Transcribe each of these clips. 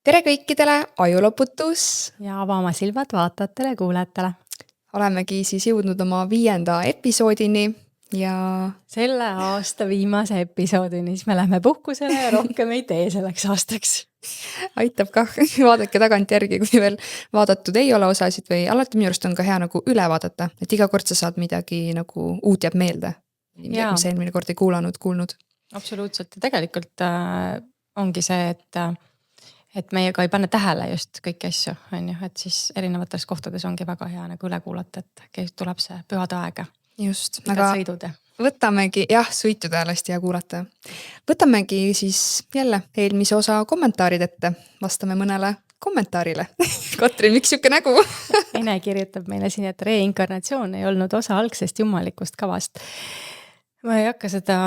Tere kõikidele, ajuloputus! Ja avama silmad vaatajatele ja kuulajatele. Olemegi siis jõudnud oma 5. episoodini ja Selle aasta viimase episoodini, siis me lähme puhkusele ja rohkem ei tee selleks aastaks. aitab kah, vaadake tagantjärgi, kui veel vaadatud ei ole osasid või alati minu arust on ka hea nagu üle vaadata, et iga kord sa saad midagi nagu uut jääb meelde. Jaa. Mis eelmine kord ei kuulnud. Absoluutselt. Ja tegelikult ongi see, et meiega ei pane tähele just kõiki asju, on ju, et siis erinevates kohtades ongi väga hea nagu üle kuulata, et tuleb see pühade aega. Just, aga sõidud. Võtamegi, jah, sõitude hästi hea kuulata. Võtamegi siis jälle eelmise osa kommentaarid ette, vastame mõnele kommentaarile. Katrin, miks siuke nägu? Ene kirjutab meile siin, et reinkarnatsioon ei olnud osa algsest jumalikust kavast. Ma ei hakka seda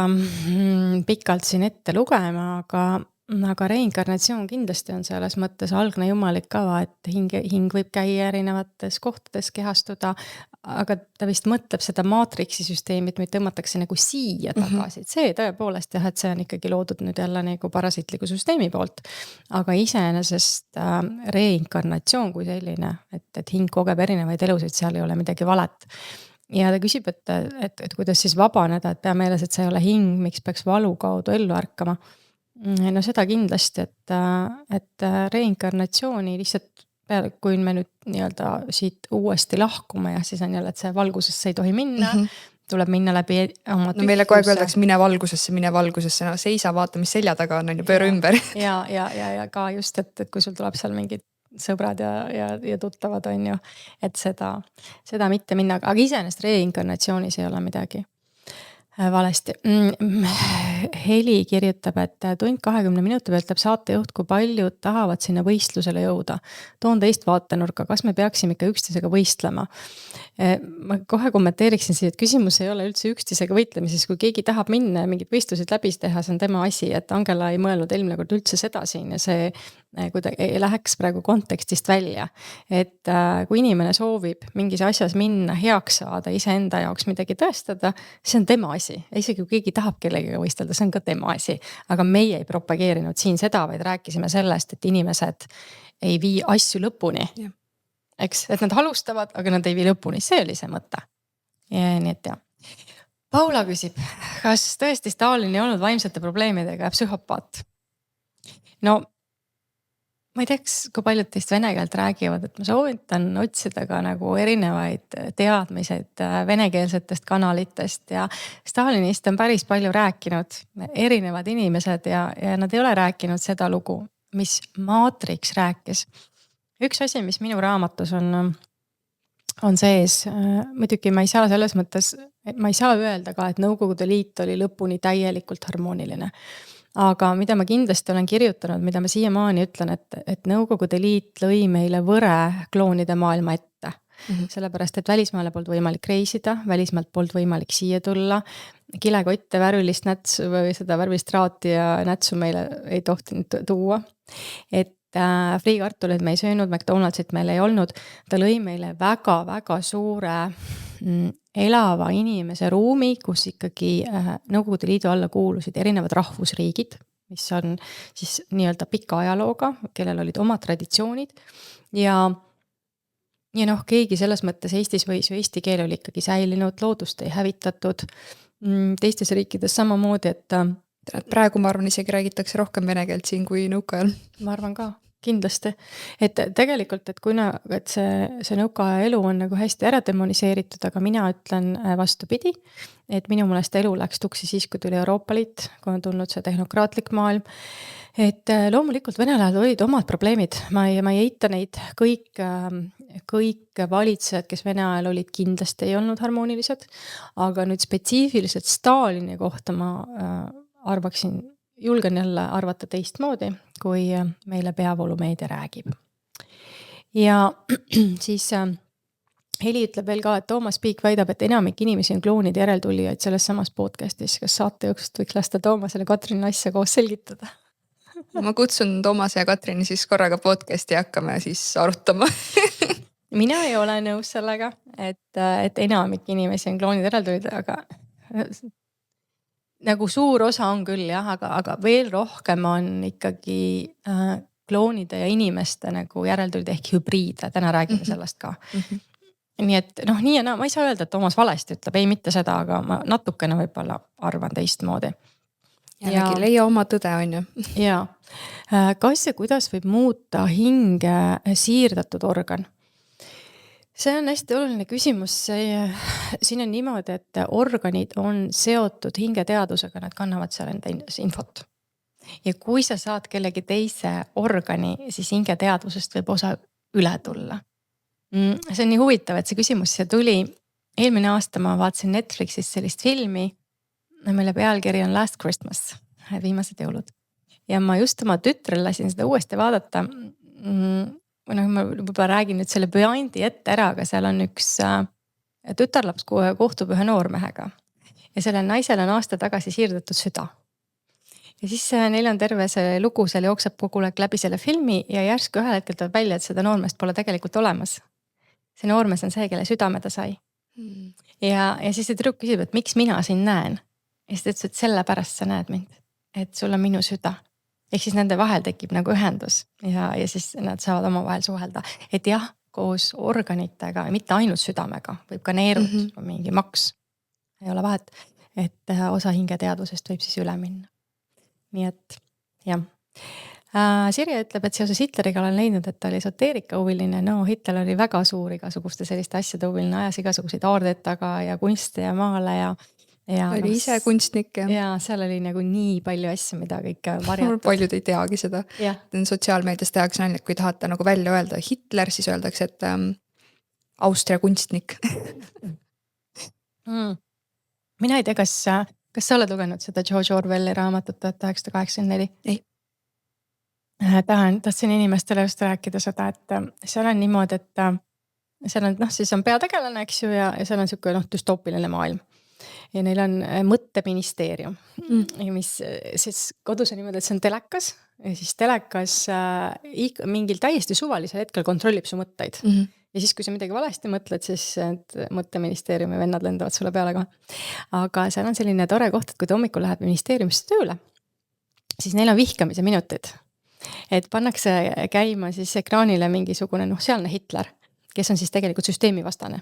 pikalt siin ette lugema, aga reinkarnatsioon kindlasti on selles mõttes algne jumalik kava, et hing võib käia erinevates kohtades kehastuda, aga ta vist mõtleb seda maatriksi süsteemi, et meid tõmmatakse nagu siia tagasi. See tõepoolest jah, et see on ikkagi loodud nüüd jälle nagu parasitliku süsteemi poolt. Aga iseenesest reinkarnatsioon kui selline, et hing kogeb erinevaid elusid, seal ei ole midagi valet. Ja ta küsib, et kuidas siis vabaneda, et pea meeles, et see ei ole hing, miks peaks valu kaudu ellu ärkama. No seda kindlasti, et reinkarnatsiooni lihtsalt peale, kui me nüüd nii-öelda siit uuesti lahkume ja siis on jälle, et see valgusesse ei tohi minna, tuleb minna läbi oma tühjuse. No meile kogu aeg öeldakse, mine valgusesse, no seisa, vaata, mis selja taga on ju pööra ümber. Ja ka just, et kui sul tuleb seal mingid sõbrad ja tuttavad on ju, et seda mitte minna, aga iseenesest reinkarnatsioonis ei ole midagi valesti. Heli kirjutab, et tund 20 minuti pealt teeb saatejuht, kui paljud tahavad sinna võistlusele jõuda. Toon teist vaatenurka, kas me peaksime ikka üksteisega võistlema? Ma kohe kommenteeriksin siia, et küsimus ei ole üldse üksteisega võitlemises, kui keegi tahab minna ja mingid võistlused läbi teha, see on tema asi, et Angela ei mõelnud eelmine kord üldse seda siin ja see kui ta ei läheks praegu kontekstist välja. Et kui inimene soovib mingis asjas minna, heaks saada, iseenda jaoks midagi tõestada, see on tema asi. Isegi kui keegi tahab kellegagi võistelda, see on ka tema asi. Aga meie ei propageerinud siin seda, vaid rääkisime sellest, et inimesed ei vii asju lõpuni. Eks, et nad alustavad, aga nad ei vii lõpuni. See oli see mõte. Nii et jah. Paula küsib, kas tõesti Stalin ei olnud vaimsete probleemidega ja psühhopaat? No, ma ei teaks, kui paljud teist vene keelt räägivad, et ma soovitan otsida ka nagu erinevaid teadmised venekeelsetest kanalitest ja Stalinist on päris palju rääkinud erinevad inimesed ja nad ei ole rääkinud seda lugu, mis Maatriks rääkis. Üks asi, mis minu raamatus on sees, muidugi ma ei saa selles mõttes, ma ei saa öelda ka, et Nõukogude Liit oli lõpuni täielikult harmooniline. Aga mida ma kindlasti olen kirjutanud, mida ma siiamaani ütlen, et Nõukogude Liit lõi meile võre kloonide maailma ette. Sellepärast, et välismaale polnud võimalik reisida, välismaalt polnud võimalik siia tulla, kilekotte värvilist nätsu või seda värvilist raati ja nätsu meile ei tohtinud tuua. Et friikartuleid me ei söönud, McDonaldsit meil ei olnud, ta lõi meile väga-väga suure elava inimese ruumi, kus ikkagi Nõukogude Liidu alla kuulusid erinevad rahvusriigid, mis on siis nii-öelda pika ajalooga, kellel olid oma traditsioonid ja noh, keegi selles mõttes Eestis või eesti keel oli ikkagi säilinud, loodust ei hävitatud, teistes riikides samamoodi, et praegu ma arvan, isegi räägitakse rohkem vene keelt siin kui nõukaajal. Ma arvan ka. Kindlasti, et tegelikult, et see nõukaaja elu on nagu hästi ära demoniseeritud, aga mina ütlen vastupidi, et minu meelest elu läks tuksi siis, kui tuli Euroopa Liit, kui on tulnud see tehnokraatlik maailm, et loomulikult venelajad olid omad probleemid, ma ei eita neid, kõik valitsejad, kes Vene ajal olid, kindlasti ei olnud harmoonilised, aga nüüd spetsiifiliselt Stalini kohta ma julgen jälle arvata teistmoodi, kui meile peavoolumeedia räägib. Ja siis Heli ütleb veel ka, et Toomas Piik väidab, et enamik inimesi on kloonide järeltulijaid selles samas podcastis. Kas saatejuksest võiks lasta Toomasele Katrini asja koos selgitada? Ma kutsun Toomas ja Katrini siis korraga podcasti ja hakkame siis arutama. Mina ei ole nõus sellega, et enamik inimesi on kloonide järeltulijaid, aga nagu suur osa on küll jah, aga veel rohkem on ikkagi kloonide ja inimeste nagu järeltulid ehk hübriide, täna räägime sellest ka. Nii et nii ja naa, ma ei saa öelda, et Toomas valesti ütleb, ei mitte seda, aga ma natukene võib-olla arvan teistmoodi. Jällegi leia oma tõde, on ju. Ja kas ja kuidas võib muuta hinge siirdatud organ? See on hästi oluline küsimus. Siin on niimoodi, et organid on seotud hingeteadusega, nad kannavad seal enda infot. Ja kui sa saad kellegi teise organi, siis hingeteadusest võib osa üle tulla. See on nii huvitav, et see küsimus siia tuli. Eelmine aasta ma vaatasin Netflixis sellist filmi, mille pealkiri on Last Christmas, viimased jõulud. Ja ma just oma tütrel lasin seda uuesti vaadata. Ma võib-olla räägin nüüd selle Beyond'i ette ära, aga seal on üks tütarlaps kohtub ühe noormehega. Ja selle naisel on aasta tagasi siirdatud süda. Ja siis neil on terve see lugu, seal jookseb kogu aeg läbi selle filmi ja järsku ühel hetkel tuleb välja, et seda noormest pole tegelikult olemas. See noormees on see, kelle südame ta sai. Ja siis see tüdruk küsib, et miks mina siin näen? Ja siis ta ütles, et sellepärast sa näed mind, et sul on minu süda. Ehk siis nende vahel tekib nagu ühendus ja siis nad saavad oma vahel suhelda. Et jah, koos organitega, mitte ainult südamega, võib ka neerud või mingi maks. Ei ole vahet, et osa hingeteadusest võib siis üle minna. Nii et jah. Sirje ütleb, et seoses Hitleriga olen leidnud, et ta oli esoteerika huviline. No Hitler oli väga suur igasuguste selliste asjade huviline, ajas igasuguseid aardet taga ja kunste ja maale ja oli ise kunstnik. Ja seal oli nagu nii palju asju, mida kõike varjatud. Paljud ei teagi seda. Sotsiaalmeedias tehakse nalja, kui tahate nagu välja öelda Hitler, siis öeldakse, et Austria kunstnik. Mina ei tea, kas sa oled lugenud seda George Orwelli raamatut 1984? Ei. Tahtsin inimestele just rääkida seda, et seal on niimoodi, et seal on, siis on peategelane, eks ju, ja seal on siuke dystoopiline maailm. Ja neil on mõtteministeerium, mis siis kodus on niimoodi, et see on telekas ja siis telekas mingil täiesti suvalisel hetkel kontrollib su mõtteid. Ja siis, kui sa midagi valesti mõtled, siis mõtteministeeriumi vennad lendavad sulle peale ka. Aga seal on selline tore koht, et kui ta hommikul läheb ministeeriumisse tööle, siis neil on vihkamise minutid. Et pannakse käima siis ekraanile mingisugune sealne Hitler, kes on siis tegelikult süsteemivastane.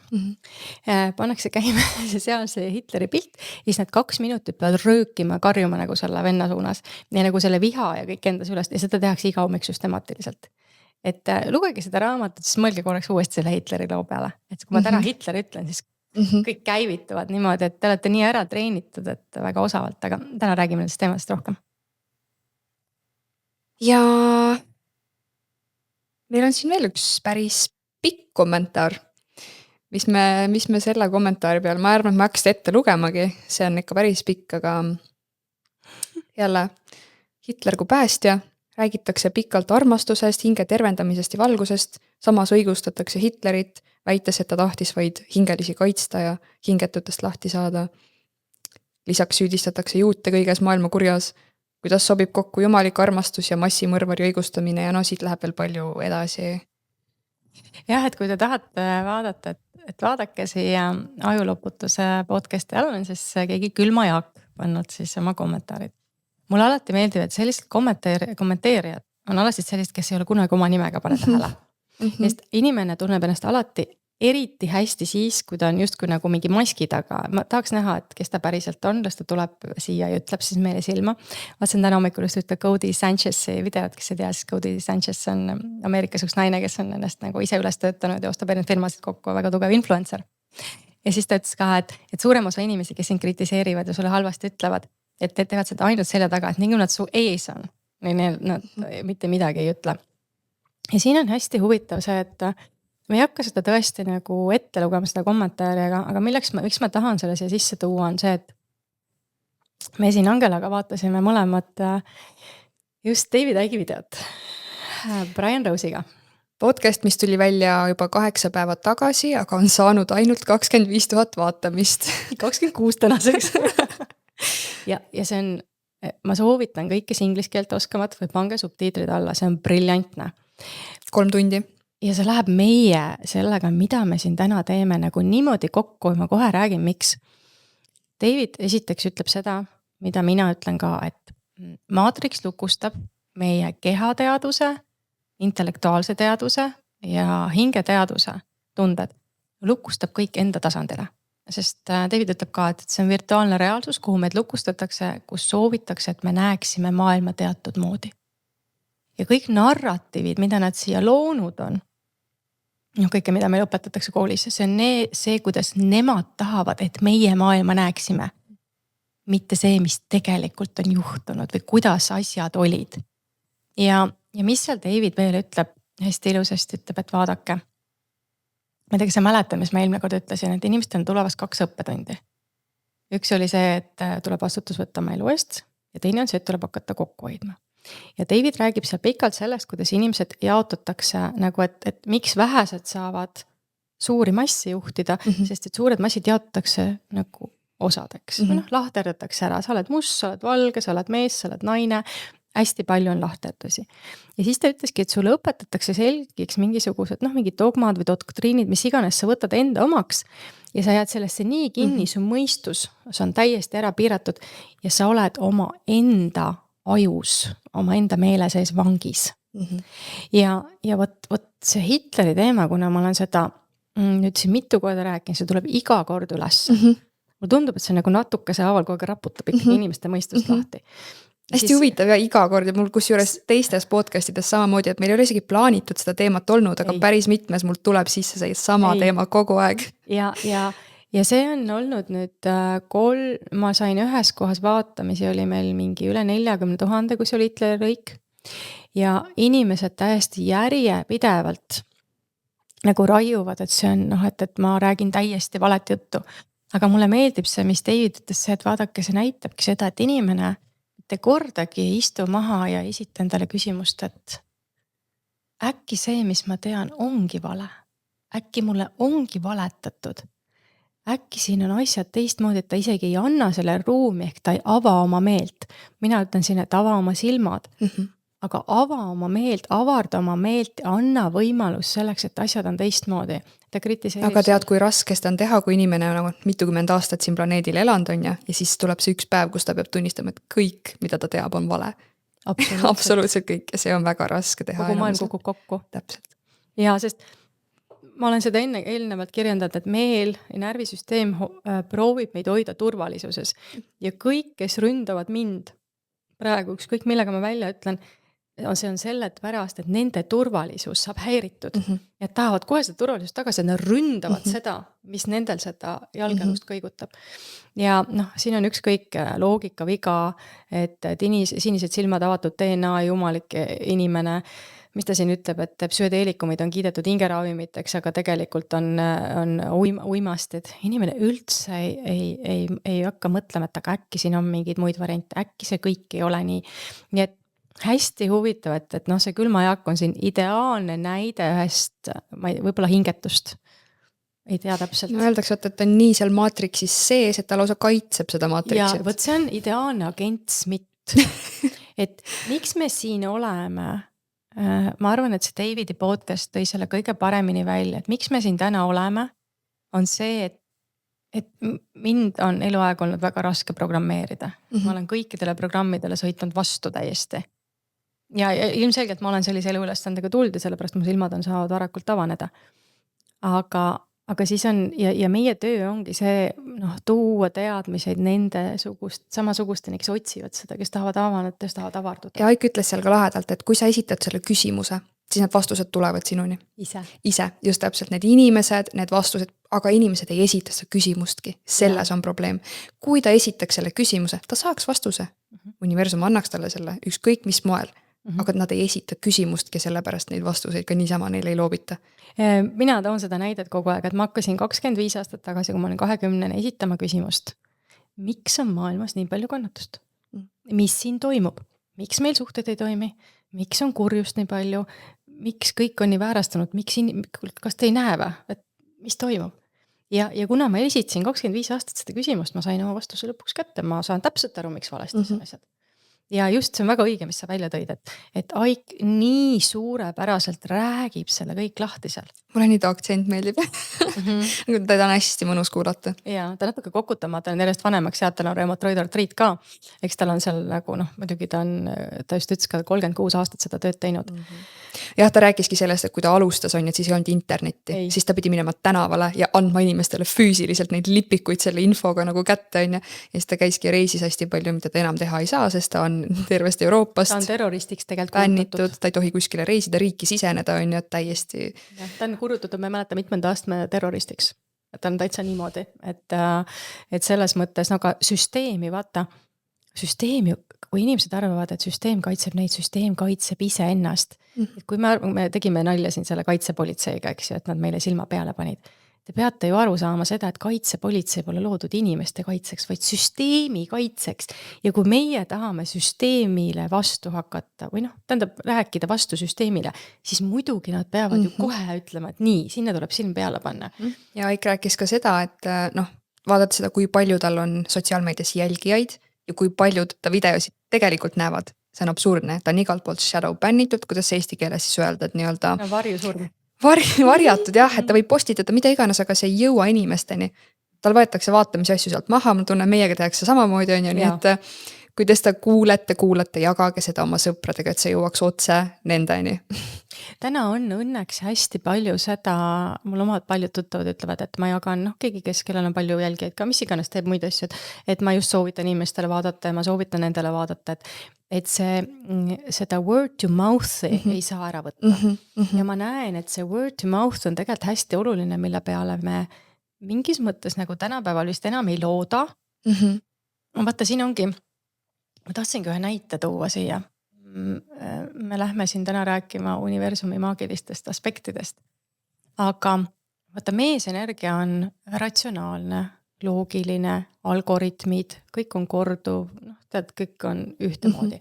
Pannakse käima seal see Hitleri pilt ja siis need 2 minutit peavad röökima, karjuma nagu selle venna suunas ja nagu selle viha ja kõik endas üles ja seda tehakse iga hommik süstemaatiliselt. Et lugege seda raamatut, siis mõelge korraks uuesti selle Hitleri loo peale. Et kui ma täna Hitler ütlen, siis kõik käivituvad niimoodi, et te olete nii ära treenitud, et väga osavalt, aga täna räägime nendest teemadest rohkem. Ja meil on siin veel üks päris pikk kommentaar, mis me selle kommentaari peal, ma arvan, et ma hakkasin ette lugemagi, see on ikka päris pikk, aga jälle Hitler kui päästja, räägitakse pikalt armastusest, hinge tervendamisest ja valgusest, samas õigustatakse Hitlerit, väites, et ta tahtis vaid hingelisi kaitsta ja hingetutest lahti saada. Lisaks süüdistatakse juute kõiges maailma kurjas, kuidas sobib kokku jumalik armastus ja massimõrvari õigustamine ja siit läheb veel palju edasi. Jah, et kui te tahate vaadata, et vaadake siia ajuloputuse podcasti all on siis keegi Külma Jaak pannud siis oma kommentaarid. Mulle alati meeldib, et sellised kommenteerijad on alati sellist, kes ei ole kunagi oma nimega pane tähele. Sest inimene tunneb ennast alati eriti hästi siis, kui ta on justkui nagu mingi maski taga. Ma tahaks näha, et kes ta päriselt on, las ta tuleb siia ja ütleb siis meile silma. Vaatsin täna hommikul just ütle Cody Sanchez'i videot, kes ei tea, siis Cody Sanchez on Ameerikas üks naine, kes on ennast nagu ise üles töötanud ja ostab erinevaid firmasid kokku, väga tugev influencer. Ja siis ta ütles ka, et suurem osa inimesi, kes sind kritiseerivad ja sulle halvasti ütlevad, et teevad seda ainult selja taga, et nii kui nad su ees on, nad mitte midagi ei ütle. Ja siin on hästi huvitav see, et ma ei hakka seda tõesti nagu ette lugema seda kommentaari, aga miks ma tahan selle siia sisse tuua on see, et me siin Angelaga vaatasime mõlemad just David Icke videot Brian Rose'iga. Podcast, mis tuli välja juba 8 päeva tagasi, aga on saanud ainult 25,000 vaatamist. 26 tänaseks. ja see on, ma soovitan kõik, kes inglise keelt oskamat või pange subtiitrid alla, see on briljantne. 3 tundi. Ja see läheb meie sellega, mida me siin täna teeme nagu niimoodi kokku ja ma kohe räägin, miks. David esiteks ütleb seda, mida mina ütlen ka, et Matrix lukustab meie kehateaduse intellektuaalse teadvuse ja hingeteadvuse tunded lukustab kõik enda tasandile. Sest David ütleb ka, et see on virtuaalne reaalsus, kuhu meid lukustatakse, kus soovitakse, et me näeksime maailma teatud moodi. Ja kõik narratiivid, mida nad siia loonud on, kõike, mida meil õpetatakse koolis, see on see, kuidas nemad tahavad, et meie maailma näeksime. Mitte see, mis tegelikult on juhtunud või kuidas asjad olid. Ja mis seal David veel ütleb, hästi ilusasti ütleb, et vaadake. Ma ei tea, kas sa mäletan, mis ma eelmine kord ütlesin, et inimestel on tulevas 2 õppetundi. Üks oli see, et tuleb vastutus võtta oma elu eest ja teine on see, et tuleb hakata kokku hoidma. Ja David räägib seal pikalt sellest, kuidas inimesed jaotatakse nagu, et miks vähesed saavad suuri massi juhtida, sest et suured massid jaotatakse nagu osadeks. Lahterdatakse ära, sa oled must, sa oled valge, sa oled mees, sa oled naine. Hästi palju on lahterdusi. Ja siis ta ütleski, et sulle õpetatakse selgiks mingisugused, mingid dogmad või doktriinid, mis iganes sa võtad enda omaks ja sa jääd sellesse nii kinni, su mõistus, see on täiesti ära piiratud ja sa oled oma enda ajus, oma enda meele sees vangis. Ja võt see Hitleri teema, kuna ma olen seda nüüd siin mitu korda rääkinud, see tuleb iga kord üles. Mulle tundub, et see nagu natuke see haaval kogu raputab ikkagi inimeste mõistust lahti. Hästi huvitav ja iga kord ja mul kusjuures teistes podcastides samamoodi, et meil ei ole isegi plaanitud seda teemat olnud, aga päris mitmes mul tuleb sisse see sama teema kogu aeg. Ja see on olnud nüüd ma sain ühes kohas vaatamisi, oli meil mingi üle 40 000, kui see oli Hitleri lõik. Ja inimesed täiesti järjepidevalt nagu raiuvad, et see on, et ma räägin täiesti valet juttu. Aga mulle meeldib see, mis David ütles see, et vaadake, see näitabki seda, et inimene te kordagi istu maha ja esita endale küsimust, et äkki see, mis ma tean, ongi vale. Äkki mulle ongi valetatud. Äkki siin on asjad teistmoodi, et ta isegi ei anna selle ruumi, ehk ta ei ava oma meelt. Mina ütlen siin, et ava oma silmad. Aga ava oma meelt, avarda oma meelt ja anna võimalus selleks, et asjad on teistmoodi. Aga tead, kui raske seda on teha, kui inimene on mitukümmend aastat siin planeedil elanud on ja siis tuleb see üks päev, kus ta peab tunnistama, et kõik, mida ta teab, on vale. Absoluutselt kõik ja see on väga raske teha. Kogu maailm kukub kokku. Täpselt. Ja sest ma olen seda eelnevalt kirjendanud, et meel ja närvisüsteem proovib meid hoida turvalisuses ja kõik, kes ründavad mind praegu, ükskõik millega ma välja ütlen, see on selle pärast, et nende turvalisus saab häiritud ja tahavad kohe seda turvalisust tagasi, et nad ründavad seda, mis nendel seda jalgelust kõigutab. Ja siin on ükskõik loogika viga, et sinised silmad avatud DNA jumalik inimene, mis ta siin ütleb, et psühhedeelikumid on kiidetud hingeravimiteks, aga tegelikult on uimastid. Inimene üldse ei hakka mõtlema, et aga äkki siin on mingeid muid variante, äkki see kõik ei ole nii. Nii et hästi huvitav, et see külmajak on siin ideaalne näide ühest, võib-olla hingetust. Ei tea täpselt. Öeldakse, et ta on nii seal maatriksis sees, et ta lausa kaitseb seda maatriksit. Ja võt see on ideaalne agent Smith. Et miks me siin oleme? Ma arvan, et see Davidi podcast tõi selle kõige paremini välja, et miks me siin täna oleme, on see, et mind on eluaeg olnud väga raske programmeerida. Ma olen kõikidele programmidele sõitnud vastu täiesti. Ja ilmselgelt ma olen sellise eluülestandega tulnud ja sellepärast mu silmad on saavad varakult avaneda. Aga siis on, ja meie töö ongi see tuua teadmiseid nende samasugusteni, kes otsivad seda, kes tahavad avaneda, kes tahavad avarduda. Ja Aik ütles seal ka lahedalt, et kui sa esitad selle küsimuse, siis need vastused tulevad sinuni. Ise, just täpselt need inimesed, need vastused, aga inimesed ei esita seda küsimustki. Selles on probleem. Kui ta esitaks selle küsimuse, ta saaks vastuse. Universum annaks talle selle ükskõik mis moel. Aga nad ei esita küsimustki, sellepärast neid vastuseid ka niisama neile ei loobita. Mina toon seda näidet kogu aeg, et ma hakkasin 25 aastat tagasi, kui ma olin 20 esitama küsimust. Miks on maailmas nii palju kannatust? Mis siin toimub? Miks meil suhted ei toimi? Miks on kurjust nii palju? Miks kõik on nii väärastunud? Kas te ei näe või? Et mis toimub? Ja kuna ma esitasin 25 aastat seda küsimust, ma sain oma vastuse lõpuks kätte. Ma saan täpselt aru, miks valesti see asjad. Ja just see on väga õige, mis sa välja tõid, et Aik nii suurepäraselt räägib selle kõik lahti seal. Mulle nii ta aktsent meeldib. Teda on hästi mõnus kuulata. Ja ta natuke kokutama, ta on järjest vanemaks ja tal on reumatoidartriit ka. Eks tal on seal nagu, muidugi ta just ütles ka 36 aastat seda tööd teinud. jah, ta rääkiski sellest, et kui ta alustas, on ju, et siis ei olnud internetti, Ei. siis ta pidi minema tänavale ja andma inimestele füüsiliselt neid lipikuid selle infoga nagu kätte, on ju. Ja siis ta käiski ja reisis hästi palju, mida ta enam teha ei saa, sest ta on tervest ta Euroopast on terroristiks tegelikult bännitud, ta ei tohi kuskile reisida, riiki siseneda, on ju, et täiesti ta on kurutatud, ma ei mäleta, mitmenda astme terroristiks. Ta on täitsa niimoodi, et selles mõttes, no ka süsteemi, vaata, süsteem ju, kui inimesed arvavad, et süsteem kaitseb neid, süsteem kaitseb ise ennast. Et kui me tegime nalja siin selle kaitsepolitseiga, eks ju, et nad meile silma peale panid. Te peate ju aru saama seda, et kaitsepolitsei pole loodud inimeste kaitseks, vaid süsteemi kaitseks. Ja kui meie tahame süsteemile vastu hakata või noh, tähendab rääkida vastu süsteemile, siis muidugi nad peavad ju kohe ütlema, et nii, sinna tuleb silm peale panna. Ja Aik rääkis ka seda, et noh, vaadata seda, kui palju tal on sotsiaalmeedias jälgijaid ja kui paljud ta videosid tegelikult näevad. See on absurdne, ta on igalt poolt shadow bannitud, kuidas eesti keeles siis öelda, et nii-öelda no, varjusurm. Varjatud jah, et ta võib postitada mida iganes, aga see ei jõua inimesteni. Tal võetakse vaatamise asju sealt maha, ma tunnen, meiega tehakse samamoodi, on ju, nii et kui te seda kuulete, jagage seda oma sõpradega, et see jõuaks otse nendeni. Täna on õnneks hästi palju seda, mul omad paljud tuttavad ütlevad, et ma jagan, noh, keegi, kes kellel on palju jälgijaid ka, mis iganes teeb muid asju, et ma just soovitan inimestele vaadata ja ma soovitan nendele vaadata, et seda word to mouth ei saa ära võtta. Ja ma näen, et see word to mouth on tegelikult hästi oluline, mille peale me mingis mõttes nagu tänapäeval vist enam ei looda. Vaata, siin ongi, ma tahtsingi ühe näite tuua siia. Me lähme siin täna rääkima universumi maagilistest aspektidest. Aga vaata, meesenergia on ratsionaalne, loogiline, algoritmid, kõik on korduv, noh, tead, kõik on ühtemoodi.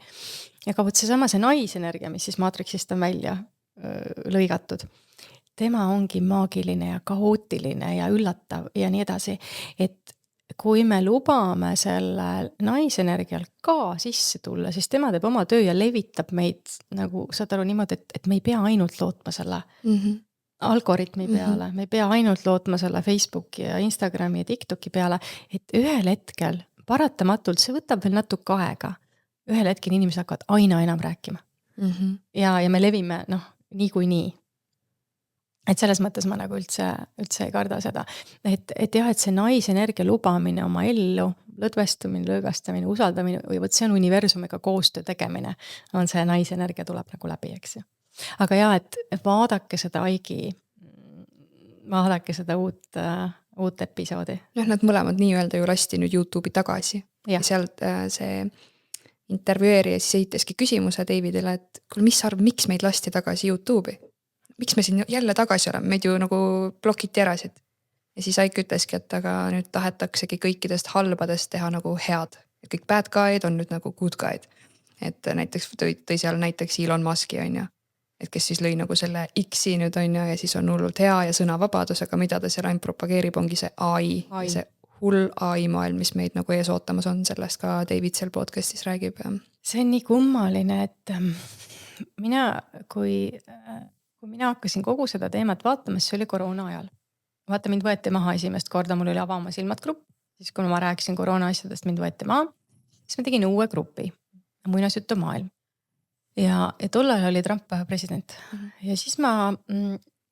Ja ka võt see naisenergia, mis siis maatriksist on välja lõigatud, tema ongi maagiline ja kaootiline ja üllatav ja nii edasi, et kui me lubame selle naisenergial ka sisse tulla, siis tema teeb oma töö ja levitab meid nagu, saad aru niimoodi, et me ei pea ainult lootma selle algoritmi peale, me ei pea ainult lootma selle Facebooki ja Instagrami ja TikToki peale, et ühel hetkel paratamatult, see võtab veel natuke aega, ühel hetkel inimesed hakkavad aina enam rääkima. Ja me levime, noh, nii. Et selles mõttes ma nagu üldse ei karda seda. Et jah, et see naisenergia lubamine oma ellu, lõdvestumine, lõõgastamine, usaldamine, või võt see on universumiga koostöö tegemine, on see naisenergia tuleb nagu läbi, eks ju. Aga jah, et vaadake seda Aigi, vaadake seda uut episoodi. Jah, nad mõlemad nii-öelda ju lasti nüüd YouTube'i tagasi. Ja sealt see intervjueerija siis ehitaski küsimuse Davidile, et mis arv, miks meid lasti tagasi YouTube'i? Miks me siin jälle tagasi oleme, meid ju nagu blokiti ära siit. Ja siis Aik ütleski, et aga nüüd tahetaksegi kõikidest halbadest teha nagu head. Ja kõik bad guy'd on nüüd nagu good guy'd. Et näiteks tõi seal näiteks Elon Muski, on ju. Et kes siis lõi nagu selle X-i nüüd, on ju, ja siis on hullult hea ja sõnavabadus, aga mida ta seal ainult propageerib, ongi see AI. Ja see hull AI maailm, mis meid nagu ees ootamas on, sellest ka David seal podcastis räägib. See on nii kummaline, et kui mina hakkasin kogu seda teemat vaatama, siis see oli koroona ajal. Vaata, mind võeti maha esimest korda, mul oli avama silmad grupp, siis kui ma rääkisin koroona asjadest, mind võeti maha, siis ma tegin uue grupi, muinasjutu maailm. Ja tollal oli Trump president. Ja siis ma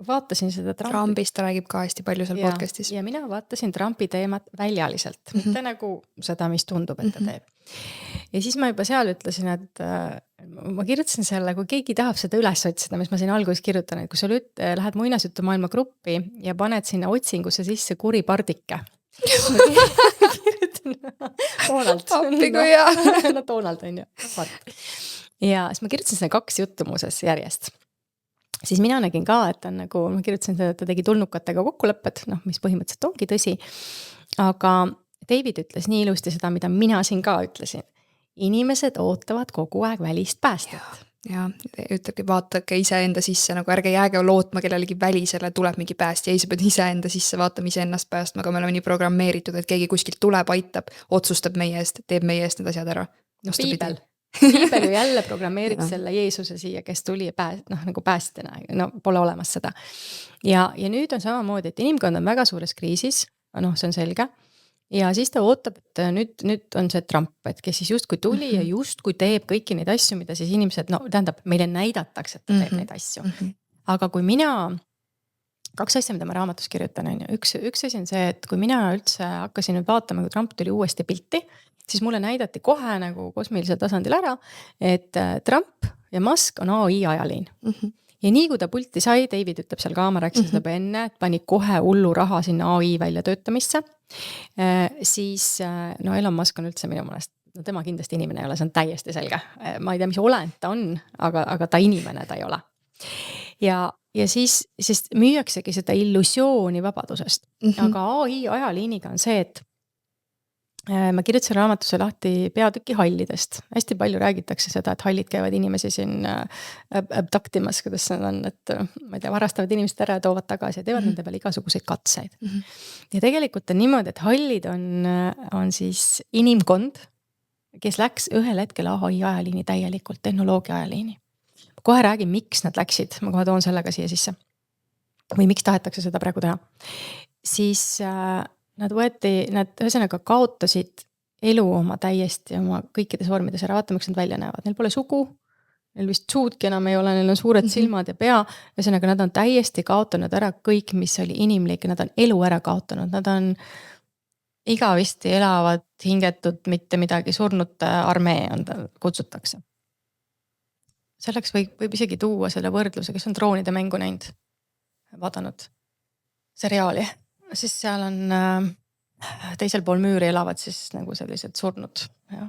vaatasin seda Trumpist ta räägib ka hästi palju seal podcastis. Ja mina vaatasin Trumpi teemat väljaliselt, mitte nagu seda, mis tundub, et ta teeb. Ja siis ma juba seal ütlesin, et ma kirjutasin selle, kui keegi tahab seda üles otsida, mis ma siin alguses kirjutan, et kui sa lähed muinasjutu maailma gruppi ja paned sinna otsingusse sisse kuri pardike. Toonalt. Appi kui hea. No toonalt on ju. Ja siis ma kirjutasin seda 2 juttu muuses järjest. Siis mina nägin ka, et on nagu, ma kirjutasin seda, et ta tegi tulnukatega kokkulepped, noh, mis põhimõtteliselt ongi tõsi. Aga David ütles nii ilusti seda, mida mina siin ka ütlesin. Inimesed ootavad kogu aeg välist päästet. Ja ütlebki, vaatake ise enda sisse, nagu ärge jääge lootma kellelegi välisele, tuleb mingi päästja, ei sa pead ise enda sisse vaatama, ise ennast päästma, aga me oleme nii programmeeritud, et keegi kuskilt tuleb, aitab, otsustab meie eest, teeb meie eest need asjad ära. No, Piibel ju jälle programmeerib selle Jeesuse siia, kes tuli nagu päästjana, no pole olemas seda. Ja nüüd on samamoodi, et inimkond on väga suures kriisis, noh, see on selge. ja siis ta ootab, et nüüd on see Trump, et kes siis justkui tuli ja justkui teeb kõiki neid asju, mida siis inimesed, no tähendab, meile näidatakse, et ta teeb neid asju. Aga kui mina, 2 asja, mida ma raamatus kirjutan, on ju. Üks asi on see, et kui mina üldse hakkasin nüüd vaatama, kui Trump tuli uuesti pilti, siis mulle näidati kohe nagu kosmilisel tasandil ära, et Trump ja Musk on AI ajaliin. Ja nii kui ta pulti sai, David ütleb seal ka, ma rääkisin seda enne, et pani kohe hullu raha sinna AI välja töötamisse, siis no Elon Musk on üldse minu mõelest, no tema kindlasti inimene ei ole, see on täiesti selge. Ma ei tea, mis olend ta on, aga ta inimene ta ei ole. Ja siis müüaksegi seda illusiooni vabadusest. Aga AI ajaliiniga on see, et ma kirjutasin raamatuse lahti peatüki hallidest. Hästi palju räägitakse seda, et hallid käivad inimesi siin abdaktimas, kuidas see on, et ma ei tea, varastavad inimesed ära ja toovad tagasi ja teevad nende peal igasuguseid katseid. Ja tegelikult on niimoodi, et hallid on siis inimkond, kes läks ühel hetkel AI ajaliini täielikult, tehnoloogia ajaliini. Kohe räägin, miks nad läksid, ma kohe toon sellega siia sisse. Või miks tahetakse seda praegu teha. Siis nad ühesõnaga kaotasid elu oma täiesti, oma kõikides vormides ära, vaata, miks nad välja näevad. Neil pole sugu, neil vist suudki enam ei ole, neil on suured silmad ja pea. Ühesõnaga, nad on täiesti kaotanud ära kõik, mis oli inimlik, nad on elu ära kaotanud, nad on igavisti elavad, hingetud, mitte midagi, surnute armee on ta, kutsutakse. Selleks võib isegi tuua selle võrdluse, kes on Troonide mängu näinud, vaadanud seriaali. Siis seal on teisel pool müüri elavad siis nagu sellised surnud. Ja.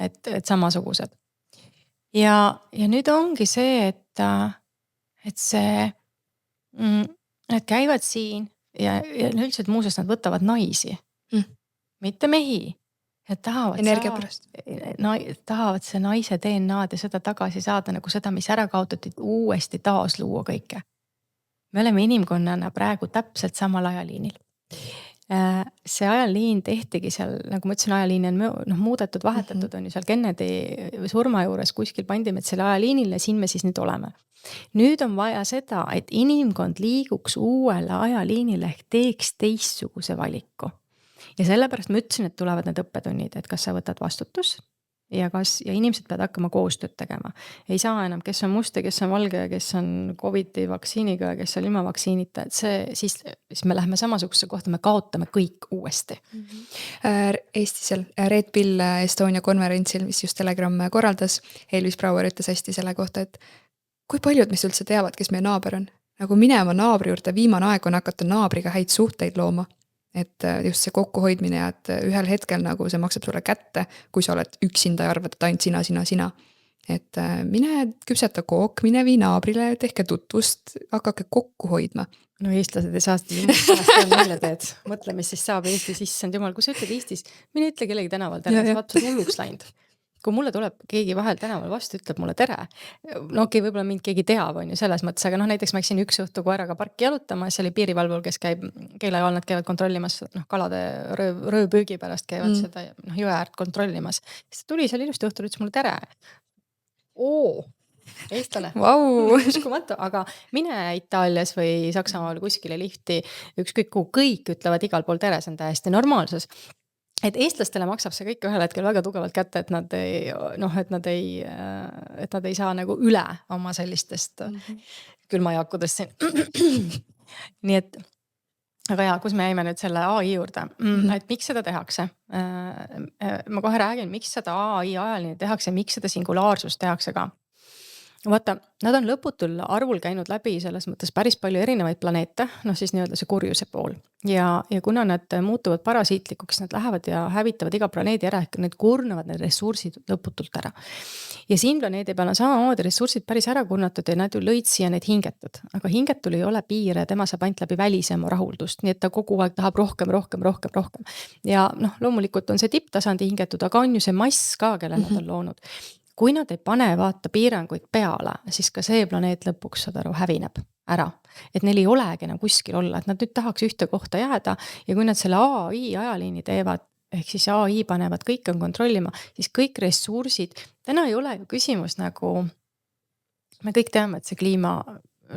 Et samasugused. Ja nüüd ongi see, et see, need käivad siin ja üldiselt muuseas nad võtavad naisi, mitte mehi. Et tahavad see naise DNA-d ja seda tagasi saada, nagu seda, mis ära kaotati, uuesti taas luua kõike. Me oleme inimkonnana praegu täpselt samal ajaliinil. See ajaliin tehtigi seal, nagu ma ütlesin, ajaliin on muudetud, vahetatud on ju seal Kennedy surma juures kuskil pandime, et selle ajaliinile, siin me siis nüüd oleme. Nüüd on vaja seda, et inimkond liiguks uuele ajaliinile ehk teeks teistsuguse valiku. Ja sellepärast ma ütlesin, et tulevad need õppetunnid, et kas sa võtad vastutus ja inimesed peavad hakkama koostööd tegema. Ei saa enam, kes on must ja kes on valge ja kes on COVID-i vaktsiiniga ja kes on ilma vaktsiinita, et siis me läheme samasuguse kohta, me kaotame kõik uuesti. Eestisel Red Pill Estonia konverentsil, mis just Telegram korraldas, Elvis Brauer ütles hästi selle kohta, et kui paljud mis üldse teavad, kes meie naaber on. Nagu minema naabri juurde, viimane aeg on hakata naabriga häid suhteid looma. Et just see kokkuhoidmine, et ühel hetkel nagu see maksab sulle kätte, kui sa oled üksinda ja arvad, et ainult sina. Et mine küpseta kook, mine vii naabrile, tehke tutvust, hakake kokku hoidma. No eestlased ei saa seda meile teed. Mõtle, mis siis saab Eestis, issand jumal, kui sa ütled Eestis, mine ütle kellegi tänaval tere, sa vaata hulluks läinud. Kui mulle tuleb keegi vahel tänaval vastu, ütleb mulle tere. No okei, võib-olla mind keegi teab, on ju selles mõttes, aga näiteks ma läksin üks õhtu koeraga parki jalutama, see oli piirivalvul, kes käib, keelevalnad käivad kontrollimas, kalade rööpüügi pärast käivad seda jõe äärt kontrollimas. Siis tuli seal ilusti õhtul, ütles mulle tere. Eestlane. Wow. Uskumatu, aga mine Itaalias või Saksamaal kuskile lifti, ükskõik kuhu, kõik ütlevad igal pool tere, see on täiesti normaalsus. Et eestlastele maksab see kõik ühel hetkel väga tugevalt kätte, et nad ei saa nagu üle oma sellistest külmajaakudest siin. Nii et, aga kus me jäime nüüd selle AI juurde, et miks seda tehakse? Ma kohe räägin, miks seda AI ajaline tehakse, miks seda singulaarsust tehakse ka. Vaata, nad on lõputul arvul käinud läbi selles mõttes päris palju erinevaid planeete, siis nii-öelda see kurjuse pool. Ja kuna nad muutuvad parasiitlikuks, nad lähevad ja hävitavad iga planeedi ära, ehk need kurnavad need ressursid lõputult ära. Ja siin planeedi peal on samamoodi ressursid päris ära kurnatud ja nad ju lõid siia need hingetud. Aga hingetul ei ole piire, tema saab ainult läbi välisema rahuldust, nii et ta kogu aeg tahab rohkem. Ja loomulikult on see tipptasandi hingetud, aga on ju see mass ka, kelle nad on loonud. Kui nad ei pane vaata piiranguid peale, siis ka see planeet lõpuks hävineb ära. Et neil ei olegi enam kuskil olla, et nad nüüd tahaks ühte kohta jääda ja kui nad selle AI ajaliini teevad, ehk siis AI panevad kõik on kontrollima, siis kõik ressursid, täna ei ole ju küsimus nagu, me kõik teame, et see kliima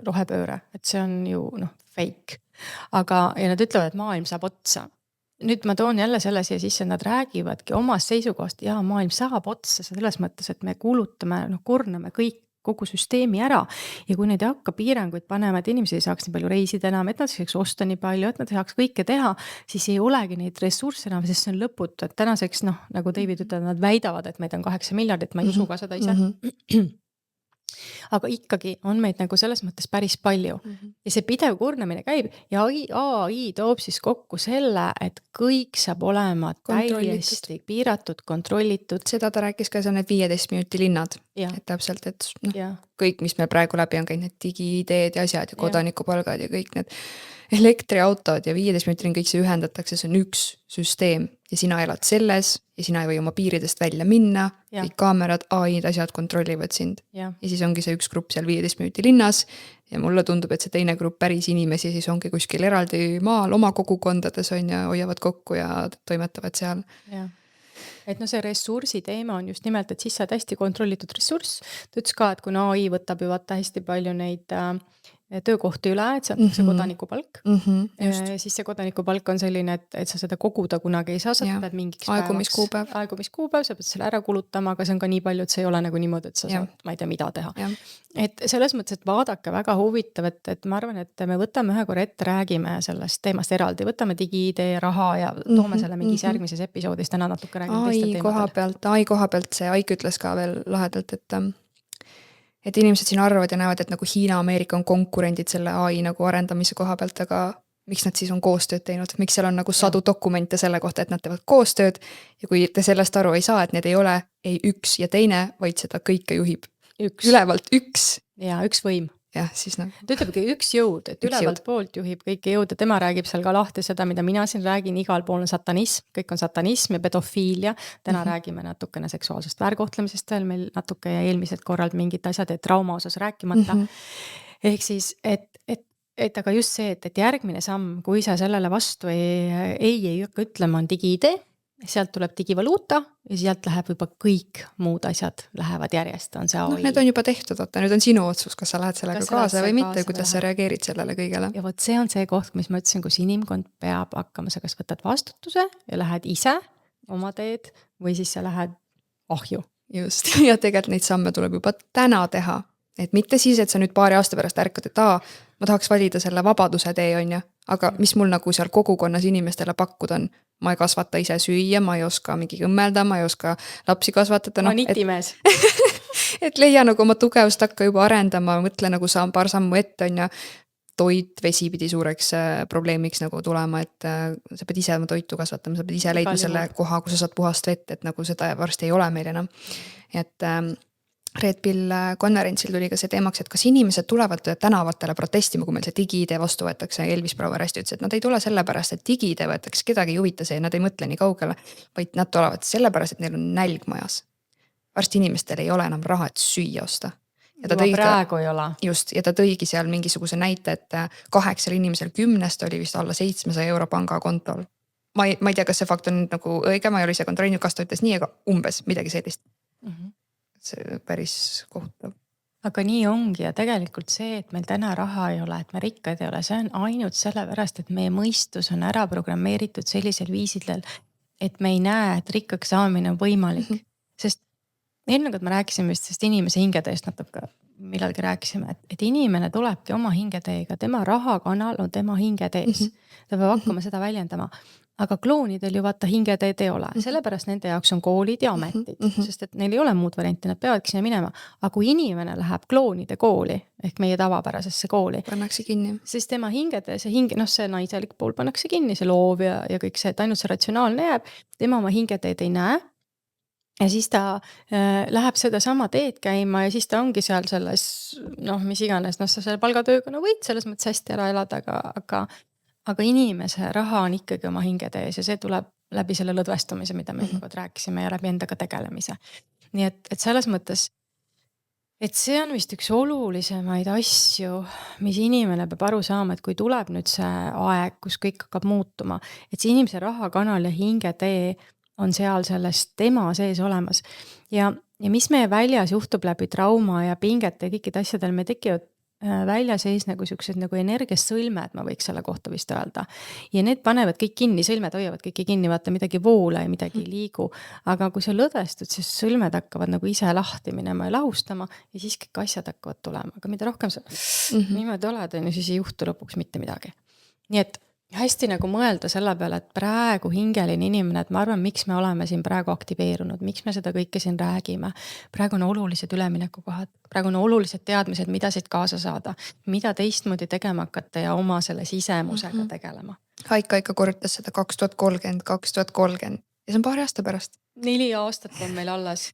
rohepööre, et see on ju fake. Ja nad ütlevad, et maailm saab otsa. nüüd ma toon jälle selle siia sisse, nad räägivadki omast seisukohast ja maailm saab otsa selles mõttes, et me kulutame, kurname kogu süsteemi ära ja kui neid ei hakka piiranguid panema, et inimesed ei saaks nii palju reisida enam, et nad saaks osta nii palju, et nad saaks kõike teha, siis ei olegi neid ressursse enam, sest see on lõputu, et tänaseks nagu David ütleb, nad väidavad, et meid on 8 miljardit, ma ei usu ka seda ise. Aga ikkagi on meid nagu selles mõttes päris palju ja see pidev kurnamine käib ja AI toob siis kokku selle, et kõik saab olema täiesti piiratud, kontrollitud. Seda ta rääkis ka, see on need 15 minuti linnad, et täpselt, et kõik, mis meil praegu läbi on käinud, need digi-ideed ja asjad ja kodanikupalgad ja kõik need elektriautod ja 15 minutil kõik see ühendatakse, see on üks süsteem ja sina elad selles ja sina ei või oma piiridest välja minna, kõik kaamerad, AI-d, asjad kontrollivad sind. Ja siis ongi see üks grupp seal 15 minuti linnas ja mulle tundub, et see teine grupp päris inimesi siis ongi kuskil eraldi maal oma kogukondades on ja hoiavad kokku ja toimetavad seal. Ja. Et see ressursi teema on just nimelt, et siis sa hästi kontrollitud ressurss. Ta ütles ka, et kuna AI võtab ju vaata hästi palju neid töökohti üle, et see on kodanikupalk. Siis see kodanikupalk on selline, et sa seda koguda kunagi ei saa, sa pead mingiks aegumiskuupäev, sa pead selle ära kulutama, aga see on ka nii palju, et see ei ole nagu niimoodi, et sa saad, ma ei tea, mida teha. Et selles mõttes, et vaadake väga huvitav, et ma arvan, et me võtame ühe korra ette, räägime sellest teemast eraldi, võtame digi-idee, raha ja toome selle mingis järgmises episoodis, täna natuke räägime teiste teemadel. AI koha pealt see Aik ütles ka veel lahedalt, et inimesed siin arvavad ja näevad, et nagu Hiina, Ameerika on konkurendid selle AI nagu arendamise koha pealt, aga miks nad siis on koostööd teinud, miks seal on nagu sadu dokumente selle kohta, et nad teevad koostööd ja kui te sellest aru ei saa, et need ei ole ei üks ja teine, vaid seda kõike juhib ülevalt üks. Ja üks võim. Jah, siis Ta ütlebki üks jõud, et ülevalt poolt juhib kõike jõud ja tema räägib seal ka lahti seda, mida mina siin räägin, igal pool on satanism, kõik on satanism ja pedofiilia. Täna räägime natukene seksuaalsest väärkohtlemisest veel, meil natuke ja eelmised korral mingid asjad ja trauma osas rääkimata. Ehk siis, et aga just see, et järgmine samm, kui sa sellele vastu ei hakka ütlema, on digi-idee, sealt tuleb digivaluuta ja sealt läheb juba kõik muud asjad lähevad järjest, on see AI. Need on juba tehtud, nüüd on sinu otsus, kas sa lähed sellega kaasa või mitte, kuidas sa reageerid sellele kõigele. Ja võt see on see koht, mis ma ütlesin, kus inimkond peab hakkama, sa kas võtad vastutuse ja lähed ise oma teed või siis sa lähed ahju. Just, ja tegelikult neid samme tuleb juba täna teha, et mitte siis, et sa nüüd paari aasta pärast ärkad, et ma tahaks valida selle vabaduse tee on ja, aga mis mul nagu seal kogukonnas inimestele pakkuda on, ma ei kasvata ise süüa, ma ei oska mingi õmmelda, ma ei oska lapsi kasvatada. Ma nitimees. Et leia nagu oma tugevust hakka juba arendama, mõtle nagu paar sammu ette on ja toit, vesi pidi suureks probleemiks nagu tulema, et sa pead ise oma toitu kasvatama, sa pead ise leidma selle koha, kus sa saad puhast vett, et nagu seda varsti ei ole meil enam. Et Red Pill konverentsil tuli ka see teemaks, et kas inimesed tulevad tänavatele protestima, kui meil see digi-idee vastu võetakse. Elvis Brauer hästi ütles, et nad ei tule sellepärast, et digi-idee võetakse, kedagi ei huvita see, nad ei mõtle nii kaugele, vaid nad tulevad sellepärast, et neil on nälg majas. Varsti inimestel ei ole enam raha, et süüa osta. Ja praegu ei ole. Just, ja ta tõigi seal mingisuguse näite, et 8 inimesel 10 oli vist alla 700 euro pangakontol. Ma ei tea, kas see fakt on nagu õige, ma ei ole ise kontrollinud, kas ta ütles nii, aga umbes midagi sellist. See päris kohutav. Aga nii ongi ja tegelikult see, et meil täna raha ei ole, et me rikkad ei ole, see on ainult sellepärast, et meie mõistus on ära programmeeritud sellisel viisidel, et me ei näe, et rikkaks saamine on võimalik. Sest eelmine kord me rääkisime vist sest inimese hingeteest natuke, millalgi rääkisime, et inimene tulebki oma hingeteega, tema rahakanal on tema hingetees. Ta peab hakkama seda väljendama. Aga kloonidel ju vaata hingeteed ei ole, sellepärast nende jaoks on koolid ja ametid, sest et neil ei ole muud varianti, nad peavadki sinna minema. Aga kui inimene läheb kloonide kooli, ehk meie tavapärasesse kooli, pannakse kinni. Siis tema hingede, see naiselik pool pannakse kinni, see loov ja kõik see, et ainult see ratsionaalne jääb, tema oma hingeteed ei näe. Ja siis ta läheb seda sama teed käima ja siis ta ongi seal selles, mis iganes, sa selle palgatööga võid selles mõttes hästi ära elada, aga inimese raha on ikkagi oma hingetees ja see tuleb läbi selle lõdvestumise, mida me rääkisime ja läbi endaga tegelemise. Nii et selles mõttes, et see on vist üks olulisemaid asju, mis inimene peab aru saama, et kui tuleb nüüd see aeg, kus kõik hakkab muutuma, et see inimese rahakanal ja hingetee on seal sellest tema sees olemas. Ja mis meie väljas juhtub läbi trauma ja pingete ja kõikide asjadel, me tekivad välja sees nagu siuksed nagu energiasõlmed, ma võiks selle kohta vist öelda. Ja need panevad kõik kinni, sõlmed hoiavad kõiki kinni, vaata midagi voola ja midagi ei liigu. Aga kui sa lõdestud, siis sõlmed hakkavad nagu ise lahti minema ja lahustama ja siis kõik asjad hakkavad tulema. Aga mida rohkem sa niimoodi oled, siis ei juhtu lõpuks mitte midagi. Nii et hästi nagu mõelda selle peale, et praegu hingeline inimene, et ma arvan, miks me oleme siin praegu aktiveerunud, miks me seda kõike siin räägime. Praegu on olulised üleminekukohad, praegu on olulised teadmised, mida siit kaasa saada, mida teistmoodi tegema hakata ja oma selle sisemusega tegelema. Haika ikka korrutas seda 2030 ja see on paari aasta pärast. 4 aastat on meil alles.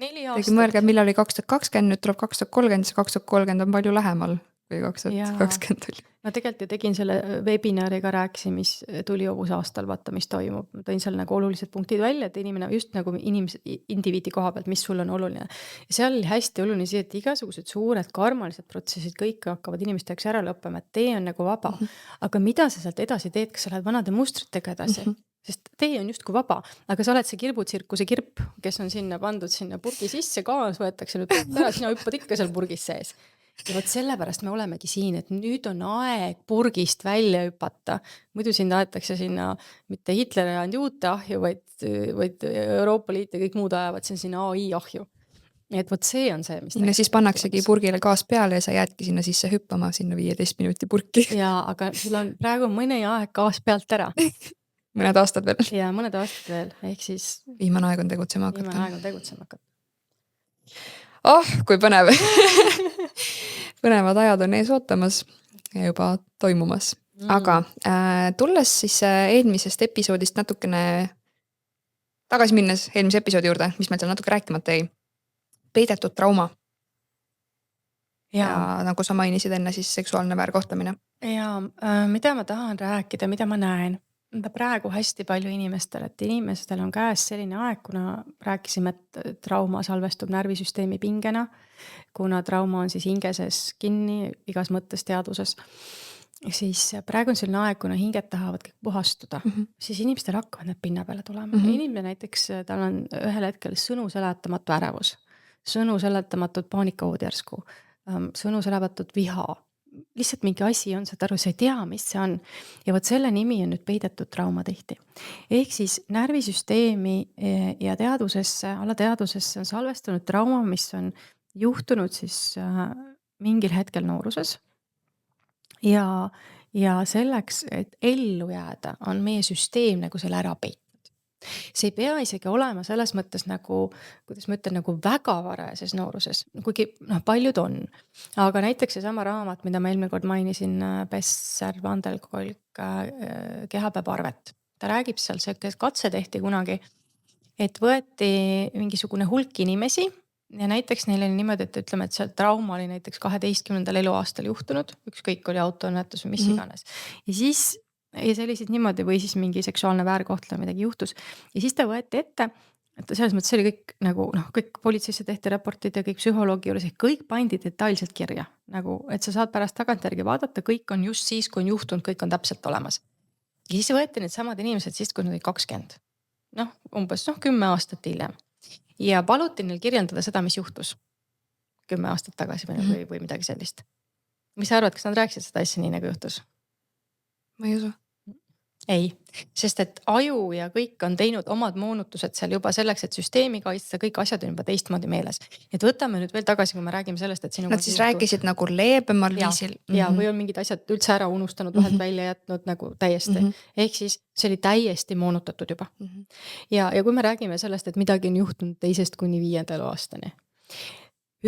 4 Tegi aastat. mõelge, millal oli 2020, nüüd tuleb 2030, see 2030 on palju lähemal kui 2020 oli. Ma tegelikult ju tegin selle webinari ka rääkisin, mis tuli uus aastal, vaata, mis toimub. Ma tõin seal nagu olulised punktid välja, et inimene just nagu indiviidi koha pealt, mis sul on oluline. Ja seal oli hästi oluline see, et igasugused suured karmalised protsessid kõik hakkavad inimeste jaoks ära lõppema, et tee on nagu vaba. Aga mida sa sealt edasi teed, kas sa lähed vanade mustritega edasi? Sest tee on justkui vaba, aga sa oled see kirbutsirkuse kirp, kes on sinna pandud sinna purgi sisse, kaas võetakse nüüd ära, sina hüppad ikka seal purgis sees. Ja võt sellepärast me olemegi siin, et nüüd on aeg purgist välja hüpata. Muidu siin tahetakse sinna mitte Hitler ja juute ahju, vaid Euroopa Liit ja kõik muud ajavad sinna AI ahju. Et võt see on see, mis... Ja siis pannaksegi purgile gaas peale ja sa jäädki sinna sisse hüppama sinna 15 minuti purki. Ja, aga sul on praegu mõne aeg gaas pealt ära. Mõned aastad veel. Ja mõned aastad veel, ehk siis... Viimane aeg on tegutsema hakata. Viimane aeg on tegutsema hakata. Kui põnev. Põnevad ajad on ees ootamas ja juba toimumas. Aga tulles siis eelmisest episoodist natukene tagasi minnes eelmise episoodi juurde, mis meil seal natuke rääkimata jäi. Peidetud trauma. Ja nagu sa mainisid enne, siis seksuaalne väärkohtlemine. Ja mida ma tahan rääkida, mida ma näen? Praegu hästi palju inimestel, et inimestel on käes selline aeg, kuna rääkisime, et trauma salvestub närvisüsteemi pingena, kuna trauma on siis hingeses kinni igas mõttes teaduses, siis praegu on selline aeg, kuna hinged tahavad kõik puhastuda, siis inimestel hakkavad need pinna peale tulema. Inimene näiteks, tal on ühel hetkel sõnu seletamatu ärevus, sõnu seletamatut paanikahoodjärsku, sõnu seletamatut viha, lihtsalt mingi asi on, saad aru, sa ei tea, mis see on. Ja võt selle nimi on nüüd peidetud trauma tihti. Ehk siis närvisüsteemi ja teadusesse, alateadusesse on salvestunud trauma, mis on juhtunud siis mingil hetkel nooruses. Ja selleks, et ellu jääda, on meie süsteem nagu selle ära peitnud. See ei pea isegi olema selles mõttes nagu, kuidas ma ütlen, nagu väga varajases nooruses, kuigi paljud on. Aga näiteks see sama raamat, mida ma eelmine kord mainisin, Besser Vandelkolk kehapäevaarvet. Ta räägib seal, see katse tehti kunagi, et võeti mingisugune hulk inimesi ja näiteks neil oli niimoodi, et ütleme, et see trauma oli näiteks 12. eluaastal juhtunud, ükskõik oli autoõnnetus või mis iganes. Ja siis ja selliseid niimoodi või siis mingi seksuaalne väärkohtlemine midagi juhtus. Ja siis ta võeti ette, et selles mõttes see oli kõik nagu, kõik politseisse tehti raportid ja kõik psühholoogi juures, kõik pandi detailselt kirja. Nagu, et sa saad pärast tagantjärgi vaadata, kõik on just siis, kui on juhtunud, kõik on täpselt olemas. Ja siis võeti need samad inimesed siis, kui nad olid 20. Umbes 10 aastat hiljem. Ja paluti neil kirjeldada seda, mis juhtus 10 aastat tagasi või midagi sellist. Mis sa arvad, kas nad rääkisid seda asja nii nagu juhtus? Ma ei usu. Ei, sest et aju ja kõik on teinud omad moonutused seal juba selleks, et süsteemi kaitsta, kõik asjad on juba teistmoodi meeles. Et võtame nüüd veel tagasi, kui me räägime sellest, et nad siis rääkisid nagu leebemal viisil. Ja või on mingid asjad üldse ära unustanud, vahelt välja jätnud nagu täiesti. Ehk siis see oli täiesti moonutatud juba. Ja kui me räägime sellest, et midagi on juhtunud 2. kuni 5. aastani.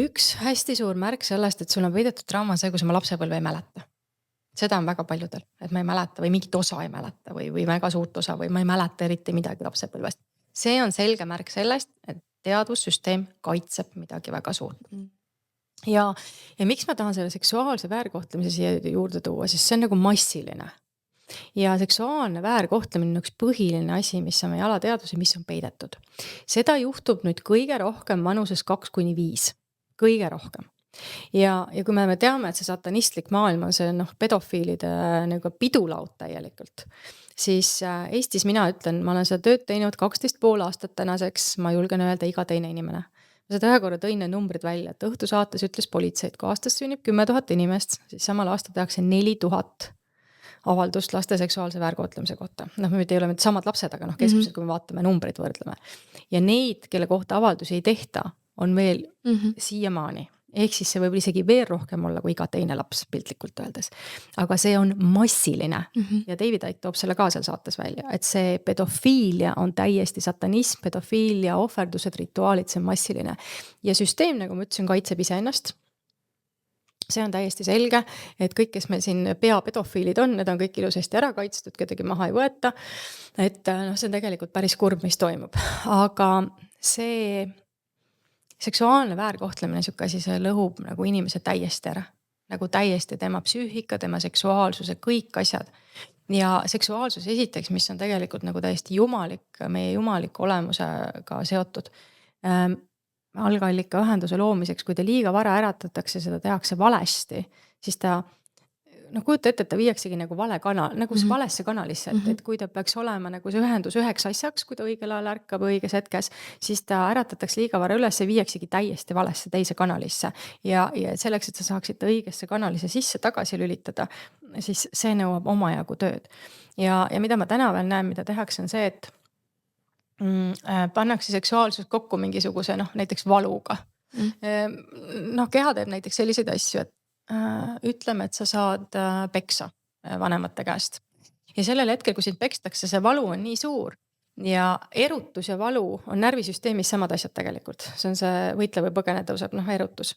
Üks hästi suur märk sellest, et sul on peidetud trauma see, kui sa oma lapsepõlve ei mäleta. Seda on väga paljudel, et ma ei mäleta või mingit osa ei mäleta või väga suurt osa või ma ei mäleta eriti midagi lapsepõlvest. See on selge märk sellest, et teadussüsteem kaitseb midagi väga suurt. Ja miks ma tahan selle seksuaalse väärkohtlemise siia juurde tuua, sest see on nagu massiline. Ja seksuaalne väärkohtlemine on üks põhiline asi, mis on meie alateadus ja mis on peidetud. Seda juhtub nüüd kõige rohkem vanuses 2-5. Kõige rohkem. Ja kui me teame, et see satanistlik maailm on see pedofiilide nagu pidulaud täielikult, siis Eestis mina ütlen, ma olen seda tööd teinud 12,5 aastat tänaseks, ma julgen öelda iga teine inimene. seda ühe korra tõin need numbrid välja, et Õhtusaates ütles politsei, et kui aastas sünnib 10 000 inimest, siis samal aastal tehakse 4000 avaldust laste seksuaalse väärkohtlemise kohta. Noh, me ei ole nüüd samad lapsed, aga noh, keskmiselt, kui me vaatame numbreid võrdleme. Ja neid, kelle kohta avaldusi ei tehta, on veel siiamaani. Ehk siis see võib isegi veel rohkem olla kui iga teine laps, piltlikult öeldes. Aga see on massiline. Ja David Icke toob selle ka seal saates välja, et see pedofiilia on täiesti satanism, pedofiilia, ohverdused, rituaalid, see on massiline. Ja süsteem, nagu ma ütlesin, kaitseb iseennast. See on täiesti selge, et kõik, kes meil siin peapedofiilid on, need on kõik ilusasti ära kaitstud, kedagi maha ei võeta. Et noh, see on tegelikult päris kurb, mis toimub. Aga see seksuaalne väärkohtlemine, siuke asi, see lõhub nagu inimese täiesti ära. Nagu täiesti tema psüühika, tema seksuaalsuse, kõik asjad. Ja seksuaalsus esiteks, mis on tegelikult nagu täiesti jumalik, meie jumaliku olemusega seotud. Algallika ühenduse loomiseks, kui ta liiga vara äratatakse, seda tehakse valesti, siis ta, no kujuta ette, et ta viiaksegi nagu vale kanal, nagu see valesse kanalisse, et kui ta peaks olema nagu see ühendus üheks asjaks, kui ta õigel ajal ärkab õiges hetkes, siis ta äratatakse liiga vara üles ja viiaksegi täiesti valesse teise kanalisse. Ja selleks, et sa saaksid õigesse kanalisse sisse tagasi lülitada, siis see nõuab omajagu tööd. Ja mida ma täna veel näen, mida tehakse, on see, et pannakse seksuaalsus kokku mingisuguse näiteks valuga. Noh, keha teeb näiteks selliseid asju, et ütleme, et sa saad peksa vanemate käest. Ja sellel hetkel, kui sind pekstakse, see valu on nii suur ja erutus ja valu on närvisüsteemis samad asjad tegelikult. See on see võitle või põgene tõuseb, erutus.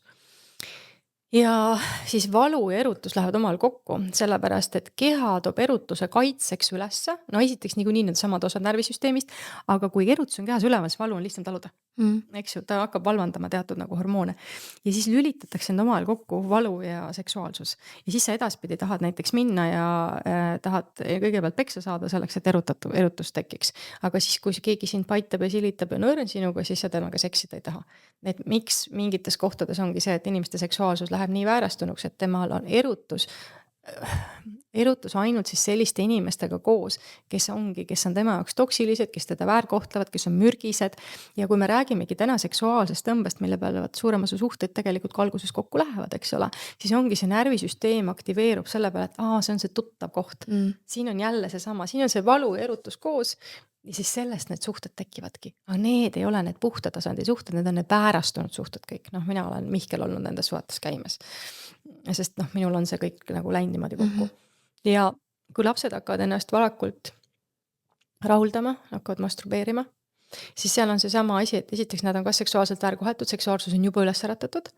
Ja siis valu ja erutus lähevad omal kokku, sellepärast, et keha toob erutuse kaitseks ülesse. No esiteks niikuinii need samad osad närvisüsteemist, aga kui erutus on kehas üleval, siis valu on lihtsalt taluda. Eks ju, ta hakkab valvandama teatud nagu hormoone. Ja siis lülitatakse end omal kokku valu ja seksuaalsus. Ja siis sa edaspidi tahad näiteks minna ja tahad kõigepealt peksa saada selleks, et erutus tekiks. Aga siis, kui keegi sind paitab ja silitab ja nõõren sinuga, siis sa temaga seksida ei taha. Et miks mingites kohtades ongi see, et inimeste seksuaalsus läheb nii väärastunuks, et temal on erutus ainult siis selliste inimestega koos, kes on tema jaoks toksilised, kes teda väärkohtlevad, kes on mürgised. Ja kui me räägimegi täna seksuaalsest tõmbest, mille peale suurem osa suhteid tegelikult ka alguses kokku lähevad, eks ole, siis ongi see närvisüsteem aktiveerub selle peale, et see on see tuttav koht. Siin on jälle seesama, siin on see valu ja erutus koos. Ja siis sellest need suhted tekivadki. Aga need ei ole need puhta tasandi suhted, need on need väärastunud suhted kõik. Mina olen Mihkel olnud nendes suhetes käimas. Sest minul on see kõik nagu läinud niimoodi kokku. Ja kui lapsed hakkavad ennast varakult rahuldama, hakkavad masturbeerima, siis seal on see sama asi, et esiteks nad on kas seksuaalselt väärkohetud, seksuaalsus on juba üles äratatud,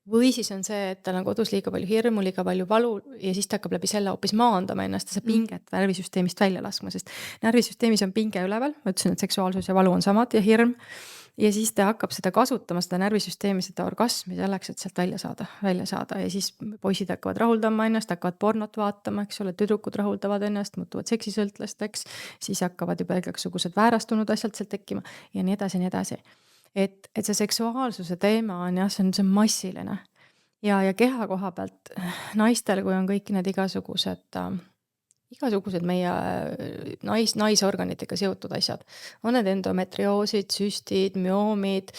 või siis on see, et tal on kodus liiga palju hirmu, liiga palju valu ja siis ta hakkab läbi selle hoopis maandama ennast ja see pinget närvisüsteemist välja laskma, sest närvisüsteemis on pinge üleval, ma ütlesin, et seksuaalsus ja valu on samad ja hirm ja siis ta hakkab seda kasutama, seda närvisüsteemi, seda orgasmi selleks, et sealt välja saada ja siis poisid hakkavad rahuldama ennast, hakkavad pornot vaatama, eks ole, tüdrukud rahuldavad ennast, muutuvad seksisõltlasteks, siis hakkavad juba igasugused väärastunud asjad sealt tekkima ja nii edasi, nii edasi. Et see seksuaalsuse teema on jah, see on massiline ja keha koha pealt naistel, kui on kõik need igasugused meie naisorganitega seotud asjad. On need endometrioosid, süstid, müoomid,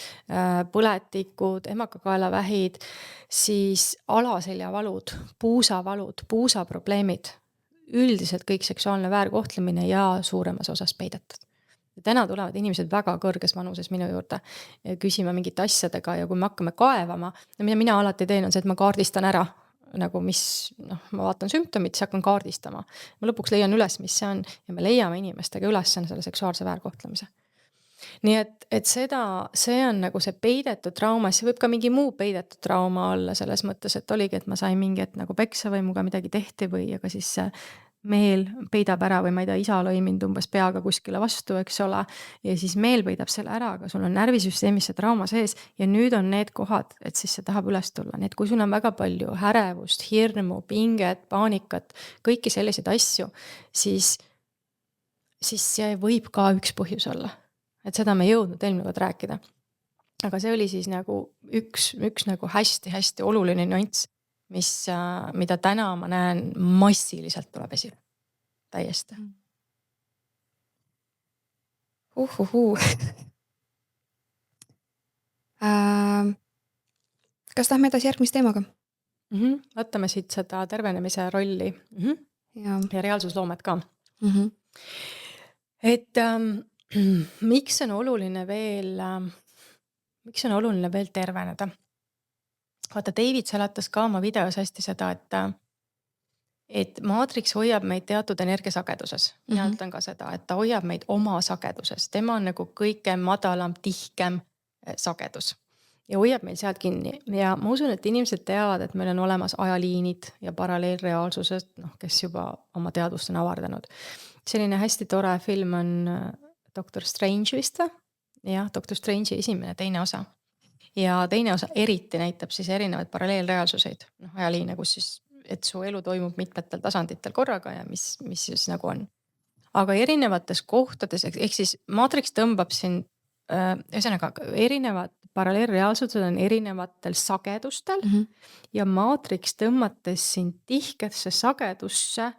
põletikud, emakakaelavähid, siis alaseljavalud, puusavalud, puusaprobleemid, üldiselt kõik seksuaalne väärkohtlemine ja suuremas osas peidetud. Täna tulevad inimesed väga kõrges vanuses minu juurde küsima mingite asjadega ja kui me hakkame kaevama, mida mina alati teen, on see, et ma kaardistan ära, nagu ma vaatan sümptomid, siis hakkan kaardistama. Ma lõpuks leian üles, mis see on ja me leiame inimestega üles selle seksuaalse väärkohtlemise. Nii et see on nagu see peidetud trauma, see võib ka mingi muu peidetud trauma olla selles mõttes, et oligi, et ma sain mingi hetk nagu peksa või muga midagi tehti või aga siis meel peidab ära või ma ei tea, isa lõi mind umbes peaga kuskile vastu, eks ole, ja siis meel peidab selle ära, aga sul on närvisüsteemis see trauma sees ja nüüd on need kohad, et siis see tahab üles tulla. Nii et kui sul on väga palju ärevust, hirmu, pinget, paanikat, kõiki selliseid asju, siis see võib ka üks põhjus olla. Et seda me ei jõudnud eelmine kord rääkida. Aga see oli siis nagu üks nagu hästi-hästi oluline nüanss, mida täna ma näen massiliselt tuleb esile. Täiesti. Kas lähme edasi järgmise teemaga? Võtame siit seda tervenemise rolli Ja. ja reaalsusloomet ka. Mhm. Et miks on oluline veel terveneda? Vaata, David seletas ka oma videos hästi seda, et maatriks hoiab meid teatud energiasageduses. Mina ütlen ka seda, et ta hoiab meid oma sageduses. Tema on nagu kõige madalam, tihkem sagedus ja hoiab meil sealt kinni. Ja ma usun, et inimesed teavad, et meil on olemas ajaliinid ja paralleelreaalsused, kes juba oma teadvust on avardanud. Selline hästi tore film on Doctor Strange vist või? Jah, Doctor Strange'i esimene, teine osa. Ja teine osa eriti näitab siis erinevaid paralleelreaalsuseid, ajaliine, kus siis, et su elu toimub mitmetel tasanditel korraga ja mis siis nagu on. Aga erinevates kohtades, ehk siis maatriks tõmbab siin, ühesõnaga erinevad paralleelreaalsused on erinevatel sagedustel ja maatriks tõmmates siin tihkesse sagedusse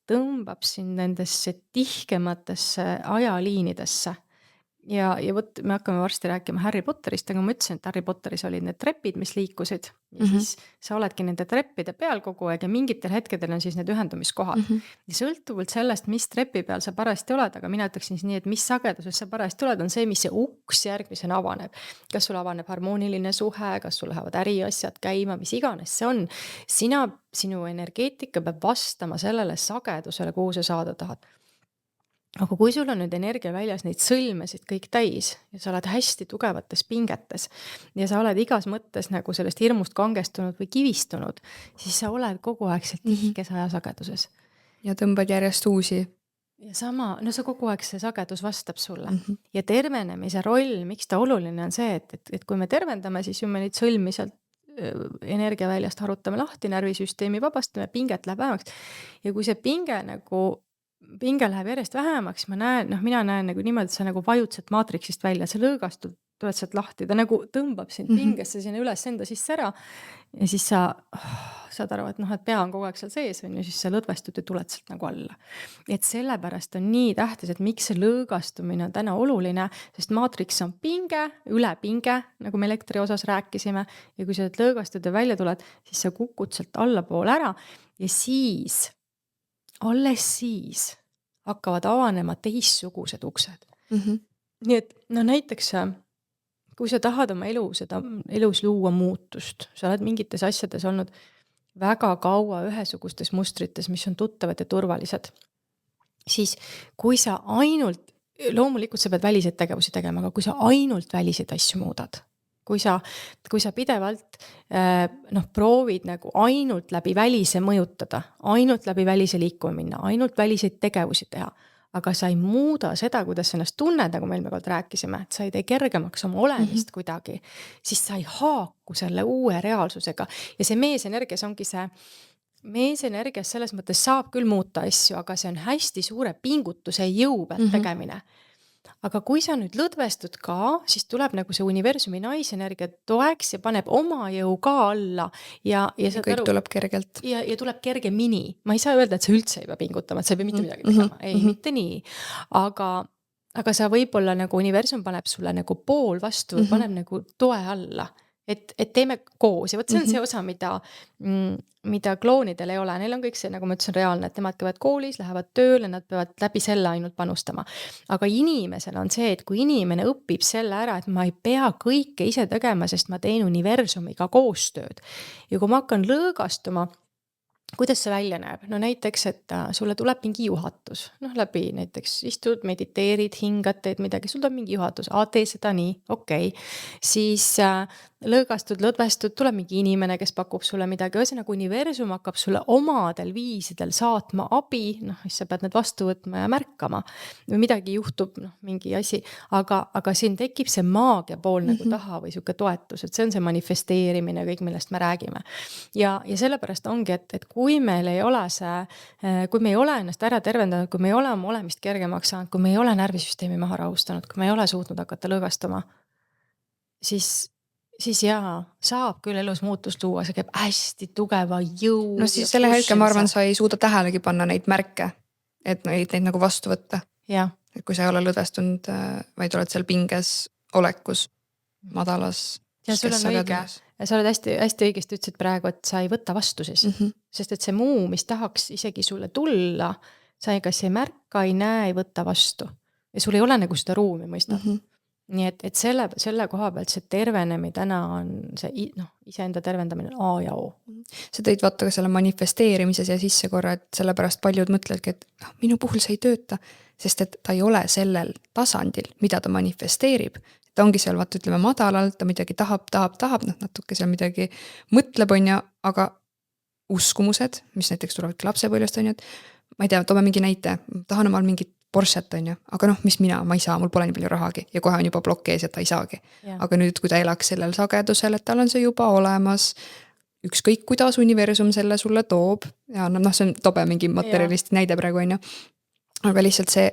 tõmbab siin nendesse tihkematesse ajaliinidesse. Ja võt, me hakkame varsti rääkima Harry Potterist, aga ma ütlesin, et Harry Potteris olid need trepid, mis liikusid ja siis sa oledki nende treppide peal kogu aeg ja mingitel hetkedel on siis need ühendumiskohad. Ja sõltuvalt sellest, mis trepi peal sa parajasti oled, aga mina ütleksin siis nii, et mis sageduses sa parajasti oled, on see, mis see uks järgmisena avaneb. Kas sul avaneb harmooniline suhe, kas sul lähevad äriasjad käima, mis iganes see on. Sinu energeetika peab vastama sellele sagedusele, kuhu sa saada tahad. Aga kui sul on nüüd energia väljas neid sõlmesid kõik täis ja sa oled hästi tugevates pingetes ja sa oled igas mõttes nagu sellest hirmust kangestunud või kivistunud, siis sa oled kogu aeg seal tihkes ajasageduses. Ja tõmbad järjest uusi. Ja sama, sa kogu aeg see sagedus vastab sulle. Ja tervenemise roll, miks ta oluline on see, et kui me tervendame, siis ju me neid sõlmi sealt energia väljast harutame lahti, närvisüsteemi vabastame, pinget läheb vähemaks. Ja kui see pinge läheb järjest vähemaks, mina näen nagu niimoodi, et sa nagu vajutad maatriksist välja, sa lõõgastud, tuled sealt lahti, ta nagu tõmbab sind pingesse sinna üles enda sisse ära ja siis sa saad aru, et pea on kogu aeg seal sees ja siis sa lõdvestud ja tuled sealt nagu alla. Et sellepärast on nii tähtis, et miks see lõõgastumine on täna oluline, sest maatriks on pinge, ülepinge, nagu me elektri osas rääkisime ja kui sa lõõgastud ja välja tuled, siis sa kukud sealt allapoole ära ja siis alles siis hakkavad avanema teissugused uksed. Nii et näiteks, kui sa tahad oma elus luua muutust, sa oled mingites asjades olnud väga kaua ühesugustes mustrites, mis on tuttavad ja turvalised, siis kui sa loomulikult sa pead väliseid tegevusi tegema, aga kui sa ainult väliseid asju muudad, kui sa pidevalt proovid nagu ainult läbi välise mõjutada, ainult läbi välise liikuma minna, ainult väliseid tegevusi teha, aga sa ei muuda seda, kuidas sa ennast tunned, nagu meil kord rääkisime, et sa ei tee kergemaks oma olemist kuidagi, siis sa ei haaku selle uue reaalsusega. Ja see meesenergias ongi see, meesenergias selles mõttes saab küll muuta asju, aga see on hästi suure pingutuse jõu pealt tegemine. Aga kui sa nüüd lõdvestud ka, siis tuleb nagu see universumi naisenergia toeks ja paneb oma jõu ka alla. Ja kõik tuleb kergelt. Ja tuleb kergemini. Ma ei saa öelda, et sa üldse ei pea pingutama, et sa ei pea mitte midagi tegema. Ei, mitte nii. Aga sa võib-olla nagu universum paneb sulle nagu pool vastu, paneb nagu toe alla. Et teeme koos ja võt see on see osa, mida kloonidel ei ole. Neil on kõik see, nagu ma ütlesin, reaalne, et nemad käivad koolis, lähevad tööle, nad peavad läbi selle ainult panustama. Aga inimesel on see, et kui inimene õpib selle ära, et ma ei pea kõike ise tegema, sest ma teen universumiga koostööd. Ja kui ma hakkan lõõgastuma, kuidas see välja näeb? Näiteks, et sulle tuleb mingi juhatus. Läbi näiteks istud, mediteerid, hingad, teed midagi, sul tuleb mingi juhatus. Tee seda nii, okei. Siis lõõgastud, lõdvestud, tuleb mingi inimene, kes pakub sulle midagi. Ühesõnaga universum hakkab sulle omadel viisidel saatma abi, siis sa pead need vastu võtma ja märkama. Või midagi juhtub, mingi asi. Aga siin tekib see maagia pool nagu taha või siuke toetus, et see on see manifesteerimine, kõik millest me räägime. Ja sellepärast ongi, et kui meil ei ole kui me ei ole ennast ära tervendanud, kui me ei ole oma olemist kergemaks saanud, kui me ei ole närvisüsteemi maha rahustanud, kui me ei ole suutnud hakata lõõgastuma, siis jaa, saab küll elus muutust luua, see käib hästi tugeva jõu. Siis selle hetke ma arvan, sa ei suuda tähelegi panna neid märke, et neid nagu vastu võtta. Ja. Et kui sa ei ole lõdvestunud, vaid oled seal pinges olekus, madalas Ja sul on õige. Ja sa oled hästi õigesti ütlesid praegu, et sa ei võta vastu siis. Sest et see muu, mis tahaks isegi sulle tulla, sa kas ei märka, ei näe, ei võta vastu. Ja sul ei ole nagu seda ruumi, mõistad. Nii et selle koha pealt see tervenemi täna on see iseenda tervendamine on A ja O. Sa tõid vaata ka selle manifesteerimise siia sisse korra, et sellepärast paljud mõtledki, et minu puhul see ei tööta, sest et ta ei ole sellel tasandil, mida ta manifesteerib. Ta ongi seal, vaata, ütleme madalalt, ta midagi tahab, natuke seal midagi mõtleb, on ja, aga uskumused, mis näiteks tulevad lapsepõlvest, on ju, et ma ei tea, toome mingi näite, tahan omal mingit Porschet, on ju, aga mis ma ei saa, mul pole nii palju rahagi ja kohe on juba plokk ees, et ta ei saagi. Ja. Aga nüüd, kui ta elaks sellel sagedusel, et tal on see juba olemas, ükskõik kuidas universum selle sulle toob ja see on tobe mingi materjalisti näide praegu, on ju, aga lihtsalt see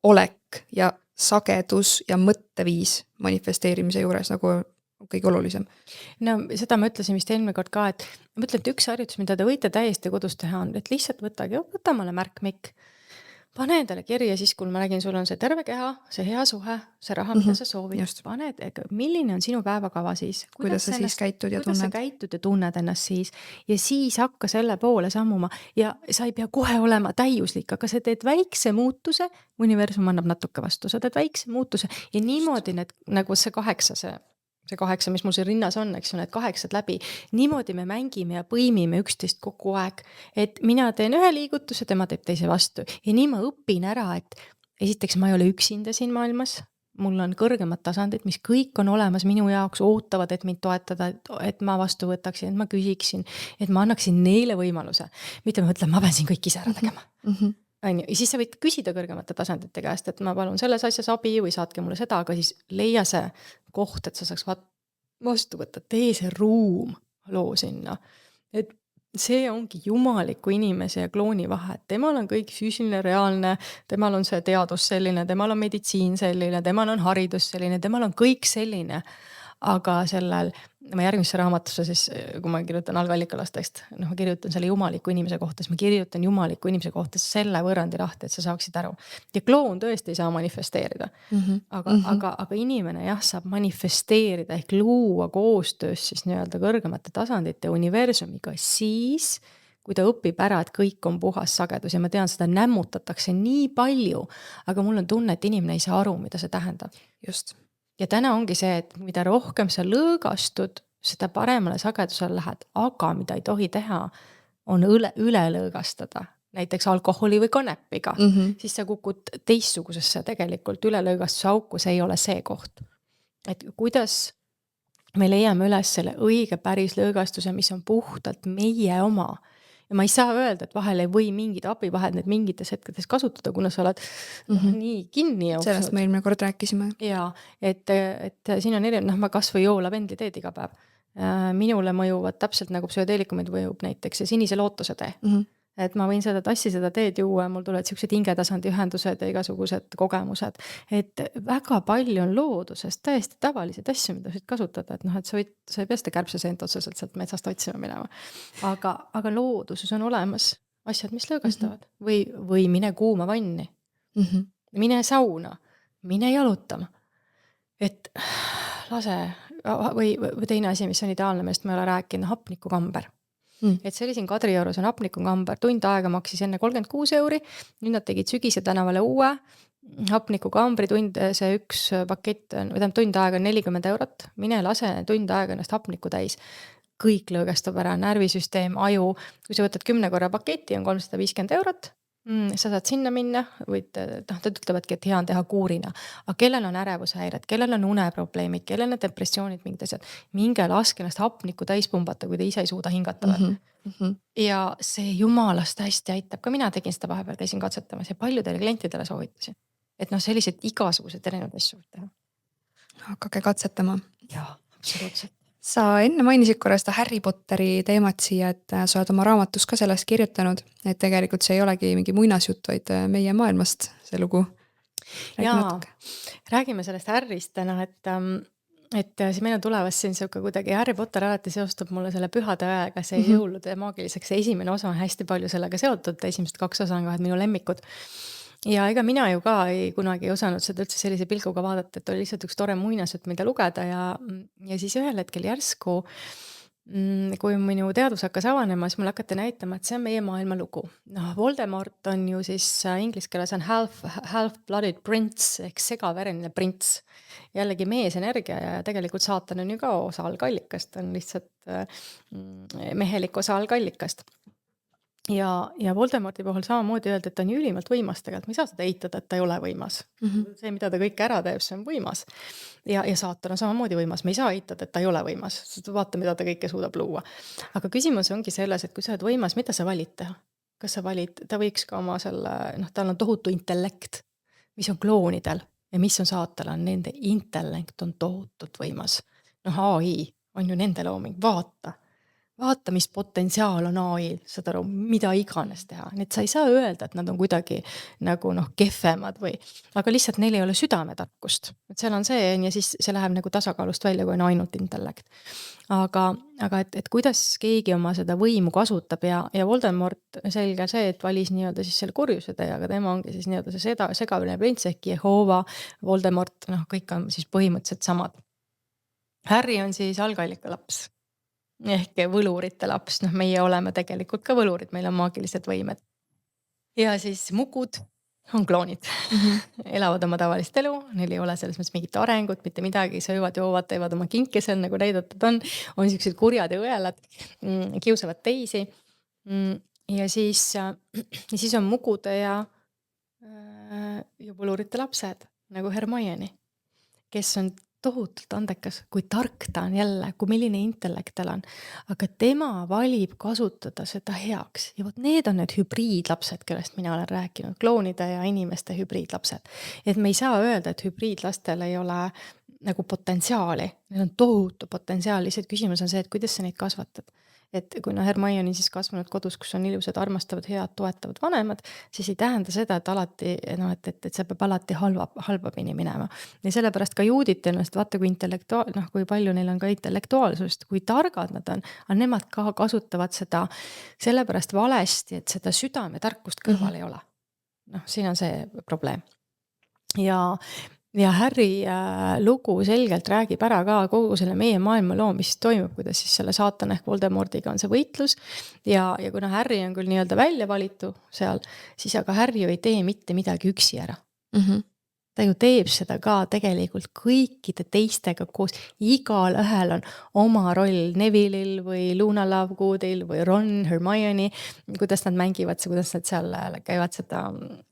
olek ja sagedus ja mõtteviis manifesteerimise juures nagu kõige olulisem. No seda ma ütlesin vist eelmine kord ka, et ma ütlen, et üks harjutus, mida te võite täiesti kodus teha on, et lihtsalt võta mulle märkmik, pane endale kirja siis, kui ma räägin, sul on see terve keha, see hea suhe, see raha, mida sa soovid, pane, milline on sinu päevakava siis? Kuidas sa siis käitud ja tunned? Kuidas sa käitud ja tunned ennast siis? Ja siis hakka selle poole sammuma ja sa ei pea kohe olema täiuslik, aga sa teed väikse muutuse, universum annab natuke vastu, sa teed väikse muutuse ja niimoodi nagu see 8, mis mul see rinnas on, eks ju, need 8 läbi, niimoodi me mängime ja põimime üksteist kogu aeg, et mina teen ühe liigutuse, tema teeb teise vastu ja nii ma õpin ära, et esiteks ma ei ole üksinda siin maailmas, mul on kõrgemad tasandid, mis kõik on olemas minu jaoks, ootavad, et mind toetada, et ma vastu võtaksin, et ma küsiksin, et ma annaksin neile võimaluse, mitte ma mõtlen, ma pean siin kõik ise ära tegema. Ja siis sa võid küsida kõrgemate tasandite käest, et ma palun selles asjas abi või saatke mulle seda, aga siis leia see koht, et sa saaks vastu võtta, tee see ruum loo sinna. Et see ongi jumaliku inimese ja klooni vahe, et temal on kõik füüsiline, reaalne, temal on see teadus selline, temal on meditsiin selline, temal on haridus selline, temal on kõik selline. Aga sellel, ma järgmisse raamatusse siis, kui ma kirjutan algallikalastest, ma kirjutan selle jumaliku inimese kohta, siis ma kirjutan jumaliku inimese kohta selle võrrandi lahti, et sa saaksid aru. Ja kloon tõesti ei saa manifesteerida. Aga inimene saab manifesteerida ehk luua koostöös siis nii-öelda kõrgemate tasandite universumiga siis, kui ta õpib ära, et kõik on puhas sagedus ja ma tean, seda nämmutatakse nii palju, aga mul on tunne, et inimene ei saa aru, mida see tähendab. Just. Ja täna ongi see, et mida rohkem sa lõõgastud, seda paremale sagedusele lähed, aga mida ei tohi teha, on üle lõõgastada. Näiteks alkoholi või kanepiga, siis sa kukud teistsugusesse tegelikult ülelõõgastuse auku, see ei ole see koht. Et kuidas me leiame üles selle õige päris lõõgastuse, mis on puhtalt meie oma. Ja ma ei saa öelda, et vahel ei või mingid abivahed need mingites hetkedes kasutada, kuna sa oled nii kinni jooksnud. Sellest me eelmine kord rääkisime. Ja, et siin on erinev, ma kas või joo lavendliteed iga päev. Minule mõjuvad täpselt nagu psühhedeelikumid mõjub näiteks ja sinise lootuse tee. Et ma võin seda teed juua, mul tulevad siuksed hingetasandi ühendused ja igasugused kogemused. Et väga palju on loodusest täiesti tavalised asju, mida võid kasutada. Et sa ei pea seda kärbseseent otseselt sealt metsast otsima minema. Aga looduses on olemas asjad, mis lõõgastavad. Või mine kuuma vanni. Mine sauna. Mine jalutama. Et lase, või teine asi, mis on ideaalne, millest ma ei ole rääkinud, hapnikukamber. Et see oli siin Kadriorus on hapnikukamber, tund aega maksis enne 36 €, nüüd nad tegid Sügise tänavale uue hapnikukambri, see üks pakett või tund aega 40 €, mine lase tund aega ennast hapniku täis, kõik lõõgastab ära, närvisüsteem, aju, kui sa võtad 10 korra paketi, on 350 €, sa saad sinna minna, nad ütlevadki, et hea on teha kuurina, aga kellel on ärevushäired, kellel on uneprobleemid, kellel on depressioonid, mingid asjad, minge laske ennast hapniku täis pumbata, kui te ise ei suuda hingata. Ja see jumalast hästi aitab, ka mina tegin seda vahepeal, käisin katsetamas ja paljudele klientidele soovitasin, et sellised igasugused erinevad asju teha. Hakake katsetama. Jaa, absoluutselt. Sa enne mainisid korra seda Harry Potteri teemat siia, et sa oled oma raamatus ka sellest kirjutanud, et tegelikult see ei olegi mingi muinasjutt, vaid meie maailmast see lugu. Räägime sellest Harryst täna, et see meil on tulevas siin siuke kuidagi Harry Potter alati seostub mulle selle pühade ajaga, see jõulude maagiliseks, see esimene osa on hästi palju sellega seotud, esimesed 2 osa on ka minu lemmikud. ja ega mina ju ka kunagi ei osanud seda üldse sellise pilguga vaadata, et oli lihtsalt üks tore muinasjutt, mida lugeda ja siis ühel hetkel järsku, kui minu teadus hakkas avanema, siis mulle hakati näitama, et see on meie maailma lugu. Noh, Voldemort on ju siis inglise keeles on half-blooded prince ehk segavereline prints. Jällegi meesenergia ja tegelikult saatan on ju ka osa algallikast, on lihtsalt mehelik osa algallikast. Ja Voldemorti puhul samamoodi öeldi, et ta on ju ülimalt võimas tegelikult, me ei saa seda eitada, et ta ei ole võimas. See, mida ta kõik ära teeb, see on võimas. Ja saatan on samamoodi võimas, me ei saa eitada, et ta ei ole võimas, sest vaata, mida ta kõike suudab luua. Aga küsimus ongi selles, et kui sa oled võimas, mida sa valid teha? Kas sa valid, ta võiks ka oma selle, tal on tohutu intellekt, mis on kloonidel ja mis on saatal, on nende intellekt on tohutut võimas. AI on ju nende looming, vaata, mis potentsiaal on AI-l, saad aru, mida iganes teha. Nii et sa ei saa öelda, et nad on kuidagi nagu kehvemad või, aga lihtsalt neil ei ole südametarkust. Et seal on see ja siis see läheb nagu tasakaalust välja, kui on ainult intellekt. Aga et kuidas keegi oma seda võimu kasutab ja Voldemort selge see, et valis nii-öelda siis selle kurjuse tee, aga tema ongi siis nii-öelda see segavereline prints ehk Jehova, Voldemort, kõik on siis põhimõtteliselt samad. Harry on siis algallika laps. Ehk võlurite laps, meie oleme tegelikult ka võlurid, meil on maagilised võimed. Ja siis mukud on kloonid. Elavad oma tavalist elu, neil ei ole selles mõttes mingit arengut, mitte midagi, söövad, joovad, teevad oma kinkesel, nagu näidatud on sellised kurjad ja õelad, kiusavad teisi. Ja siis on mukude ja võlurite lapsed, nagu Hermione, kes on tohutult andekas, kui tark ta on jälle, kui milline intellekt tal on, aga tema valib kasutada seda heaks. Ja vot need on need hübriidlapsed, kellest mina olen rääkinud, kloonide ja inimeste hübriidlapsed. Et me ei saa öelda, et hübriidlastel ei ole nagu potentsiaali, neil on tohutu potentsiaal, lihtsalt küsimus on see, et kuidas sa neid kasvatad. Et kui Hermione on siis kasvanud kodus, kus on ilusad, armastavad, head, toetavad vanemad, siis ei tähenda seda, et alati, et see peab alati halvamini minema. Ja sellepärast ka juudid ennast, vaata kui palju neil on ka intellektuaalsust, kui targad nad on, aga nemad ka kasutavad seda sellepärast valesti, et seda südametarkust kõrval ei ole. Siin on see probleem. Ja Harry lugu selgelt räägib ära ka kogu selle meie maailma loo, mis toimub, kuidas siis selle saatan ehk Voldemortiga on see võitlus. Ja kuna Harry on küll nii-öelda välja valitu seal, siis aga Harry ju ei tee mitte midagi üksi ära. Ta ju teeb seda ka tegelikult kõikide teistega koos. Igal ühel on oma roll, Neville'il või Luna Lovegoodil või Ron, Hermione, kuidas nad mängivad, kuidas nad seal käivad seda,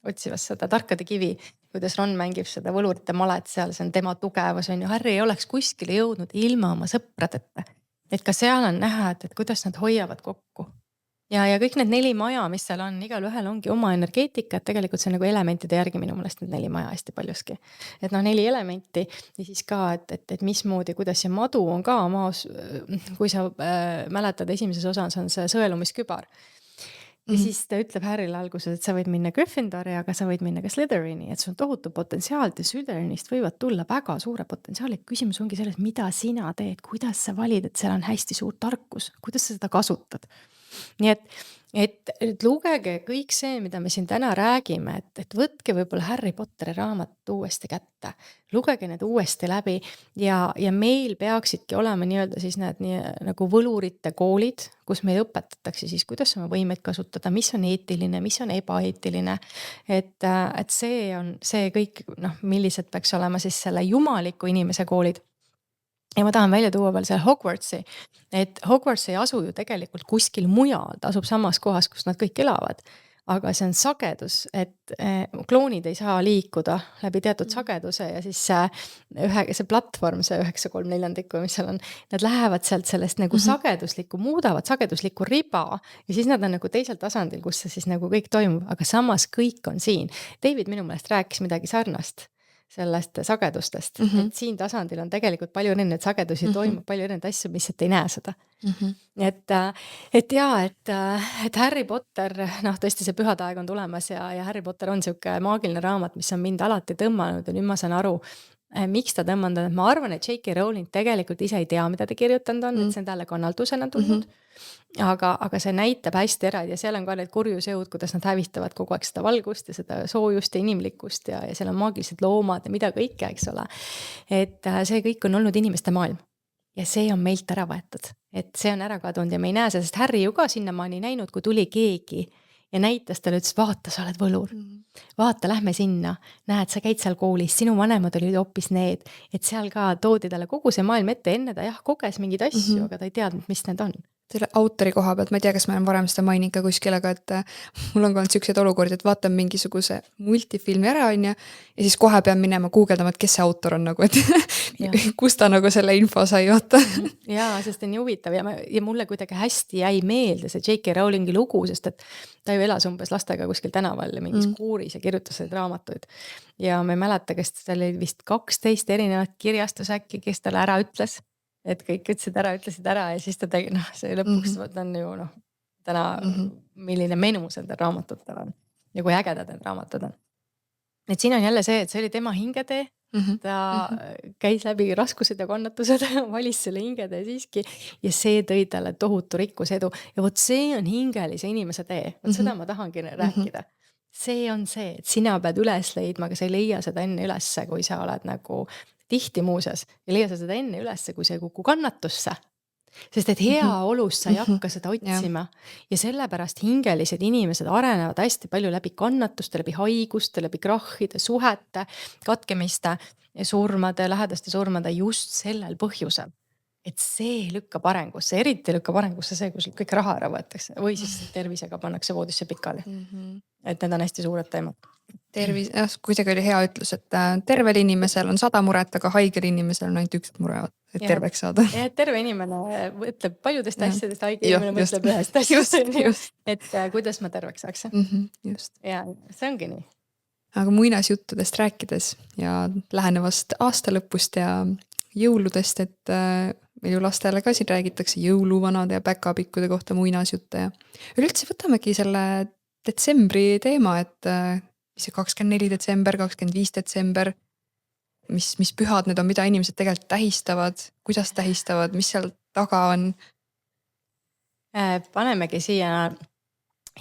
otsivad seda tarkade kivi, kuidas Ron mängib seda võlurite malet seal, see on tema tugevus on ju. Harry ei oleks kuskile jõudnud ilma oma sõpradeta. Et ka seal on näha, et kuidas nad hoiavad kokku. Ja kõik need 4 maja, mis seal on, igal ühel ongi oma energeetika, et tegelikult see on nagu elementide järgi minu mõelest need 4 maja hästi paljuski. Et 4 elementi ja siis ka, et mismoodi, kuidas see madu on ka maas, kui sa mäletad esimeses osas on see sõelumiskübar. Ja siis ta ütleb Harry'le alguses, et sa võid minna Gryffindori, aga sa võid minna ka Slytherini, et see on tohutu potentsiaal ja Slytherinist võivad tulla väga suure potentsiaali. Küsimus ongi selles, mida sina teed, kuidas sa valid, et seal on hästi suur tarkus, kuidas sa seda kasutad. Nii et lugege kõik see, mida me siin täna räägime, et võtke võib-olla Harry Potteri raamat uuesti kätte, lugege need uuesti läbi ja meil peaksidki olema nii-öelda siis need nagu võlurite koolid, kus meil õpetatakse siis, kuidas oma võimeid kasutada, mis on eetiline, mis on ebaeetiline, et see on see kõik, millised peaks olema siis selle jumaliku inimese koolid. Ja ma tahan välja tuua veel selle Hogwartsi, et Hogwarts ei asu ju tegelikult kuskil mujal, ta asub samas kohas, kus nad kõik elavad. Aga see on sagedus, et kloonid ei saa liikuda läbi teatud sageduse ja siis see platvorm, see 9/3, mis seal on, nad lähevad sealt sellest nagu sageduslikku, muudavad sageduslikku riba ja siis nad on nagu teisel tasandil, kus see siis nagu kõik toimub, aga samas kõik on siin. David minu meelest rääkis midagi sarnast sellest sagedustest, et siin tasandil on tegelikult palju erinevaid sagedusi, toimub palju erinevaid asju, mis ei näe seda. Et Harry Potter, tõesti see pühade aeg on tulemas ja Harry Potter on siuke maagiline raamat, mis on mind alati tõmmanud ja nüüd ma saan aru, miks ta tõmmanud on, et ma arvan, et J.K. Rowling tegelikult ise ei tea, mida ta kirjutanud on, et see on talle kannaldusena tulnud. Aga see näitab hästi ära ja seal on ka need kurjusjõud, kuidas nad hävitavad kogu aeg seda valgust ja seda soojust ja inimlikkust ja seal on maagilised loomad ja mida kõike, eks ole. Et see kõik on olnud inimeste maailm. Ja see on meilt ära võetud, et see on ära kadunud ja me ei näe seda, sest Harry ju ka sinnamaani näinud, kui tuli keegi ja näitas talle, ütles, vaata, sa oled võlur. Vaata, lähme sinna, näed, sa käid seal koolis, sinu vanemad olid hoopis need, et seal ka toodi talle kogu see maailm ette enne ta jah, koges mingeid asju, aga ta ei teadnud, mis need on. Selle autori koha pealt, ma ei tea, kas ma olen varem seda mainin ka kuskil, aga et mul on ka olnud sellised olukordi, et vaatan mingisuguse multifilmi ära, on ja siis kohe pean minema guugeldama, et kes see autor on nagu, et kus ta nagu selle info sai, vaata. Jaa, sest on nii huvitav ja mulle kuidagi hästi jäi meelde see J.K. Rowlingi lugu, sest et ta ju elas umbes lastega kuskil tänaval ja mingis kuuris ja kirjutas neid raamatuid. Ja ma ei mäleta, kes tal oli vist 12 erinevat kirjastus äkki, kes talle ära ütles. Et kõik ütlesid ära ja siis ta tegi, see lõpuks on ju täna milline menu seal raamatutel on ja kui ägedad need raamatud on. Et siin on jälle see, et see oli tema hingetee, ta käis läbi raskused ja kannatused, valis selle hingetee siiski ja see tõi talle tohutu rikkus edu ja vot see on hingelise inimese tee, vot seda ma tahangi rääkida. See on see, et sina pead üles leidma, aga sa ei leia seda enne ülesse, kui sa oled nagu tihti muuseas ja leia seda enne ülesse, kui see kuku kannatusse. Sest et hea olus sa ei hakka seda otsima ja sellepärast hingelised inimesed arenevad hästi palju läbi kannatuste, läbi haiguste, läbi krahhide, suhete, katkemiste, surmade, lähedaste surmade just sellel põhjusel. Et see lükkab arengusse, eriti lükkab arengusse see, kui sul kõik raha ära võetakse või siis tervisega pannakse voodisse pikali. Et need on hästi suured teemad. Tervis, kuidagi oli hea ütlus, et tervel inimesel on 100 muret, aga haigel inimesel on ainult üks mure, et terveks saada. Ja terve inimene mõtleb paljudest asjadest, haige inimene mõtleb ühest asjast, et kuidas ma terveks saaks. Just. Ja see ongi nii. Aga muinasjuttudest rääkides ja lähenevast aastalõpust ja jõuludest, et meil ju lastele ka siin räägitakse jõuluvanade ja päkapikkude kohta muinasjutte ja üleüldse võtamegi selle detsembri teema, et mis see 24 detsember, 25 detsember, mis pühad need on, mida inimesed tegelikult tähistavad, kuidas tähistavad, mis seal taga on? Panemegi siia,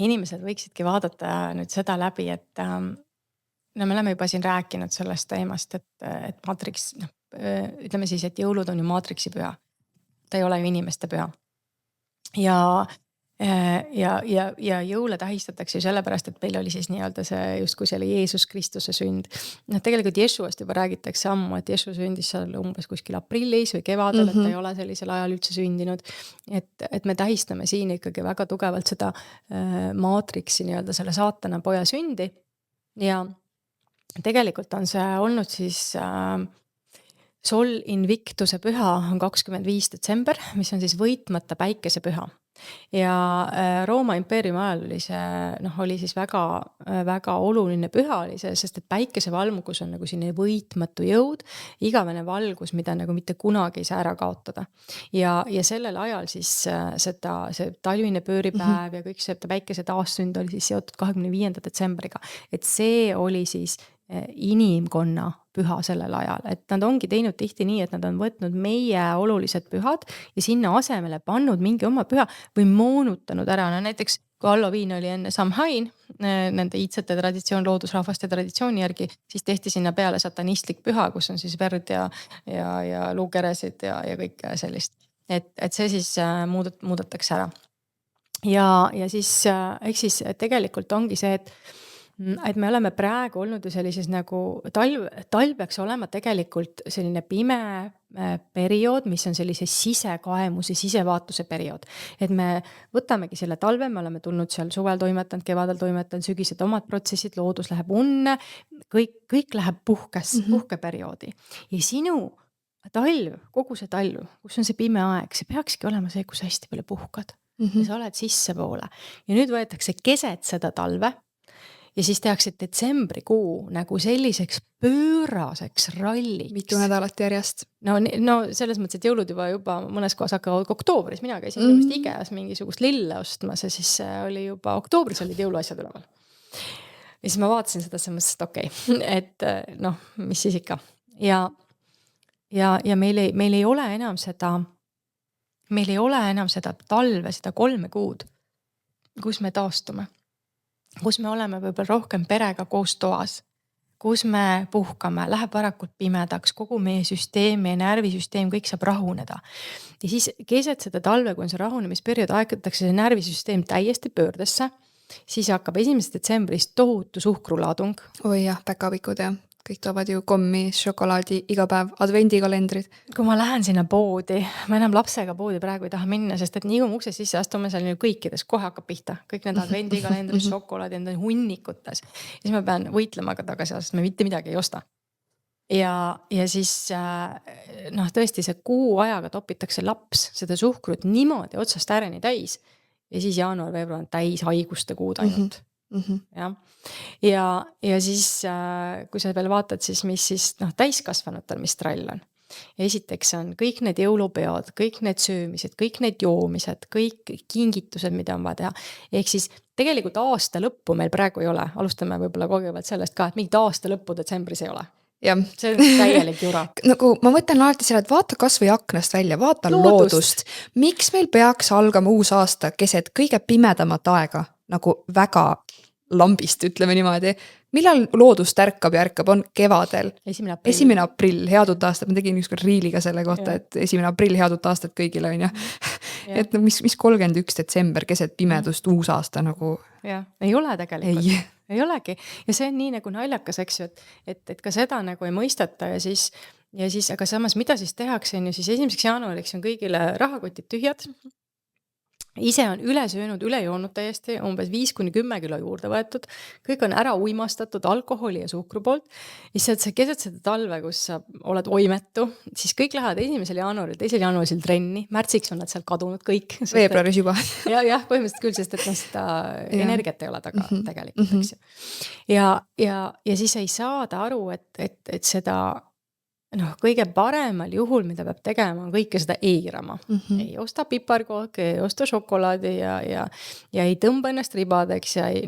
inimesed võiksidki vaadata nüüd seda läbi, et me oleme juba siin rääkinud sellest teemast, et Matrix, ütleme siis, et jõulud on ju Matrixi püha. Ta ei ole ju inimeste püha. Ja jõule tähistatakse ju sellepärast, et meil oli siis nii-öelda see justkui see oli Jeesus Kristuse sünd. Tegelikult Jeshuast juba räägitakse ammu, et Jeshu sündis seal umbes kuskil aprillis või kevadel, et ta ei ole sellisel ajal üldse sündinud. Et me tähistame siin ikkagi väga tugevalt seda Matrixi nii-öelda selle saatana poja sündi ja tegelikult on see olnud siis Sol Invictuse püha on 25 detsember, mis on siis võitmata päikese püha. Ja Rooma impeeriumi ajal oli siis väga, väga oluline püha oli see, sest et päikese valgus on nagu selline võitmatu jõud, igavene valgus, mida nagu mitte kunagi ei saa ära kaotada. Ja sellel ajal siis see talvine pööripäev ja kõik see päikese taassünd oli siis seotud 25. detsembriga. Et see oli siis inimkonna püha sellel ajal, et nad ongi teinud tihti nii, et nad on võtnud meie olulised pühad ja sinna asemele pannud mingi oma püha või moonutanud ära. No näiteks kui Halloween oli enne Samhain, nende iidsete traditsioon, loodusrahvaste traditsiooni järgi, siis tehti sinna peale satanistlik püha, kus on siis verd ja luukeresid ja kõik sellist. Et see siis muudetakse ära. Ja siis, eks siis tegelikult ongi see, et me oleme praegu olnud ju sellises nagu talv peaks olema tegelikult selline pime periood, mis on sellise sisekaemuse, sisevaatuse periood. Et me võtamegi selle talve, me oleme tulnud seal suvel toimetanud, kevadel toimetanud, sügised omad protsessid, loodus läheb unne, kõik läheb puhkeperioodi. Ja sinu talv, kogu see talv, kus on see pime aeg, see peakski olema see, kus hästi palju puhkad. Ja sa oled sisse poole. Ja nüüd võetakse keset seda talve, ja siis tehakse detsembrikuu nagu selliseks pööraseks ralliks. Mitu nädalat järjest. No selles mõttes, et jõulud juba mõnes kohas hakkavad oktoobris. Mina käisin just Ikeas mingisugust lille ostmas ja siis oli juba oktoobris olid jõuluasjad üleval. Ja siis ma vaatasin seda, selles mõttes, et okei, et mis siis ikka. ja meil ei ole enam seda talve, seda 3 kuud, kus me taastume, kus me oleme võib-olla rohkem perega koos toas, kus me puhkame, läheb varakult pimedaks, kogu meie süsteem, meie närvisüsteem, kõik saab rahuneda. Ja siis keset seda talve, kui on see rahunemisperiood, aegatakse see närvisüsteem täiesti pöördesse, siis hakkab 1. detsembrist tohutu suhkrulaadung. Oi jah, päkapikud ja kõik toovad ju kommi, šokolaadi iga päev, advendikalendrid. Kui ma lähen sinna poodi, ma enam lapsega poodi praegu ei taha minna, sest et nii kui uksest sisse astume, seal ju kõikides kohe hakkab pihta. Kõik need advendikalendrid, šokolaadi, need on hunnikutes. Ja siis ma pean võitlema ka tagasi, sest me mitte midagi ei osta. Ja siis tõesti see kuu ajaga topitakse laps seda suhkrut niimoodi otsast ääreni täis. Ja siis jaanuar-veebruar on täis haiguste kuud ainult. Ja siis, kui sa veel vaatad, siis mis siis täiskasvanutel, mis trall on. Ja esiteks on kõik need jõulupeod, kõik need söömised, kõik need joomised, kõik kingitused, mida on vaja teha. Ehk siis tegelikult aasta lõppu meil praegu ei ole. Alustame võib-olla kogevad sellest ka, et mingit aasta lõppu detsembris ei ole. Ja. See on täielik jura. Nagu ma mõtlen alati selle, et vaata kas või aknast välja, vaata loodust. Miks meil peaks algama uus aasta keset kõige pimedamat aega, nagu väga lambist, ütleme niimoodi. Millal loodust ärkab ja ärkab, on kevadel. 1. aprill, head uut aastat. Ma tegin ükskord riiliga selle kohta, et 1. aprill, head uut aastat kõigile on ja. Et mis 31. detsember keset pimedust uus aasta nagu. Ja, ei ole tegelikult. Ei olegi. Ja see on nii nagu naljakas, eks ju, et ka seda nagu ei mõisteta ja siis, aga samas mida siis tehakse, on ju siis 1. jaanuariks on kõigile rahakotid tühjad. Ise on üle söönud, üle joonud täiesti, umbes 5-10 kilo juurde võetud. Kõik on ära uimastatud alkoholi ja suhkru poolt. Ja see keset seda talve, kus sa oled oimetu, siis kõik lähevad 1. jaanuaril, 2. jaanuaril trenni. Märtsiks on nad seal kadunud kõik. Veebruaris juba. Jah, põhimõtteliselt küll, sest et seda energiat ei ole taga tegelikult. Eks. Ja siis ei saada aru, et seda kõige paremal juhul, mida peab tegema, on kõike seda eirama. Ei osta piparkooke, ei osta šokolaadi ja ei tõmba ennast ribadeks ja ei,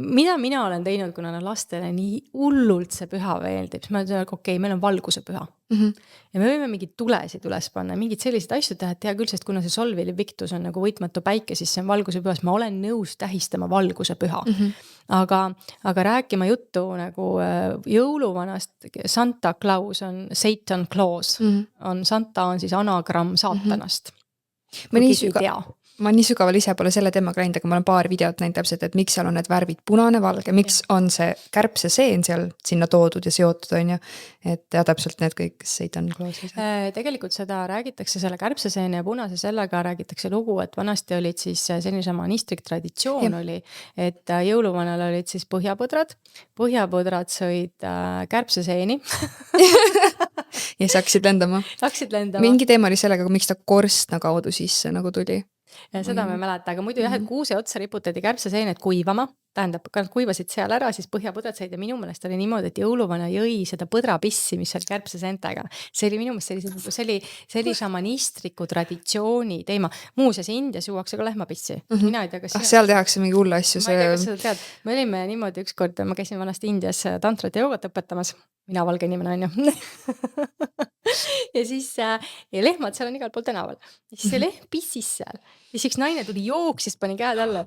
mida mina olen teinud, kuna lastele nii hullult see püha meeldib, siis ma ütlen, okei, meil on valguse püha. Ja me võime mingid tulesid üles panna, mingid sellised asju teha, et tea küll, sest kuna see Solvili Victus on nagu võitmatu päike, siis see on valguse pühas, ma olen nõus tähistama valguse püha. Aga rääkima juttu nagu jõuluvanast, Santa Claus on Satan Claus, Santa on siis anagramm saatanast. Ma nii sügaval ise pole selle teemaga läinud, aga ma olen paar videot näinud täpselt, et miks seal on need värvid punane, valge, miks on see kärbse seen seal sinna toodud ja seotud on ju, et ja täpselt need kõik Satan Claus. Tegelikult seda räägitakse selle kärbse seene ja punase sellega räägitakse lugu, et vanasti olid siis selline šamanistlik traditsioon oli, et jõuluvanal olid siis põhjapõdrad sõid kärbse seeni. Ja siis hakkasid lendama. Mingi teema oli sellega, miks ta korstna kaudu sisse nagu tuli. Ja seda me mäleta, aga muidu jah, et kuuse otsa riputati kärbse seened kuivama, tähendab, nad kuivasid seal ära, siis põhjapõdrad said ja minu meelest oli niimoodi, et jõuluvana jõi seda põdrapissi, mis oli kärbse seentega. See oli minu meelest see oli šamanistliku traditsiooni teema. Muuseas Indias juuakse ka lehmapissi. Mina ei tea, kas seal tehakse mingi hull asju. Ma ei tea, kas seda tead. Me olime niimoodi ükskord, ma käisin vanasti Indias tantrat ja joogat õpetamas. Mina valge inimene on ju. Ja siis ja lehmad seal on igal pool tänaval. Ja siis see lehm pissis seal. Ja siis üks naine tuli jooksis, pani käed alla.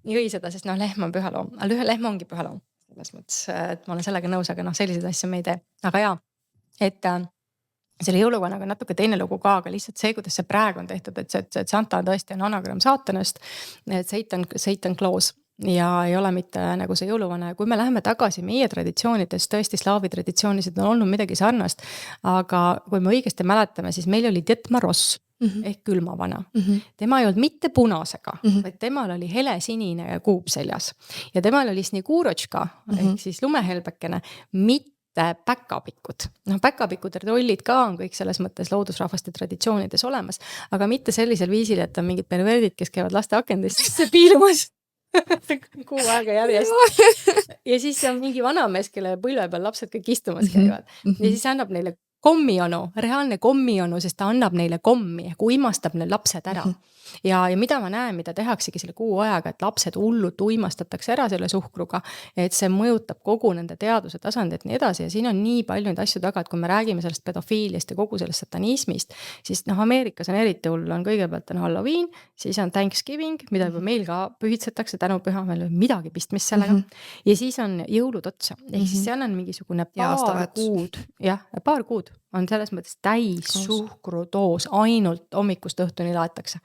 Jõi seda, sest lehm on pühaloom. Aga lehm ongi pühaloom. Selles mõttes, et ma olen sellega nõus, aga sellised asju me ei tee. Aga jaa, et selle jõuluvanaga natuke teine lugu ka, aga lihtsalt see, kuidas see praegu on tehtud, et Santa tõesti on anagramm saatanast, et Satan Claus. Ja ei ole mitte nagu see jõuluvana. Ja kui me läheme tagasi meie traditsioonides, tõesti slaavi traditsioonisid on olnud midagi sarnast, aga kui me õigesti mäletame, siis meil oli Ded Moroz ehk külmavana. Tema ei olnud mitte punasega, vaid temal oli helesinine kuub seljas. Ja temal oli sniguročka ehk siis lumehelbekene, mitte päkapikud. Päkapikud rollid ka on kõik selles mõttes loodusrahvaste traditsioonides olemas, aga mitte sellisel viisil, et on mingid perverdid, kes käivad laste akendest sisse piilumas. Kuu aega järjest. Ja siis on mingi vanamees, kelle põlve peal lapsed kõik istumas käivad. Ja siis annab neile kommionu, reaalne kommionu, sest ta annab neile kommi, kui uimastab need lapsed ära. ja mida ma näen, mida tehaksegi selle kuu ajaga, et lapsed hullult uimastatakse ära selle suhkruga, et see mõjutab kogu nende teaduse tasandit nii edasi ja siin on nii palju neid asju taga, et kui me räägime sellest pedofiiliast ja kogu sellest satanismist, siis noh, Ameerikas on eriti hull, on kõigepealt on Halloween, siis on Thanksgiving, mida juba meil ka pühitsetakse, tänupüha, meil on midagi pistmist sellega ja siis on jõulud otsa, ehk siis seal on mingisugune paar kuud on selles mõttes täis suhkrudoos, ainult hommikust õhtuni laetakse.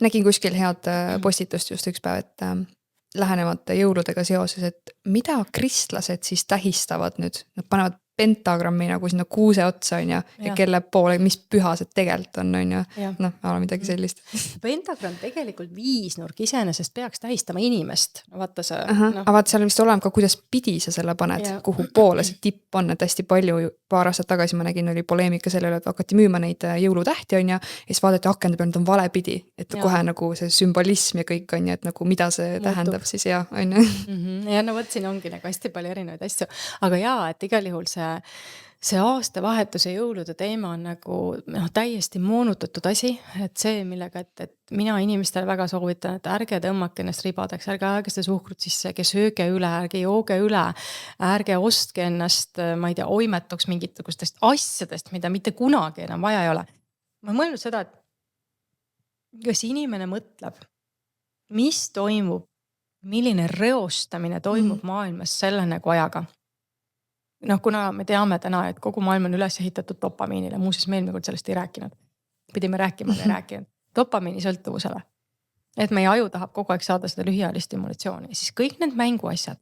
Nägin kuskil head postitust just üks päev, et lähenevate jõuludega seoses, et mida kristlased siis tähistavad nüüd? Nad panevad pentagrammi nagu sinna kuuse otsa on ja kelle poole, mis püha see tegelikult on ja noh, midagi sellist. Pentagramm tegelikult viisnurk iseenesest peaks tähistama inimest. Vaata see. Aga vaat seal vist olema ka, kuidas pidi sa selle paned, kuhu poole see tipp on, et hästi palju, paar aastat tagasi ma nägin, oli poleemika selle üle, et hakati müüma neid jõulutähti on ja siis vaadati akende peal, need on vale pidi, et kohe nagu see sümbolism ja kõik on ja, et nagu mida see tähendab siis on ju. Ja no võt, siin ongi nagu hästi palju erinevaid asju, aga et igal juhul see aastavahetuse jõulude teema on nagu täiesti moonutatud asi, et see, millega, et mina inimestele väga soovitan, et ärge tõmmake ennast ribadeks, ärge seda suhkrut sisse, ärge sööge üle, ärge jooge üle, ärge ostke ennast, ma ei tea, oimetuks mingitugustest asjadest, mida mitte kunagi enam vaja ei ole. Ma olen mõelnud seda, et kas inimene mõtleb, mis toimub, milline reostamine toimub maailmas selle nagu ajaga. Noh, kuna me teame täna, et kogu maailm on üles ehitatud dopamiinile, muuseas me eelmine kord sellest ei rääkinud. Pidime rääkima, ei rääkinud. Dopamiini sõltuvusele. Et meie aju tahab kogu aeg saada seda lühiajalist stimulatsiooni. Siis kõik need mänguasjad.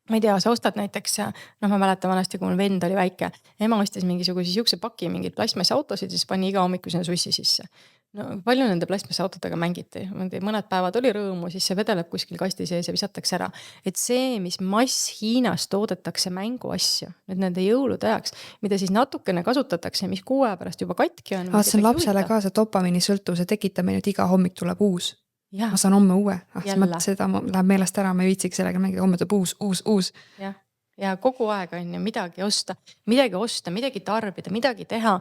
Ma ei tea, sa ostad näiteks, noh ma mäletan vanasti, kui mul vend oli väike, ema ostis mingisuguse siukse paki mingid plasmassi autosid, siis pani iga hommiku sinna sussi sisse. No palju nende plasmassi autodega mängiti, mõned päevad oli rõõmu, siis see vedeleb kuskil kasti sees ja visatakse ära. Et see, mis mass Hiinas toodetakse mänguasju, nüüd nende jõulude ajaks, mida siis natukene kasutatakse, mis kuu aja pärast juba katki on. See on lapsele ka see dopamiini sõltuvuse tekitamine, et iga hommik tuleb uus. Ma saan homme uue. Seda läheb meelest ära, ma ei viitsiks sellega mängida, homme tuleb uus. Ja kogu aeg on ju midagi osta, midagi tarbida, midagi teha,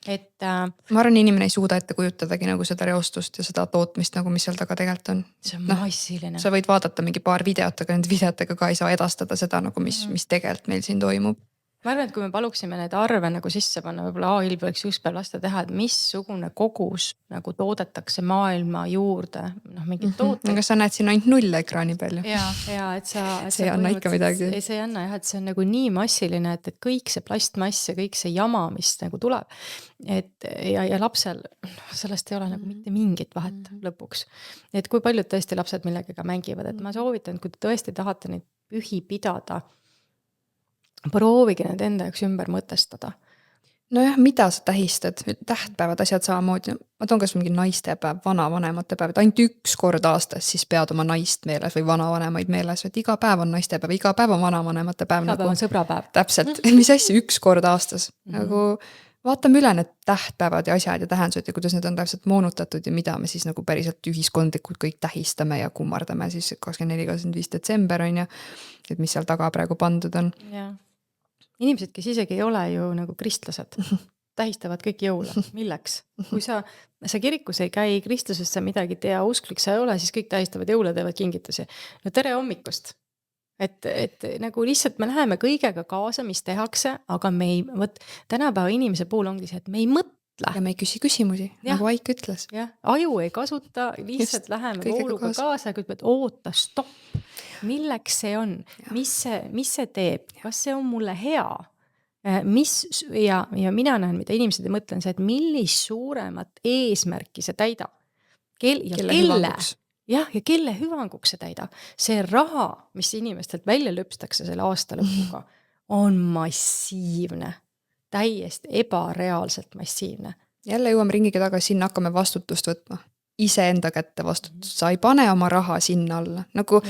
et ma arvan, inimene ei suuda ette kujutadagi nagu seda reostust ja seda tootmist, nagu mis seal taga tegelikult on. See on massiline. Sa võid vaadata mingi paar videot, aga nende videotega ka ei saa edastada seda, nagu mis tegelikult meil siin toimub. Ma arvan, et kui me paluksime need arve nagu sisse panna, võib-olla AI-l võiks just peal lasta teha, et missugune kogus nagu toodetakse maailma juurde, mingid tooted. Aga sa näed siin ainult 0 ekraani peal ju. Ja, et see ei anna ikka midagi. See ei anna et see on nagu nii massiline, et kõik see plastmass ja kõik see jama, mis nagu tuleb. Ja lapsel, sellest ei ole nagu mitte mingit vahet lõpuks. Et kui paljud tõesti lapsed millegagi mängivad, et ma soovitan, kui te tõesti tahate neid pühi pidada, proovige need enda jaoks ümber mõtestada. Nojah, mida sa tähistad? Tähtpäevad asjad samamoodi. Ma toon kas mingi naistepäev, vanavanemate päev, et ainult üks kord aastas siis pead oma naist meeles või vanavanemaid meeles, et iga päev on naistepäev, iga päev on vanavanemate päev. Iga päev on sõbrapäev. Täpselt, mis asja üks kord aastas. Nagu vaatame üle need tähtpäevad ja asjad ja tähendused ja kuidas need on täpselt moonutatud ja mida me siis nagu päriselt ühiskondlikult kõik tähistame ja kummardame siis 24-25 detsember on ja et mis seal taga praegu pandud on. Inimesed, kes isegi ei ole ju nagu kristlased, tähistavad kõik jõule. Milleks? Kui sa kirikus ei käi, kristlusest sa midagi tea, usklik sa ei ole, siis kõik tähistavad jõule, teevad kingitusi. No tere hommikust! Et nagu lihtsalt me läheme kõigega kaasa, mis tehakse, aga me ei, tänapäeva inimese puhul ongi see, et me ei mõtle. Ja me ei küsi küsimusi, nagu Aik ütles. Aju ei kasuta, lihtsalt läheme vooluga kaasa, et oota, stopp. Milleks see on? Mis see teeb? Kas see on mulle hea? Ja mina näen, mida inimesed ei mõtlen, see, et millist suuremat eesmärki see täidab. Ja kelle hüvanguks see täidab. See raha, mis inimestelt välja lõpstakse selle aasta lõpuga, on massiivne. Täiesti ebareaalselt massiivne. Jälle jõuame ringiga tagasi, sinna hakkame vastutust võtma. Ise enda kätte vastutust. Sa ei pane oma raha sinna alla. Nagu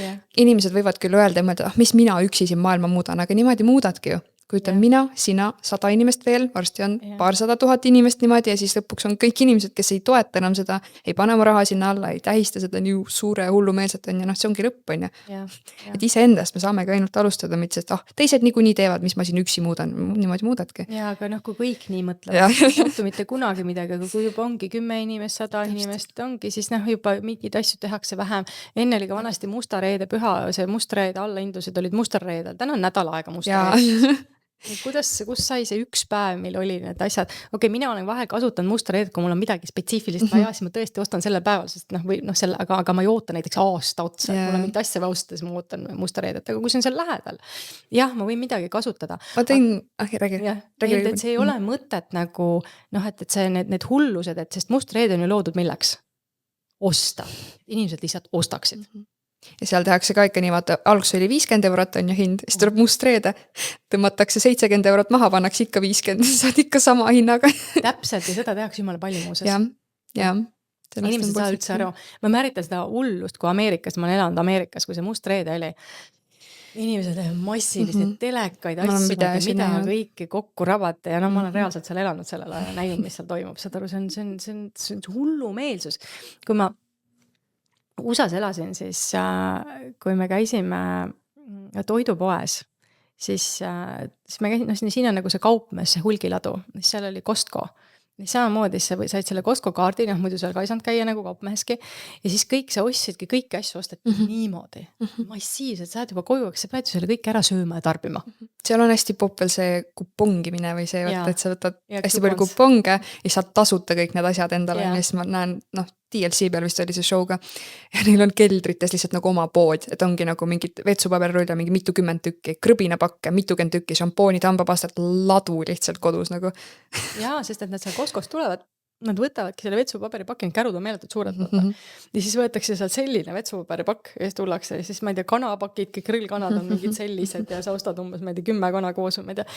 inimesed võivad küll öelda, mis mina üksi siin maailma muudan, aga niimoodi muudadki ju. kujutan mina, sina, 100 inimest veel, varsti on paarsada tuhat inimest niimoodi ja siis lõpuks on kõik inimesed, kes ei toeta enam seda, ei pane oma raha sinna alla, ei tähista seda nii suure hullumeelselt on ja noh, see ongi lõpp on ja. Et iseendast me saamegi ainult alustada, mitte sest, teised niikuinii teevad, mis ma siin üksi muudan, niimoodi muudadki. Ja, aga noh, kui kõik nii mõtlevad, ei juhtu mitte kunagi midagi, aga kui juba ongi 10 inimest, 100 inimest ongi, siis noh, juba mingid asju tehakse vähem. Enne oli ka vanasti musta reede püha, see must reede allaindused olid mustal reedel, täna on nädal aega musta reede. Kus sai see üks päev, mil oli need asjad? Okei, mina olen vahel kasutanud musta reedet, kui mul on midagi spetsiifilist vaja, siis ma tõesti ostan selle päeval, sest aga ma ei oota näiteks aasta otsa, mul on mingit asja vaustades, ma ootan musta reedet, aga kui see on seal lähedal, jah, ma võin midagi kasutada. Ma tõin, räägi. Et see ei ole mõtet nagu, et see need hullused, et sest must reede on ju loodud milleks? Osta. Inimesed lihtsalt ostaksid. Ja seal tehakse ka ikka nii, vaata, alguses oli 50 eurot on ju hind, siis tuleb must reede, tõmmatakse 70 eurot maha, pannakse ikka 50, saad ikka sama hinnaga. Täpselt ja seda tehakse jumala palju muuses. Ja. Inimesed saa üldse aru. Ma määritan seda hullust, kui Ameerikas, ma olen elanud Ameerikas, kui see must reede oli. Inimesed massiliselt telekaid asju, mida kõiki kokku rabata ja ma olen reaalselt seal elanud sellel ajal näinud, mis seal toimub. Saad aru, see on hullu meelsus. Kui ma USA-s elasin, siis kui me käisime toidupoes, siis me käisime, siin on nagu see kaupmees, see hulgiladu, seal oli Costco. Samamoodi sa said selle Costco kaardi, muidu seal ka ei saanud käia nagu kaupmeheski. Ja siis kõik sa ostsidki, kõiki asju ostati niimoodi. Massiivselt, sa oled juba koju, eks sa pead selle kõik ära sööma ja tarbima. Seal on hästi popp veel see kupongimine või see, et sa võtad hästi palju kuponge ja saad tasuta kõik need asjad endale. Ja siis ma näen, TLC peal vist oli see showga ja neil on keldrites lihtsalt nagu oma pood, et ongi nagu mingid vetsupaberrull, mingi mitukümmend tükki, krõbinapakke, mitukümmend tükki, šampooni, tambapastat, ladu lihtsalt kodus nagu. Jaa, sest et nad seal Costcost tulevad, nad võtavadki selle vetsupaberipakki, need kärud on meeletult suured võtta. Ja siis võetakse sealt selline vetsupaberipakk ja siis tullakse ja siis ma ei tea, kanapakid, grillkanad on mingid sellised ja sa ostad umbes, ma ei tea, 10 kana koos, ma ei tea.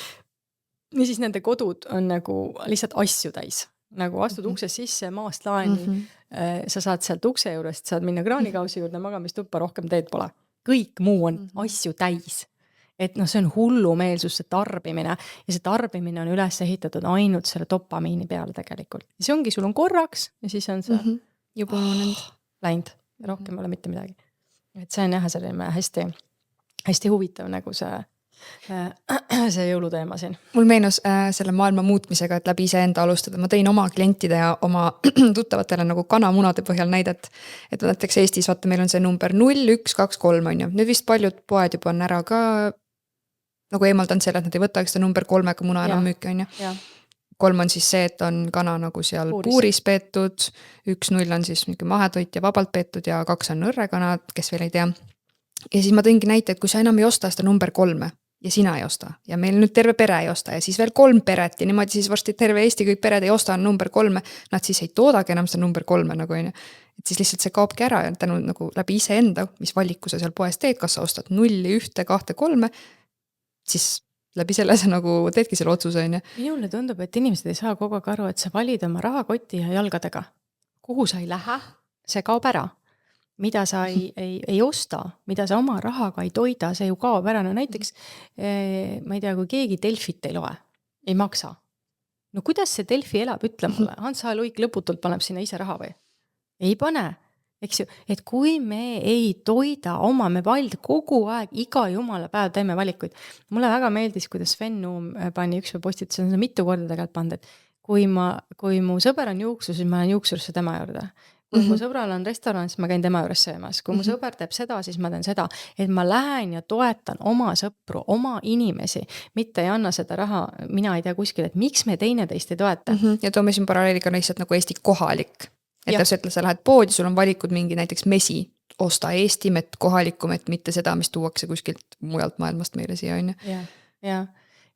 Ja siis nende kodud on nagu lihtsalt asju täis. Nagu astud uksest sisse, maast laeni, sa saad sealt ukse juurest, saad minna kraanikausi juurde, magamistuppa, rohkem teed pole. Kõik muu on asju täis. Et see on hullumeelsus, see tarbimine ja see tarbimine on üles ehitatud ainult selle dopamiini peale tegelikult. Ja see ongi, sul on korraks ja siis on see juba läinud ja rohkem ei ole mitte midagi. Et see on jah selline hästi, hästi huvitav nagu see jõuluteema siin. Mul meenus selle maailma muutmisega, et läbi iseenda alustada. Ma tõin oma klientide ja oma tuttavatele nagu kanamunade põhjal näidet. Et näiteks Eestis, vaata, meil on see number 0, 1, 2, 3 on ju. Nüüd vist paljud poed juba on ära ka nagu eemaldanud selle, et nad ei võtaks seda number 3 muna enam müüki on ju. 3 on siis see, et on kana nagu seal puuris peetud, 1, 0 on siis mingi mahetoit ja vabalt peetud ja 2 on õrrekana, kes veel ei tea. Ja siis ma tõingi näite, et kui sa enam ei osta seda number 3 ja sina ei osta ja meil nüüd terve pere ei osta ja siis veel 3 peret ja niimoodi siis varsti terve Eesti kõik pered ei osta number 3, nad siis ei toodagi enam seda number 3 nagu on ju. Et siis lihtsalt see kaobki ära ja tänu nagu läbi iseenda, mis valiku sa seal poes teed, kas sa ostad 0, 1, 2, 3, siis läbi selle sa nagu teedki selle otsuse on ju. Minule tundub, et inimesed ei saa kogu aeg aru, et sa valid oma rahakoti ja jalgadega. Kuhu sa ei lähe, see kaob ära. Mida sa ei osta, mida sa oma rahaga ei toida, see ju kaob ära. No näiteks, ma ei tea, kui keegi Delfit ei loe, ei maksa. No kuidas see Delfi elab, ütle mulle. Hans H. Luik lõputult paneb sinna ise raha või? Ei pane, eks ju. Et kui me ei toida oma, me valida kogu aeg, iga jumala päev teeme valikuid. Mulle väga meeldis, kuidas Sven Nuum pani üks või postitus, on mitu korda tegelikult pandud, et kui mu sõber on juuksu, siis ma olen juuksurisse tema juurde. Kui mu sõbral on restoran, siis ma käin tema juures söömas. Kui mu sõber teeb seda, siis ma teen seda. Et ma lähen ja toetan oma sõpru, oma inimesi, mitte ei anna seda raha, mina ei tea kuskil, et miks me teineteist ei toeta. Ja toome siin paralleeliga lihtsalt nagu Eesti kohalik. Et sa lähed poodi, sul on valikud mingi näiteks mesi, osta Eesti mett, kohaliku mett, mitte seda, mis tuuakse kuskilt mujalt maailmast meile siia on ju.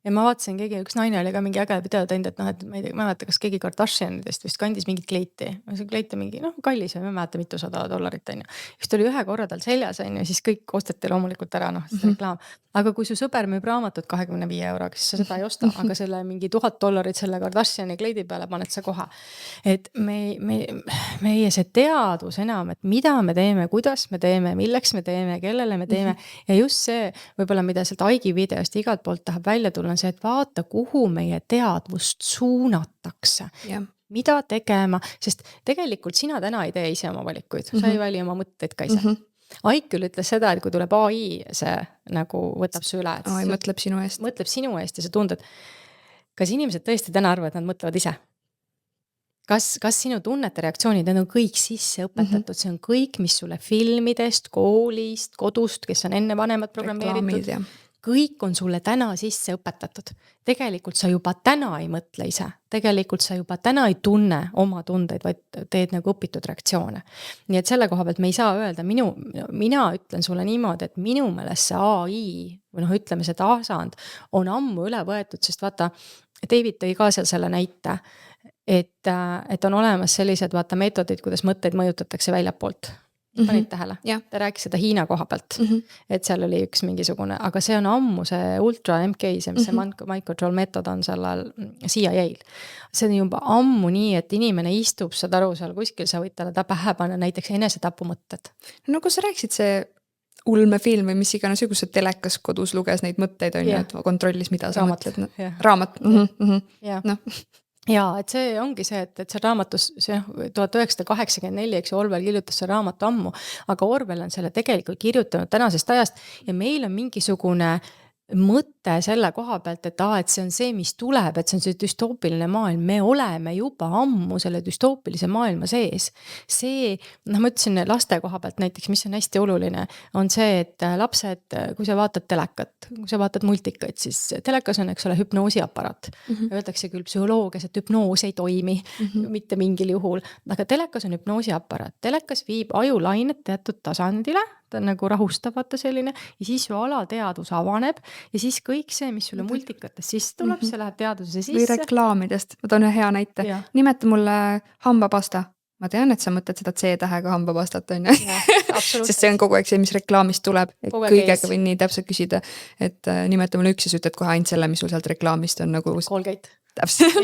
Ja ma vaatasin, üks naine oli ka mingi äge video teinud, et et ma ei tea, ma mäeta, kas keegi Kardashianidest vist kandis mingit kleiti. See kleit on mingi, kallis ja ma mäeta $200 on ju. Just oli ühe korra tal seljas on ju, siis kõik osteti loomulikult ära, see reklaam. Aga kui su sõber müüb raamatut 25 €, siis sa seda ei osta, aga selle mingi $1000 selle Kardashiani kleidi peale paned sa kohe. Et meie see teadus enam, et mida me teeme, kuidas me teeme, milleks me teeme, kellele me teeme ja just see, võib-olla mida sealt Aigi videost igalt poolt tahab välja tulla, on see, et vaata, kuhu meie teadvust suunatakse. jah. Mida tegema, sest tegelikult sina täna ei tee ise oma valikuid, sa ei vali oma mõtteid ka ise. Aik küll ütles seda, et kui tuleb AI, see nagu võtab su üle. AI mõtleb sinu eest. Mõtleb sinu eest ja sa tunded, kas inimesed tõesti täna arvavad, et nad mõtlevad ise? Kas sinu tunnete reaktsioonid, need on kõik sisse õpetatud, see on kõik, mis sulle filmidest, koolist, kodust, kes on enne vanemad programmeeritud, kõik on sulle täna sisse õpetatud. Tegelikult sa juba täna ei mõtle ise. Tegelikult sa juba täna ei tunne oma tundeid, vaid teed nagu õpitud reaktsioone. Nii et selle koha pealt me ei saa öelda, mina ütlen sulle niimoodi, et minu meelest see AI, või ütleme see tasand, on ammu üle võetud, sest vaata, David tõi ka seal selle näite, et on olemas sellised meetodid, kuidas mõtteid mõjutatakse väljapoolt. Panid tähele? Ta rääkis seda Hiina koha pealt, et seal oli üks mingisugune, aga see on ammu see Ultra MK, see mind control meetod on sellel CIA-l. See on juba ammu nii, et inimene istub, saad aru seal kuskil, sa võid talle pähe panna näiteks enesetapumõtted. No kui sa rääkisid see ulmefilm või mis iganes, kus see telekas kodus luges neid mõtteid, on ju, et kontrollis, mida sa mõtled. Raamat. Ja, et see ongi see, et see raamatus, see 1984, eks Orwell kirjutas see raamatu ammu, aga Orwell on selle tegelikult kirjutanud tänasest ajast ja meil on mingisugune mõte selle koha pealt, et see on see, mis tuleb, et see on see düstoopiline maailm. Me oleme juba ammu selle düstoopilise maailma sees. See, ma ütlesin laste koha pealt näiteks, mis on hästi oluline, on see, et lapsed, kui sa vaatad telekat, kui sa vaatad multikaid, siis telekas on, eks ole, hüpnoosiaparaat. Öeldakse küll psühholoogias, et hüpnoos ei toimi, mitte mingil juhul, aga telekas on hüpnoosiaparaat. Telekas viib ajulainet teatud tasandile, ta on nagu rahustavata selline ja siis su alateadus avaneb ja siis kõik see, mis sulle multikates sisse tuleb, see läheb teaduse sisse. Või reklaamidest, ma toon ühe hea näite. Nimeta mulle hambapasta. Ma tean, et sa mõtled seda C-tähega hambapastat, on ju. Sest see on kogu aeg see, mis reklaamist tuleb. Kõigega võin nii täpselt küsida, et nimeta mulle üks ja sa ütled kohe ainult selle, mis sul sealt reklaamist on nagu Colgate. Täpselt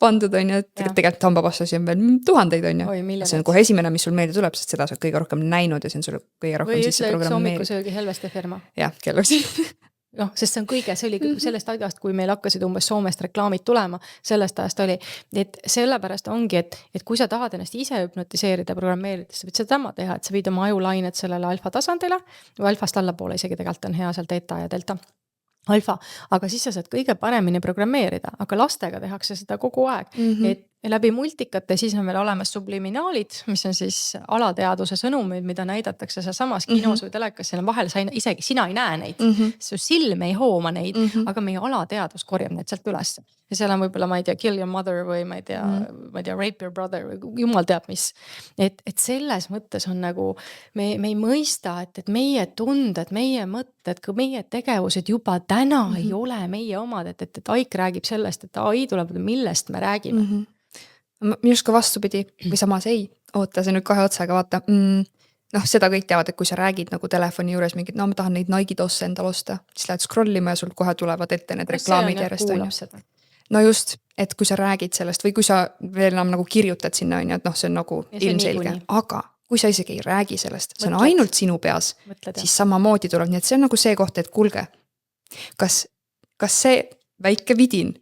pandud, on ju, et tegelikult hambapastasi on veel tuhandeid, on ju. See on kohe esimene, mis sul meelde tuleb, sest seda sa kõige rohkem näinud ja see on sulle kõige rohkem sisse programmeeritud. Või ütle üks hommikusöögi Helveste firma. Jah, kellusi. Sest see on kõige, see oli sellest ajast, kui meil hakkasid umbes Soomest reklaamid tulema, sellest ajast oli, et sellepärast ongi, et kui sa tahad ennast ise hüpnotiseerida, programmeerida, sa võid seda teha, et sa viid oma ajulainet sellele alfa tasandile, või alfast allapoole isegi tegelikult on hea seal theta ja delta. Alfa, aga siis sa saad kõige paremini programmeerida, aga lastega tehakse seda kogu aeg, et läbi multikate siis on veel olemas subliminaalid, mis on siis alateaduse sõnumid, mida näidatakse seal samas kinos või telekas, seal on vahel isegi sina ei näe neid, su silm ei hooma neid, aga meie alateadus korjab neid sealt üles. Ja seal on võib-olla, ma ei tea, kill your mother või ma ei tea, rape your brother või jumal teab mis. Et selles mõttes on nagu, me ei mõista, et meie tunded, meie mõtted, kui meie tegevused juba täna ei ole meie omad, et Aik räägib sellest, et AI tuleb, millest me räägime. Minust ka vastupidi või samas ei. Oota, see nüüd kahe otsaga vaata. Seda kõik teavad, et kui sa räägid nagu telefoni juures mingid, ma tahan neid Nike tosse endale osta, siis lähed scrollima ja sul kohe tulevad ette need reklaamid järjest. No just, et kui sa räägid sellest või kui sa veel enam nagu kirjutad sinna, et see on nagu ilmselge, aga kui sa isegi ei räägi sellest, see on ainult sinu peas, siis samamoodi tuleb, nii et see on nagu see koht, et kuulge, kas see väike vidin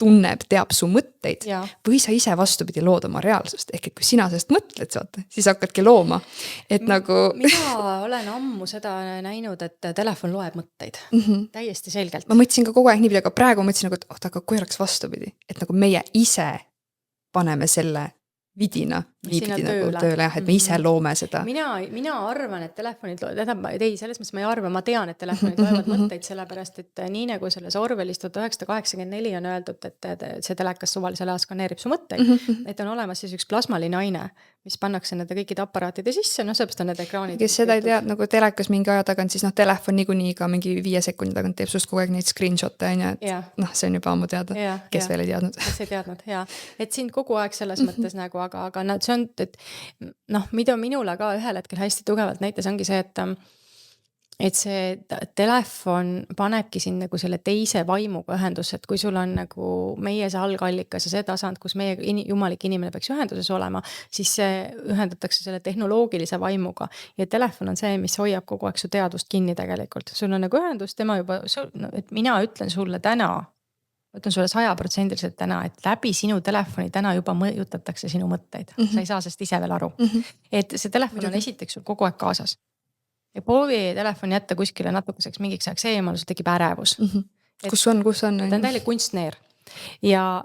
tunneb, teab su mõtteid või sa ise vastupidi lood oma reaalsust. Ehk et kui sina sellest mõtled, siis hakkadki looma. Et nagu... Mina olen ammu seda näinud, et telefon loeb mõtteid. Täiesti selgelt. Ma mõtlesin ka kogu aeg niipidi, aga praegu mõtlesin, et aga kui oleks vastupidi, et nagu meie ise paneme selle vidina niipidi nagu tööle, et me ise loome seda. Mina arvan, et telefonid selles mõttes ma ei arva, ma tean, et telefonid loevad mõtteid, sellepärast, et nii nagu selles Orwellis 1984 on öeldud, et see telekas suvalisel ajal skaneerib su mõtteid, et on olemas siis üks plasmaline aine, mis pannakse nende kõikide aparaatide sisse, seepärast on need ekraanid. Kes seda ei tea, nagu telekas mingi aja tagant, siis telefon niikuinii ka mingi 5 sekundi tagant teeb sust kogu aeg neid screenshot'e, et see on juba ammu teada, kes veel ei teadnud. Kes ei teadnud, et sind kogu aeg selles mõttes nagu, aga see on, et mida minule ka ühel hetkel hästi tugevalt näitas, ongi see, et see telefon panebki sind nagu selle teise vaimuga ühendusse, et kui sul on nagu meie see algallikas ja see tasand, kus meie jumalik inimene peaks ühenduses olema, siis see ühendatakse selle tehnoloogilise vaimuga ja telefon on see, mis hoiab kogu aeg su teadvust kinni tegelikult. Sul on nagu ühendus, tema juba, et mina ütlen sulle täna, ütlen sulle 100% täna, et läbi sinu telefoni täna juba mõjutatakse sinu mõtteid. Sa ei saa sest ise veel aru. Et see telefon on esiteks sul kogu aeg kaasas. Ja proovi telefoni jätta kuskile natukeseks mingiks ajaks eemal, sul tekib ärevus. Kus on? Ta on täiele kunstneer. Ja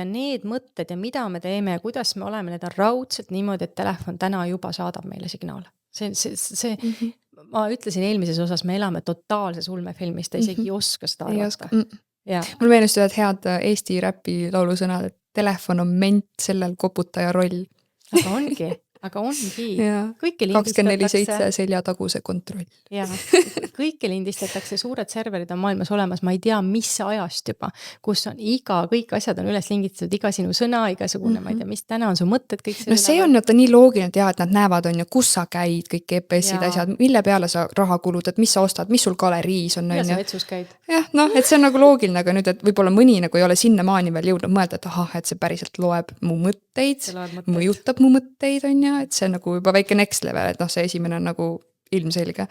need mõtted ja mida me teeme ja kuidas me oleme, need on raudselt niimoodi, et telefon täna juba saadab meile signaale. Ma ütlesin eelmises osas, me elame totaalses ulmefilmis, ta isegi ei oska seda arvata. Mul meenust ühed head Eesti räpi laulusõnad, et telefon on ment, sellel koputaja roll. Aga ongi. 24/7 selja taguse kontroll. Ja, kõike lindistatakse, suured serverid on maailmas olemas, ma ei tea, mis ajast juba, kus on kõik asjad on üles lingitud, iga sinu sõna, igasugune, ma ei tea, mis täna on su mõtted, kõik no see on nii loogiline teha, et nad näevad, on ju, kus sa käid, kõik GPS-id, asjad, mille peale sa raha kulutad, mis sa ostad, mis sul galeriis on. Ja sa vetsus käid. Jah, et see on nagu loogiline, aga nüüd, et võib-olla mõni nagu ei ole sinna maani veel jõudnud mõelda, et et see päriselt loeb mu mõtteid, mõjutab mu mõtteid, on ju, et see on nagu juba väike next level, et see esimene on nagu ilmselge.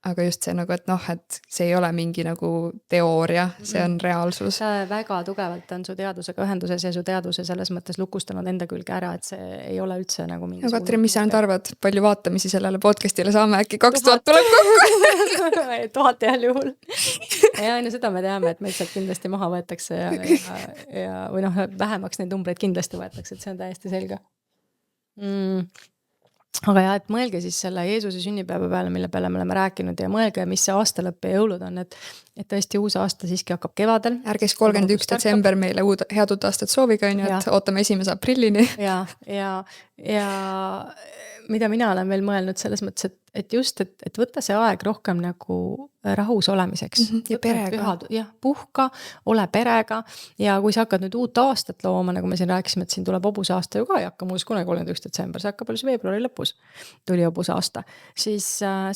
Aga just see nagu, et et see ei ole mingi nagu teooria, see on reaalsus. See väga tugevalt on su teadusega ühenduses ja su teaduse selles mõttes lukustanud enda külge ära, et see ei ole üldse nagu mingi Katrin, mis sa nüüd arvad? Palju vaatamisi sellele podcastile saame, äkki 2000 tuleb kokku? 1000 heal juhul. Ja seda me teame, et meid sealt kindlasti maha võetakse või vähemaks neid numbreid kindlasti võetakse, et see on täiesti selge. Aga et mõelge siis selle Jeesuse sünnipäeva peale, mille peale me oleme rääkinud ja mõelge, mis see aastalõpp ja jõulud on, et tõesti uus aasta siiski hakkab kevadel. Ärges 31. detsember meile head uut aastat sooviga, et ootame 1. aprillini. Ja mida mina olen veel mõelnud selles mõttes, et just, et võtta see aeg rohkem nagu rahus olemiseks. Ja perega. Puhka, ole perega ja kui sa hakkad nüüd uut aastat looma, nagu me siin rääkisime, et siin tuleb hobuse aasta ju ka ei hakka muus kunagi 31. detsember, see hakkab alles veebruari lõpus tuli hobuse aasta. Siis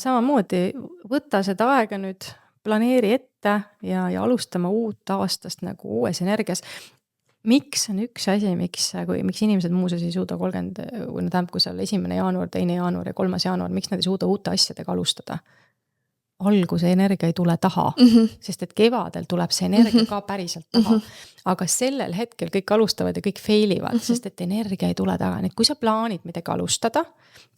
samamoodi võtta seda aega nüüd, planeeri ette ja alustama uut aastast nagu uues energias. Miks on üks asi, miks inimesed muuseas ei suuda 30, või kui seal 1. jaanuar, 2. jaanuar ja 3. jaanuar, miks nad ei suuda uute asjadega alustada? Alguse energia ei tule taha, sest et kevadel tuleb see energia ka päriselt taha. Aga sellel hetkel kõik alustavad ja kõik failivad, sest et energia ei tule taga. Nii, kui sa plaanid midagi alustada,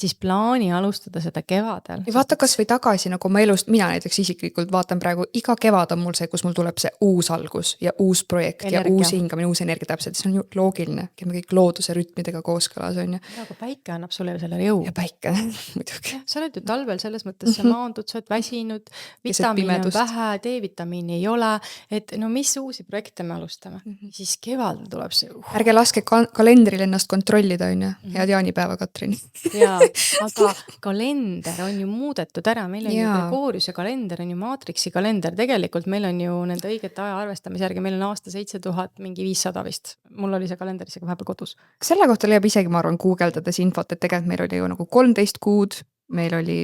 siis plaani alustada seda kevadel. Ja vaata kas või tagasi nagu oma elust, mina näiteks isiklikult vaatan praegu, iga kevad on mul see, kus mul tuleb see uus algus ja uus projekt energia. Ja uus hingamine, uus energia täpselt, see on ju loogiline, me kõik looduse rütmidega kooskõlas on ju. Ja, aga päike annab sulle selle jõu. Ja päike, muidugi. Sa oled ju talvel selles mõttes, sa maandud, sa oled väsinud, vitamiini on vähe, D-vitamiini ei ole, et mis uusi projekte me alustame, siis kevadel tuleb see. Ärge laske kalendril ennast kontrollida, on ju, head jaanipäeva, Katrin. Jaa, aga kalender on ju muudetud ära, meil on ju Gregoriuse kalender, on ju Maatriksi kalender, tegelikult meil on ju nende õigete aja arvestamise järgi, meil on aasta 7000, mingi 500 vist, mul oli see kalender isegi vahepeal kodus. Selle kohta leiab isegi, ma arvan, guugeldades infot, et tegelikult meil oli ju nagu 13 kuud, meil oli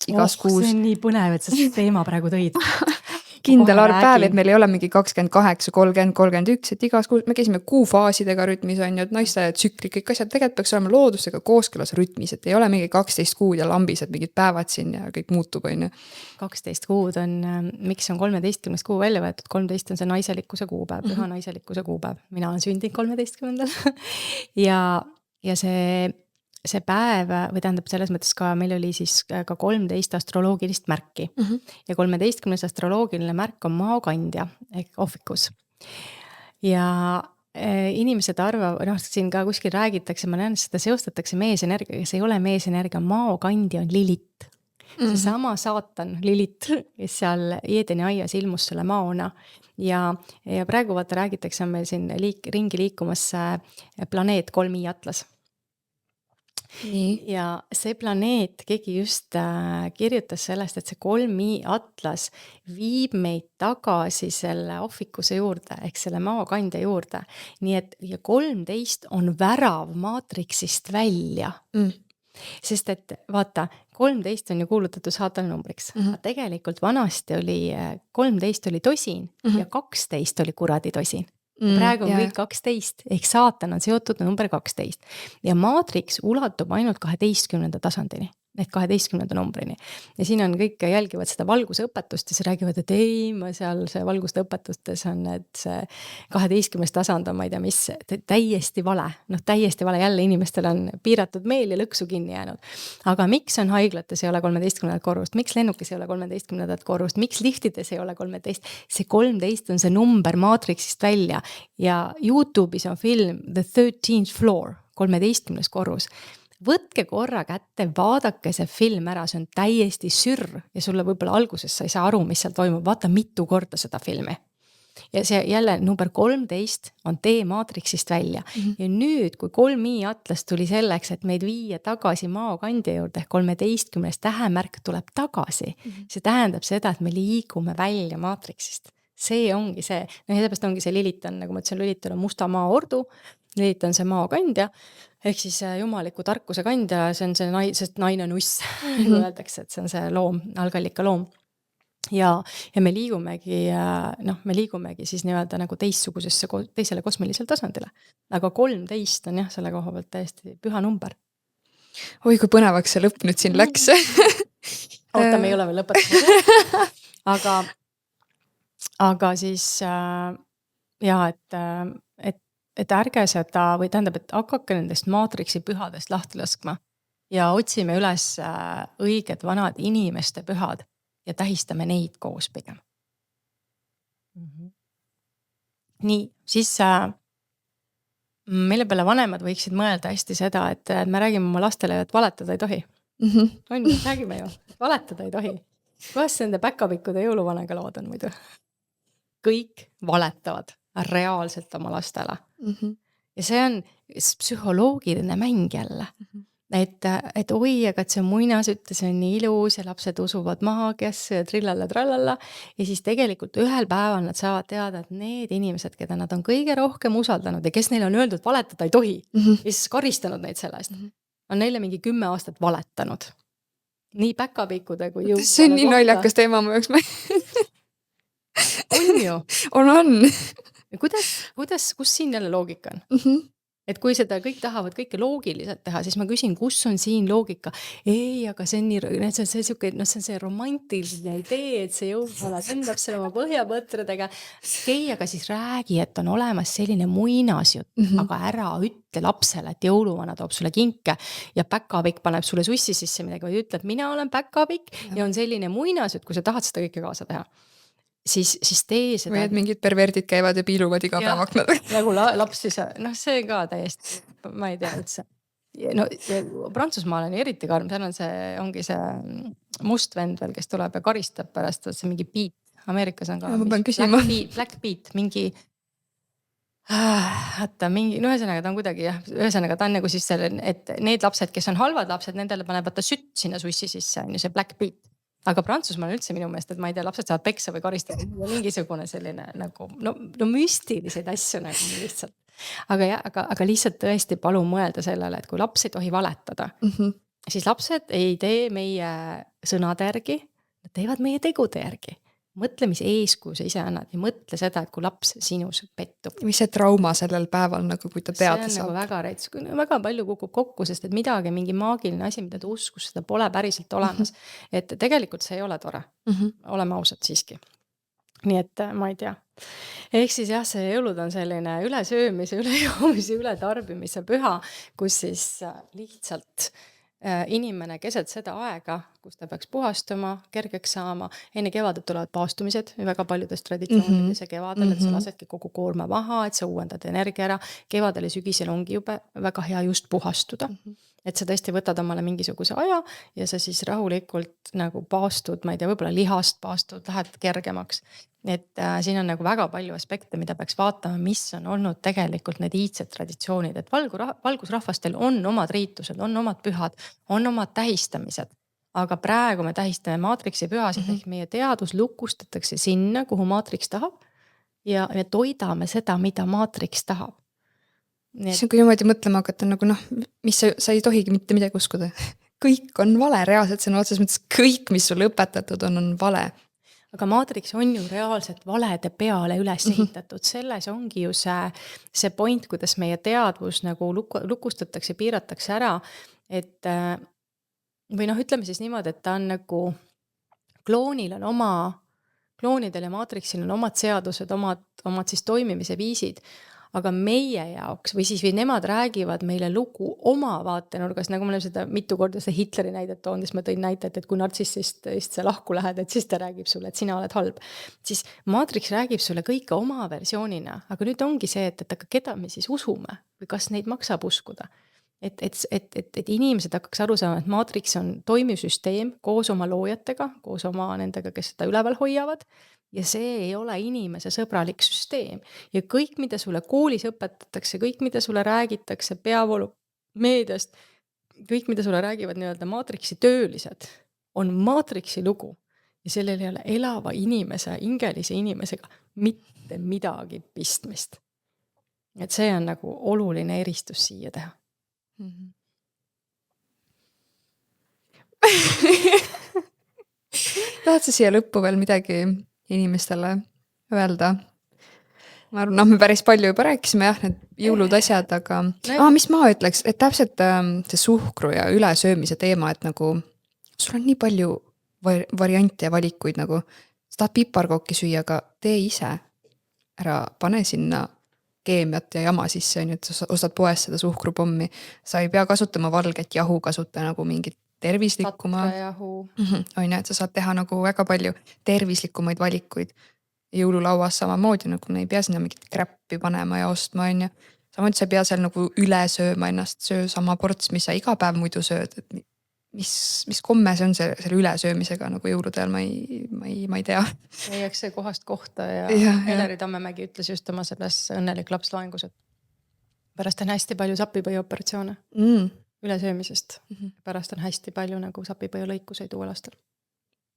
igas kuus. See on nii põnev, et sa teema praegu tõid. Kindel arv päev, et meil ei ole mingi 28, 30, 31, et igas kuus, me käisime kuufaasidega rütmis on ju, et naiste tsükli, kõik asjad tegelikult peaks olema loodusega kooskõlas rütmis, et ei ole mingi 12 kuud ja lambised mingid päevad siin ja kõik muutub on ju. 12 kuud on, miks on 13. kuu välja võetud, 13 on see naiselikkuse kuupäev, püha naiselikkuse kuupäev, mina olen sündinud 13. ja see päev, või tähendab selles mõttes ka, meil oli siis ka 13 astroloogilist märki ja 13. astroloogiline märk on maakandja ehk ohvikus. Ja inimesed arvavad, siin ka kuskil räägitakse, ma näen, seda seostatakse meesenergia, kes ei ole meesenergia, maakandja on Lilit. See sama saatan Lilit, kes seal Eedeni aias ilmus selle maona ja praegu vaata räägitakse, on meil siin ringi liikumas planeet 3i atlas. Ja see planeet, keegi just kirjutas sellest, et see 3i atlas viib meid tagasi selle ohvikuse juurde, ehk selle maakandja juurde. Nii et 13 on värav maatriksist välja. Sest et vaata, 13 on ju kuulutatud saatana numbriks. Tegelikult vanasti oli 13 oli tosin ja 12 oli kuradi tosin. Praegu on kõik 12 ehk saatan on seotud number 12 ja maatriks ulatub ainult 12. tasandini ehk 12. numbrini. Ja siin on kõik jälgivad seda valguse õpetust ja siis räägivad, et ei, ma seal see valguste õpetustes on, et see 12. tasand on, ma ei tea mis, täiesti vale. Täiesti vale, jälle inimestel on piiratud meel ja lõksu kinni jäänud. Aga miks on haiglates ei ole 13. korrust, miks lennukis ei ole 13. korrust, miks liftides ei ole 13? See 13 on see number maatriksist välja ja YouTube'is on film The 13th Floor, 13. korrus. Võtke korra kätte, vaadake see film ära, see on täiesti sürr ja sulle võib-olla alguses sa ei saa aru, mis seal toimub, vaata mitu korda seda filmi. Ja see jälle number 13 on tee maatriksist välja. Ja nüüd, kui 3i atlas tuli selleks, et meid viia tagasi maokandja juurde, 13. tähemärk tuleb tagasi. See tähendab seda, et me liigume välja maatriksist. See ongi see, sellepärast ongi see Lilith on, nagu ma ütlesin, Lilith on musta maa ordu, Lilith on see maokandja, ehk siis jumaliku tarkuse kandja, see on see sest naine on uss, nagu öeldakse, et see on see loom, algallika loom. Ja me liigumegi siis nii-öelda nagu teisele kosmilisel tasandile. Aga 13 on jah, selle koha pealt täiesti püha number. Oi, kui põnevaks see lõpp nüüd siin läks. Oota, me ei ole veel lõpetanud. Aga siis et ärge seda, või tähendab, et hakake nendest maatriksi pühadest lahti laskma ja otsime üles õiged vanad inimeste pühad ja tähistame neid koos pigem. Nii, siis mille peale vanemad võiksid mõelda hästi seda, et me räägime oma lastele, et valetada ei tohi. On, räägime ju, valetada ei tohi. Kuidas nende päkapikkude jõuluvanaga lood on muidu? Kõik valetavad reaalselt oma lastele. Ja see on psühholoogiline mäng jälle. Et oi, aga et see muinasütte, see on nii ilus ja lapsed usuvad maagiasse ja trillalla. Ja siis tegelikult ühel päeval nad saavad teada, et need inimesed, keda nad on kõige rohkem usaldanud ja kes neile on öeldud, valetada ei tohi, ja siis karistanud neid selle eest, on neile mingi 10 aastat valetanud. Nii päkapikkude kui jõuluvana. See on nii naljakas teema mu jaoks. On ju? On. Kus siin jälle loogika on? Et kui seda kõik tahavad kõike loogiliselt teha, siis ma küsin, kus on siin loogika? Ei, aga see on see romantiline idee, et see jõuluvana sendab selle oma põhjapõtradega. Okei, aga siis räägi, et on olemas selline muinasjutt, aga ära ütle lapsele, et jõuluvana toob sulle kinke ja päkapikk paneb sulle sussi sisse midagi, või ütleb, mina olen päkapikk ja on selline muinasjutt, kui sa tahad seda kõike kaasa teha. Siis tee seda. Või et mingid perverdid käivad ja piiluvad iga päev aknad. Nagu laps siis, see ka täiesti, ma ei tea üldse. No Prantsusmaal on eriti karm, seal on ongi see must vend veel, kes tuleb ja karistab pärast, see mingi beat. Ameerikas on ka Black Beat, mingi ühesõnaga ta on kuidagi ühesõnaga ta on nagu siis selle, et need lapsed, kes on halvad lapsed, nendele paneb võtta sütt sinna sussi sisse, on ju see Black Beat. Aga Prantsusmaal üldse minu meelest, et ma ei tea, lapsed saavad peksa või karistada mingisugune selline nagu, no müstiliseid asju nagu lihtsalt. Aga lihtsalt tõesti palun mõelda sellele, et kui laps ei tohi valetada, siis lapsed ei tee meie sõnade järgi, nad teevad meie tegude järgi. Mõtle, mis eeskuju sa ise annad ja mõtle seda, et kui laps sinus pettub. Mis see trauma sellel päeval, nagu kui ta teada saab? See on nagu väga palju kukub kokku, sest et midagi, mingi maagiline asi, mida ta uskus, seda pole päriselt olemas. Et tegelikult see ei ole tore. Oleme ausad siiski. Nii et ma ei tea. Ehk siis jah, see jõulud on selline ülesöömise, ülejoomise, ületarbimise püha, kus siis lihtsalt inimene keset seda aega, kus ta peaks puhastuma, kergeks saama, enne kevadet tulevad paastumised väga paljudes traditsioonides ja kevadel, et sa lasedki kogu koorma maha, et sa uuendad energia ära. Kevadel ja sügisel ongi juba väga hea just puhastuda. Et sa tõesti võtad omale mingisuguse aja ja sa siis rahulikult nagu paastud, ma ei tea, võib-olla lihast paastud, lähed kergemaks. Et siin on nagu väga palju aspekte, mida peaks vaatama, mis on olnud tegelikult need iidsed traditsioonid, et valgusrahvastel on omad riitused, on omad pühad, on omad tähistamised. Aga praegu me tähistame maatriksi pühasid, ehk meie teadus lukustatakse sinna, kuhu maatriks tahab ja me toidame seda, mida maatriks tahab. See on kui niimoodi mõtlema hakata, nagu mis sa ei tohigi mitte midagi uskuda. kõik on vale, reaalselt sõna otseses mõttes kõik, mis sulle õpetatud on vale. aga Matrix on ju reaalselt valede peale üles ehitatud, selles ongi ju see point, kuidas meie teadvus nagu lukustatakse, piiratakse ära, et või noh, ütleme siis niimoodi, et ta on nagu kloonidel ja Matrixil on omad seadused, omad siis toimimise viisid, aga meie jaoks või nemad räägivad meile lugu oma vaatenurgas, nagu ma olen seda mitu korda seda Hitleri näidet toon, siis ma tõin näidet, et kui nartsissist sa lahku lähed, et siis ta räägib sulle, et sina oled halb. Siis Matrix räägib sulle kõike oma versioonina, aga nüüd ongi see, et aga keda me siis usume või kas neid maksab uskuda. Et inimesed hakkaks aru saama, et Matrix on toimiv süsteem koos oma loojatega, koos oma nendega, kes seda üleval hoiavad, ja see ei ole inimese sõbralik süsteem. Ja kõik, mida sulle koolis õpetatakse, kõik, mida sulle räägitakse peavoolu meediast, kõik, mida sulle räägivad nii-öelda Matrixi töölised, on Matrixi lugu. Ja sellel ei ole elava inimese, ingelise inimesega mitte midagi pistmist. Et see on nagu oluline eristus siia teha. Tahad sa siia lõppu veel midagi inimestele öelda? Ma arvan, me päris palju juba rääkisime jah, need jõulud asjad, aga mis ma ütleks, et täpselt see suhkru ja ülesöömise teema, et nagu sul on nii palju variante ja valikuid, nagu sa tahad piparkooki süüa, aga tee ise, ära pane sinna keemiat ja jama sisse, on ju, et sa ostad poes seda suhkrupommi, sa ei pea kasutama valget jahu, kasuta nagu mingit tervislikuma. Tatrajahu. On ju, et sa saad teha nagu väga palju tervislikumaid valikuid. Jõululauas samamoodi, nagu me ei pea sinna mingit kräppi panema ja ostma, on ju. Samamoodi sa ei pea seal nagu üle sööma ennast, söö sama ports, mis sa iga päev muidu sööd, et mis komme see on selle ülesöömisega nagu jõuludel, ma ei tea. Leiaks see kohast kohta ja Eleri Tammemägi ütles just oma selles õnnelik laps loengus, et pärast on hästi palju sapipõioperatsioone ülesöömisest. Pärast on hästi palju nagu sapipõiolõikuseid uuel aastal.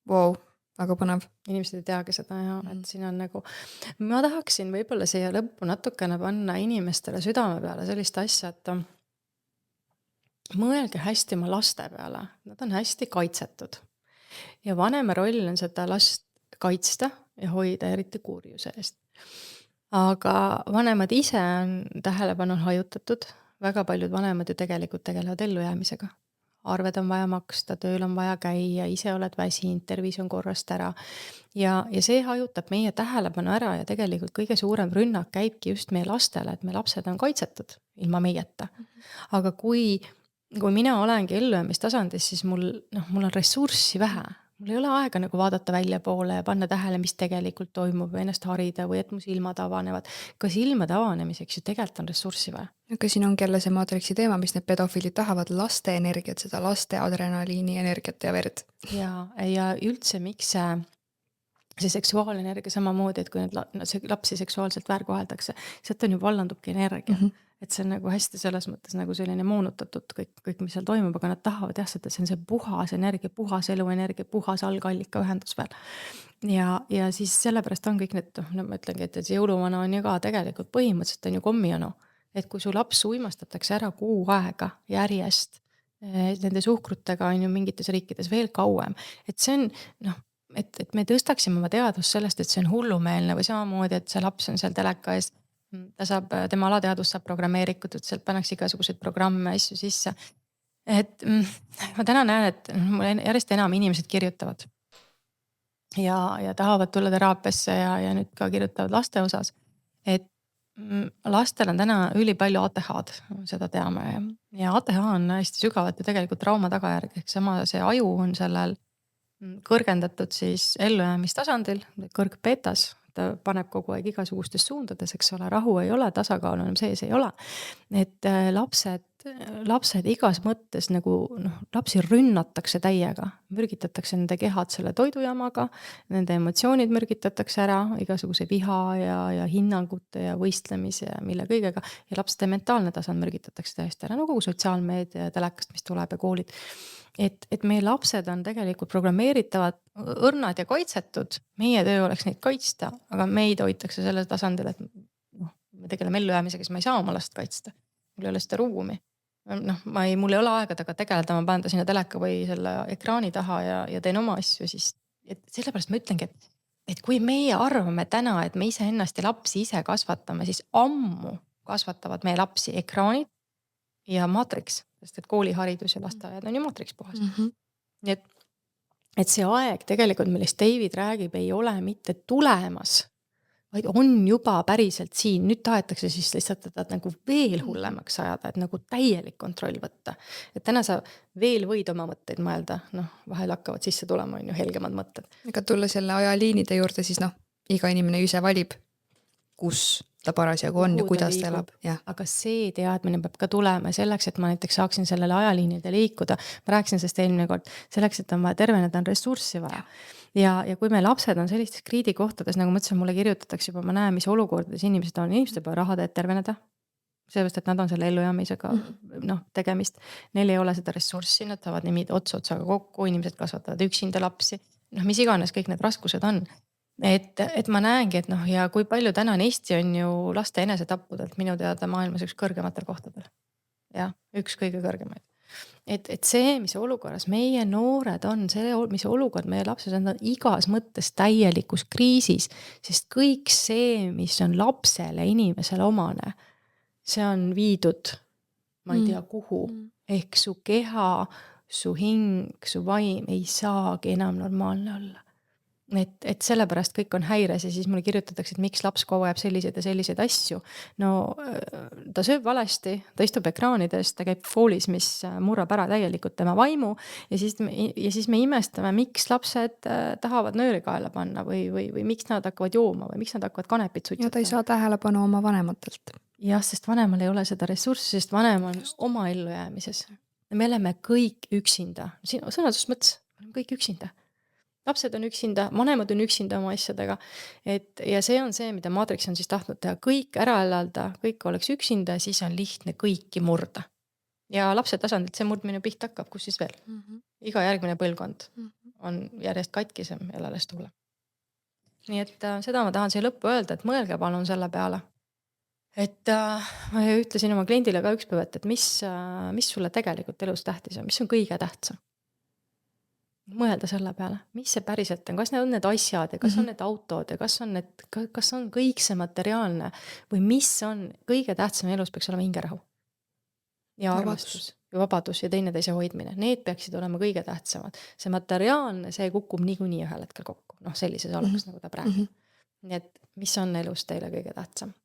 Wow, väga põnev. Inimesed ei teagi seda ja et siin on nagu, ma tahaksin võib-olla siia lõppu natukene panna inimestele südame peale sellist asja, et mõelge hästi oma laste peale, nad on hästi kaitsetud. Ja vanema roll on seda last kaitsta ja hoida eriti kurjuse eest. Aga vanemad ise on tähelepanu hajutatud, väga paljud vanemad ju tegelikult tegelevad ellujäämisega. Arved on vaja maksta, tööl on vaja käia, ise oled väsinud, tervis on korrast ära. Ja see hajutab meie tähelepanu ära ja tegelikult kõige suurem rünnak käibki just meie lastele, et meie lapsed on kaitsetud ilma meieta. Aga kui mina olengi ellujäämistasandis, siis mul on ressurssi vähe. Mul ei ole aega nagu vaadata välja poole ja panna tähele, mis tegelikult toimub või ennast harida või et mu silmad avanevad. Ka silmade avanemiseks ju tegelikult on ressurssi vaja. Aga siin on jälle see Matrixi teema, mis need pedofiilid tahavad laste energiat, seda laste adrenaliini energiat ja verd. Ja üldse miks see seksuaalenergia samamoodi, et kui lapsi seksuaalselt väärkoheldakse, sealt on ju vallandubki energia. Et see on nagu hästi selles mõttes nagu selline moonutatud kõik, mis seal toimub, aga nad tahavad jah, et see on see puhas energia, puhas eluenergia, puhas algallika ühendus veel. Ja siis sellepärast on kõik need, ma ütlengi, et jõuluvana on ju ka tegelikult põhimõtteliselt on ju kommijanu. Et kui su laps uimastatakse ära kuu aega järjest, nende suhkrutega on ju mingites riikides veel kauem, et see on, et me tõstaksime oma teadvust sellest, et see on hullumeelne või samamoodi, et see laps on seal teleka ees, tema alateadvus saab programmeerikud, et sealt pannakse igasuguseid programme, asju sisse. Et ma täna näen, et mul järjest enam inimesed kirjutavad ja tahavad tulla teraapiasse ja nüüd ka kirjutavad laste osas, et lastel on täna ülipalju ATH-d, seda teame. Ja ATH on hästi sügavalt ja tegelikult trauma tagajärg, ehk sama see aju on sellel kõrgendatud siis ellujäämistasandil, kõrgbetas, ta paneb kogu aeg igasugustes suundades, eks ole, rahu ei ole, tasakaal enam sees ei ole. Et lapsed igas mõttes nagu lapsi rünnatakse täiega, mürgitatakse nende kehad selle toidujamaga, nende emotsioonid mürgitatakse ära, igasuguse viha ja hinnangute ja võistlemise ja mille kõigega ja lapsede mentaalne tasand mürgitatakse täiesti ära, kogu sotsiaalmeedia ja telekast, mis tuleb ja koolid. Et meie lapsed on tegelikult programmeeritavad, õrnad ja kaitsetud, meie töö oleks neid kaitsta, aga meid hoitakse selle tasandil, et me tegeleme ellujäämisega, siis ma ei saa oma last kaitsta. Mul ei ole seda ruumi. noh, mul ei ole aega taga tegeleda, ma panen ta sinna teleka või selle ekraani taha ja teen oma asju, siis et sellepärast ma ütlengi, et kui meie arvame täna, et me iseennast ja lapsi ise kasvatame, siis ammu kasvatavad meie lapsi ekraanid ja maatriks, sest et kooliharidus ja lasteaiad on ju maatriks puhas. Nii et see aeg tegelikult, millest David räägib, ei ole mitte tulemas, vaid on juba päriselt siin. Nüüd tahetakse siis lihtsalt teda nagu veel hullemaks ajada, et nagu täielik kontroll võtta. Et täna sa veel võid oma mõtteid mõelda, noh, vahel hakkavad sisse tulema, on ju helgemad mõtted. Ega tulla selle ajaliinide juurde, siis noh, iga inimene ise valib, kus ta parasjagu on ja kuidas ta elab. Ja. Aga see teadmine peab ka tulema selleks, et ma näiteks saaksin sellele ajaliinide liikuda. Ma rääkisin sellest eelmine kord, selleks, et on vaja terveneda, on ressurssi vaja. Ja kui meie lapsed on sellistes kriidikohtades, nagu ma ütlesin, mulle kirjutatakse juba, ma näen, mis olukordades inimesed on, inimesed juba raha teed terveneda. Sellepärast, et nad on selle ellujäämisega tegemist. Neil ei ole seda ressurssi, nad saavad niimoodi otsaga kokku, inimesed kasvatavad üksinda lapsi. Mis iganes kõik need raskused on. Et ma näengi, et noh, ja kui palju täna Eesti on ju laste enesetappudelt minu teada maailmas üks kõrgematel kohtadel. Ja, üks kõige kõrgemaid. Et see, mis olukorras meie noored on, see, mis olukord meie lapsed on igas mõttes täielikus kriisis, sest kõik see, mis on lapsele, inimesele omane, see on viidud, ma ei tea kuhu, ehk su keha, su hing, su vaim ei saagi enam normaalne olla. Et sellepärast kõik on häires ja siis mulle kirjutatakse, et miks laps kogu ajab selliseid ja selliseid asju. No ta sööb valesti, ta istub ekraanides, ta käib koolis, mis murrab ära täielikult tema vaimu ja siis me imestame, miks lapsed tahavad nööri kaela panna või miks nad hakkavad jooma või miks nad hakkavad kanepit suitsetama. Ja ta ei saa tähelepanu oma vanematelt. Jah, sest vanemal ei ole seda ressurssi, sest vanem on oma ellujäämises. Me oleme kõik üksinda. Sõnadust mõttes, kõik üksinda. Lapsed on üksinda, vanemad on üksinda oma asjadega. Ja see on see, mida Matrix on siis tahtnud teha. Kõik ära elada, kõik oleks üksinda, siis on lihtne kõiki murda. Ja lapse tasandilt see murdmine piht hakkab, kus siis veel. Iga järgmine põlvkond on järjest katkisem ja alles tuule. Nii et seda ma tahan siia lõppu öelda, et mõelge palun selle peale. Et ma ütlesin oma kliendile ka üks päev, et mis sulle tegelikult elus tähtis on, mis on kõige tähtsam. Mõelda selle peale, mis see päriselt on, kas need on need asjad ja kas on need autod ja kas on kõik see materiaalne või mis on kõige tähtsam elus peaks olema hingerahu ja armastus ja vabadus ja teineteise hoidmine. Need peaksid olema kõige tähtsamad. See materiaalne, see kukub niikuinii ühel hetkel kokku. Noh, sellises olukorras, nagu ta praegu. Nii et mis on elus teile kõige tähtsam?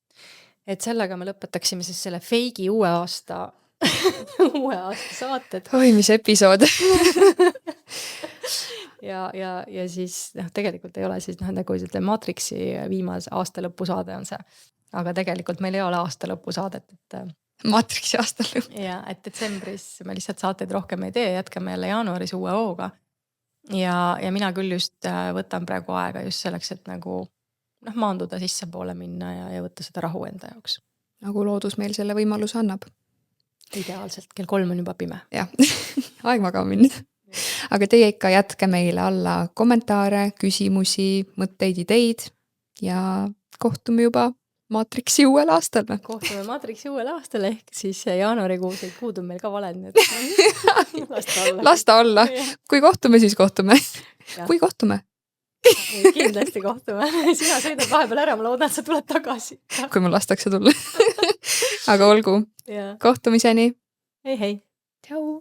Et sellega me lõpetaksime siis selle feigi uue aasta saated. Oi, mis episood. ja siis tegelikult ei ole siis nagu Matrixi viimase aasta lõpu saade on see. Aga tegelikult meil ei ole aasta lõpu saadet. Matrixi aasta lõpp. Ja, et detsembris me lihtsalt saateid rohkem ei tee, jätkame jälle jaanuaris uue hooga. Ja mina küll just võtan praegu aega just selleks, et nagu maanduda sisse poole minna ja võtta seda rahu enda jaoks. Nagu loodus meil selle võimaluse annab. Ideaalselt, kell 3 on juba pime. Jah, aeg magama minna. Aga teie ikka jätke meile alla kommentaare, küsimusi, mõtteid, ideid ja kohtume juba Matrixi uuel aastal. Kohtume Matrixi uuel aastal ehk siis jaanuarikuuseid kuud on meil ka valed. Lasta olla. Kui kohtume, siis kohtume. Kui kohtume? Kindlasti kohtume. Sina sõidad vahepeal ära, ma loodan, et sa tuled tagasi. Kui mul lastakse tulla. Aga olgu. Kohtumiseni. Hei. Tšau.